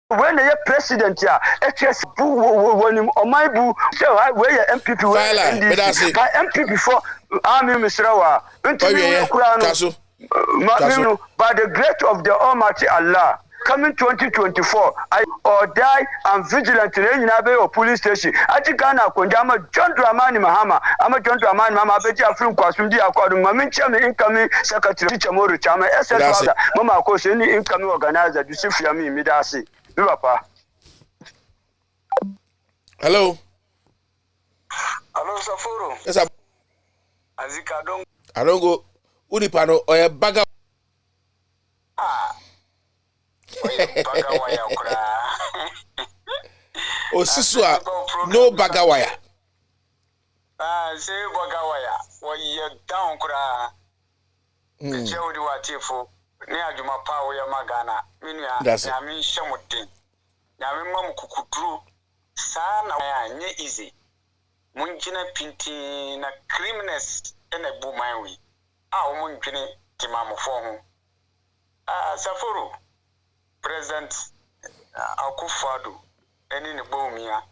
When the president here, HS when my boo say where MPP where MPP for army Misrawa by the grace of the Almighty Allah. Coming 2024, I or die and vigilant in a police station. I think I'm John Dramani Mahama. I'm a John Dramani Mama. I bet you from Kwasundi according to my chairman incoming secretary teacher Moru Chama. SS Mama, of course, any incoming organizer. You see for me, Midasi. Papa. Hello. Hello, Safuru. Yes, sir. Azika I don't go. Udipano or a bagger. Ah. Baga waya kura. Siswa, no bagawaya. Say bagawaya. What you down cry? The Jody Watifo, near Juma Power Yamagana, Minia, Yamin Shamudin, Yamin Mam Kukutru, Sana, nye easy. Munjina Pinti, na criminals, and a boomy. Ah, Munjini, Timam Fong. Safuru, President Akufadu, and in the Bomia.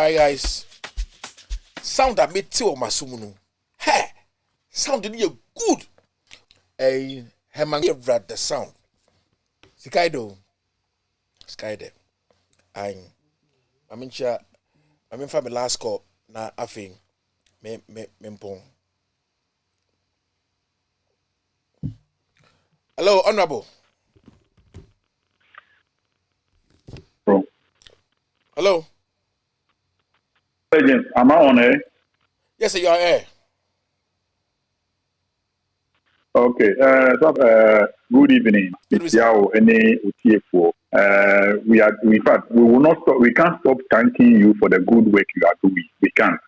Alright, guys. Sound that made two of my sumuno. Hey, sounded you good. Hey, Herman, give that the sound. Sikaido. Skyde. I'm sure. I'm in for my last call. Na afing. Me mpong. Hello, Honorable. Bro. Hello. Agent, am I on air? Yes, sir, you are here. Okay. Good evening. It's Yao Ene Utiefo. In fact, we will not stop. We can't stop thanking you for the good work you are doing. We can't.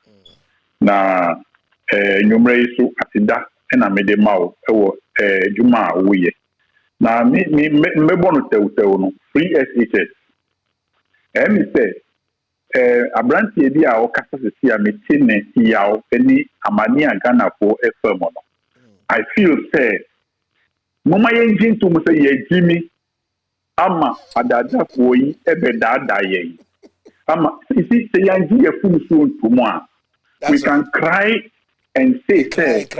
Na nyumre so atida na mede mawo ewo juma woye. Na me bonu tew no free SHS. Me say abranti bi a o kasa sesi a meti ne yaw eni amani Ghana for FM no. I feel say mama yenjin to say ye Jimmy ama adada for yi ebe dada ye. Ama see say yanji ye fun so ntumo a we can cry and say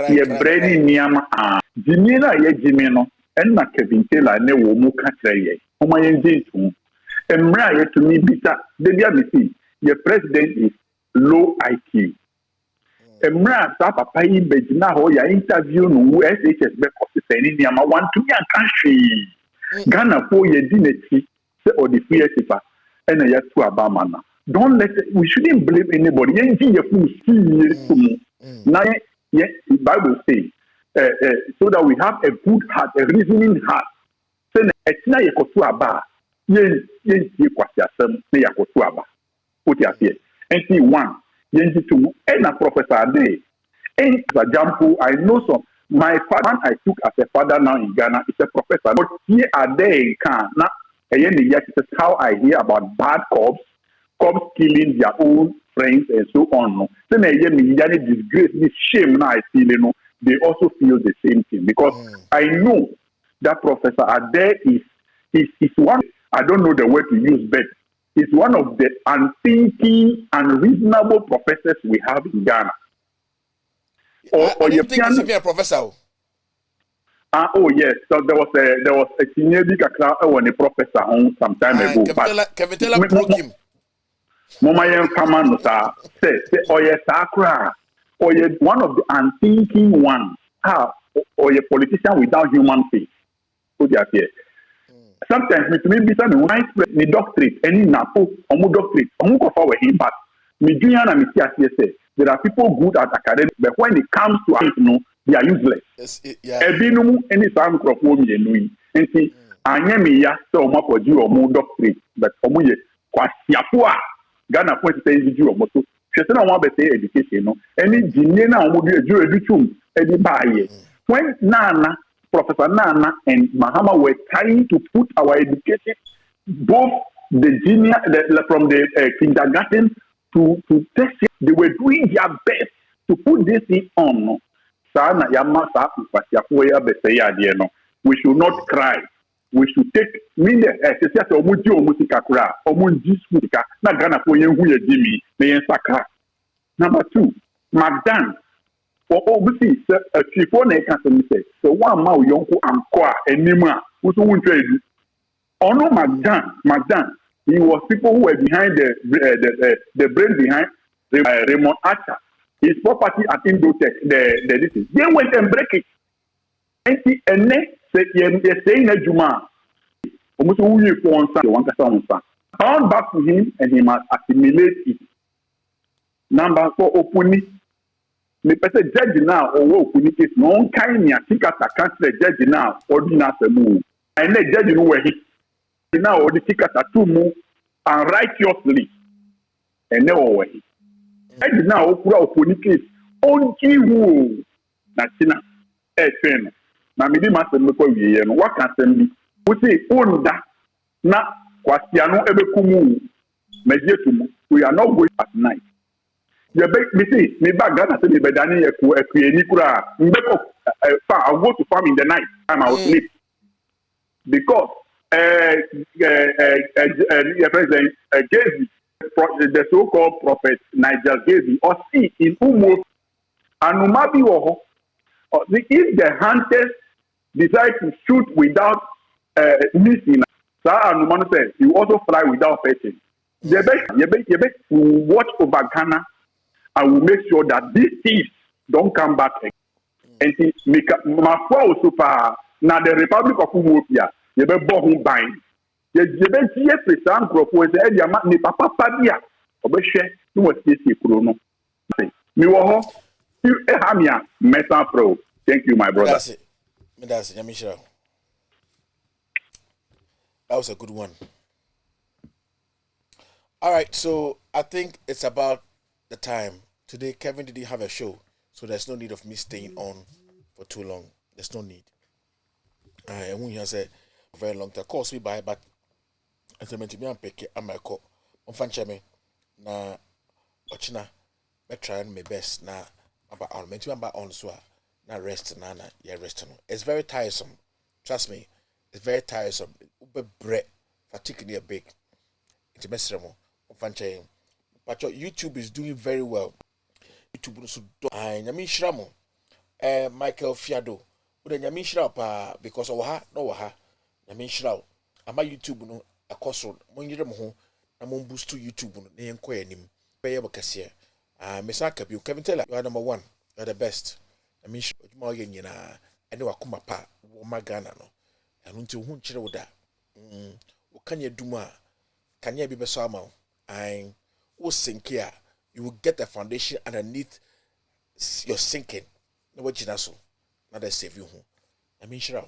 ye brady niama a Jimmy na ye Jimmy no en na Kevin Taylor ne wo mu ka kire ye. Mama yenjin to emra ye to me bita de bia me see your president is low IQ. Emra sa papa yi begina ho ya interview no SHS be kosesani ni ama want to be country. Ghana for ye dineti say or the free SHS and ya to abama na. Don't we shouldn't blame anybody. Yenji ye fu see na ye Bible say so that we have a good heart, a reasoning heart. Say na etina ye kotu aba ye kwasi asem na ya kotu aba. What you say? And one, two, and a professor day. And for example, I know some. My father, I took as a father now in Ghana, is a professor. But here are they in Ghana. And that's how I hear about bad cops killing their own friends and so on. Then disgrace, this shame now I feel, they also feel the same thing. Because I know that Professor Ade is one, I don't know the word to use, but is one of the unthinking and reasonable professors we have in Ghana. I didn't think he's even a professor. Oh yes, so there was a senior when a professor on some time ago. Kevin Taylor broke him. Mama yen fama no sa say oye sakra oye one of the unthinking ones. Or a politician without human face. So they are here. Sometimes me be some widespread me doctorate any napo omu doctorate omu go forward him but me junior na me say there are people good at academics but when it comes to it they are useless. Ebinum any some crop wo me no yi enti anya me ya say omu akodi omu doctorate but omu ye kwasiapo a Ghana point say you omu so hwese na omu be say education no any junior na omu do educhum edi baaye when Nana Professor Nana and Mahama were trying to put our education, both the junior, from the kindergarten to tertiary, they were doing their best to put this thing on. We should not cry. We should take Number two, Magdan. Obviously, before they can say, so one mao yonko amkoa enima, who won't trade you. Ono Magdan, he was people who were behind the brain behind Raymond Archer. His property at Indotech, this is. They went and break it. And say, you're saying a Juma. Almost who you for one person. Bound back to him and he must assimilate it. Number 4, opening. Me pese judge now or wo kunike no kind ya tikata cancel judge now or do na semu and let judge no we now or the tikata to mu and righteously and no way judge now okura okunike onji hu na tina fen na me di ma se me ko wiye no waka sem bi wo say onda na kwasia no ebekumu mejetumu we are not going at night. You see, me back Ghana say me bedani ekuyeni kura. Mbeko I'll go to farm in the night time I will sleep because president Gezi the so-called prophet Nigel Gazy or see in Umo Anumabi Woho. If the hunters decide to shoot without missing, Anumano said you also fly without petting. You will watch over Ghana and will make sure that these thieves don't come back again. And Mafua Usupa now the Republic of Umopia, you be born bind. You be here present group with the Ediama ni Papa Padia. Obeshe, you was this Kurono. Me woho, you Ehamia, Mesa Pro. Thank you, my brother. That's it. Yamisha. That was a good one. All right, so I think it's about the time. Today, Kevin didn't have a show, so there's no need of me staying on for too long. There's no need. I won't say a very long time. Of course, we buy, but as I mentioned, I'm picking on my call. I'm fanching na ochina. I try my best na about on. Mention about on so na rest na yeah rest. It's very tiresome. Trust me, it's very tiresome. Ube bread, particularly a big. It's a mess. But YouTube is doing very well. YouTube also do. Nyami Shramo, Michael Fiado. Ude Nyami Shrao because of no Nyami Shrao. Ama YouTube no akoso. Monjire mo ho na mon boost to YouTube no ne enko anim. Beye bakase. Mesa Kabi, Kevin Taylor, you are number 1. You are the best. Nyami Shrao djuma oye nyina ene wakoma pa wo magana no. Anu nti hu nkyere wo da. Wo kanya duma kanya bi beso ama. You will get a foundation underneath your sinking. No what you so. Not that save you. I mean sure.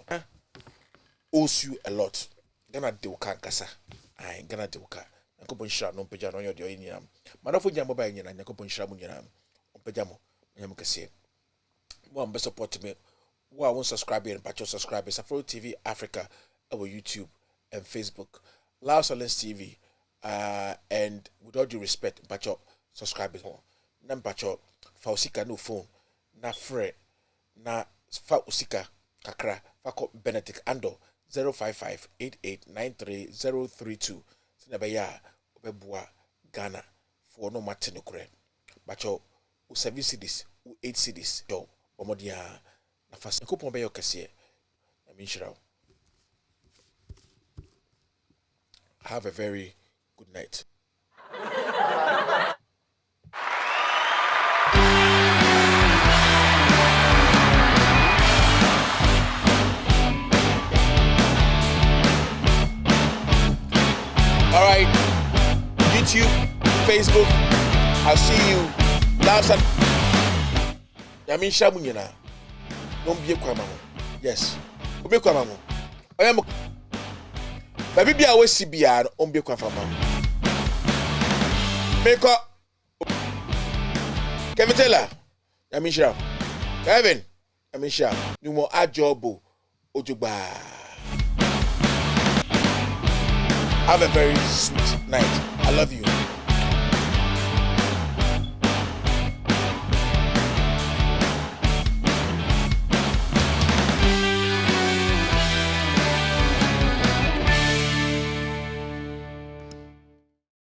Owes you a lot. Gonna do kasa. I gonna do ka. Nakopon sure no peja no your nyam. Manofo nyam ba nyina nakopon sure mu nyina. On peja mo. Nyam kase. One best support me. Who I won't subscribe and patch your subscribers. Afro TV Africa over YouTube and Facebook. Loud Silence TV. And with all due respect, Pacho subscribers more. Nam Pacho Fausika no phone, na Fred, na Fausika Kakra, Fako Benedict Ando 055-8893-032. Sinabaya Obebua Ghana for no Martinukre. Pacho 7 cities, 8 cities, yo, Omodia, na Fas Coupon Cassia. I mean, have a very good night. All right, YouTube, Facebook, I'll see you last time. Yamin Shamunyana. Don't be a kwamamo. Yes. Be kwamamo. I am. Baby, be away CBR on be kwamamo. Make up. Kevin Taylor. Yamin Sham. Kevin. Yamin Sham. You more ajobo. Ojuba. Have a very sweet night. I love you.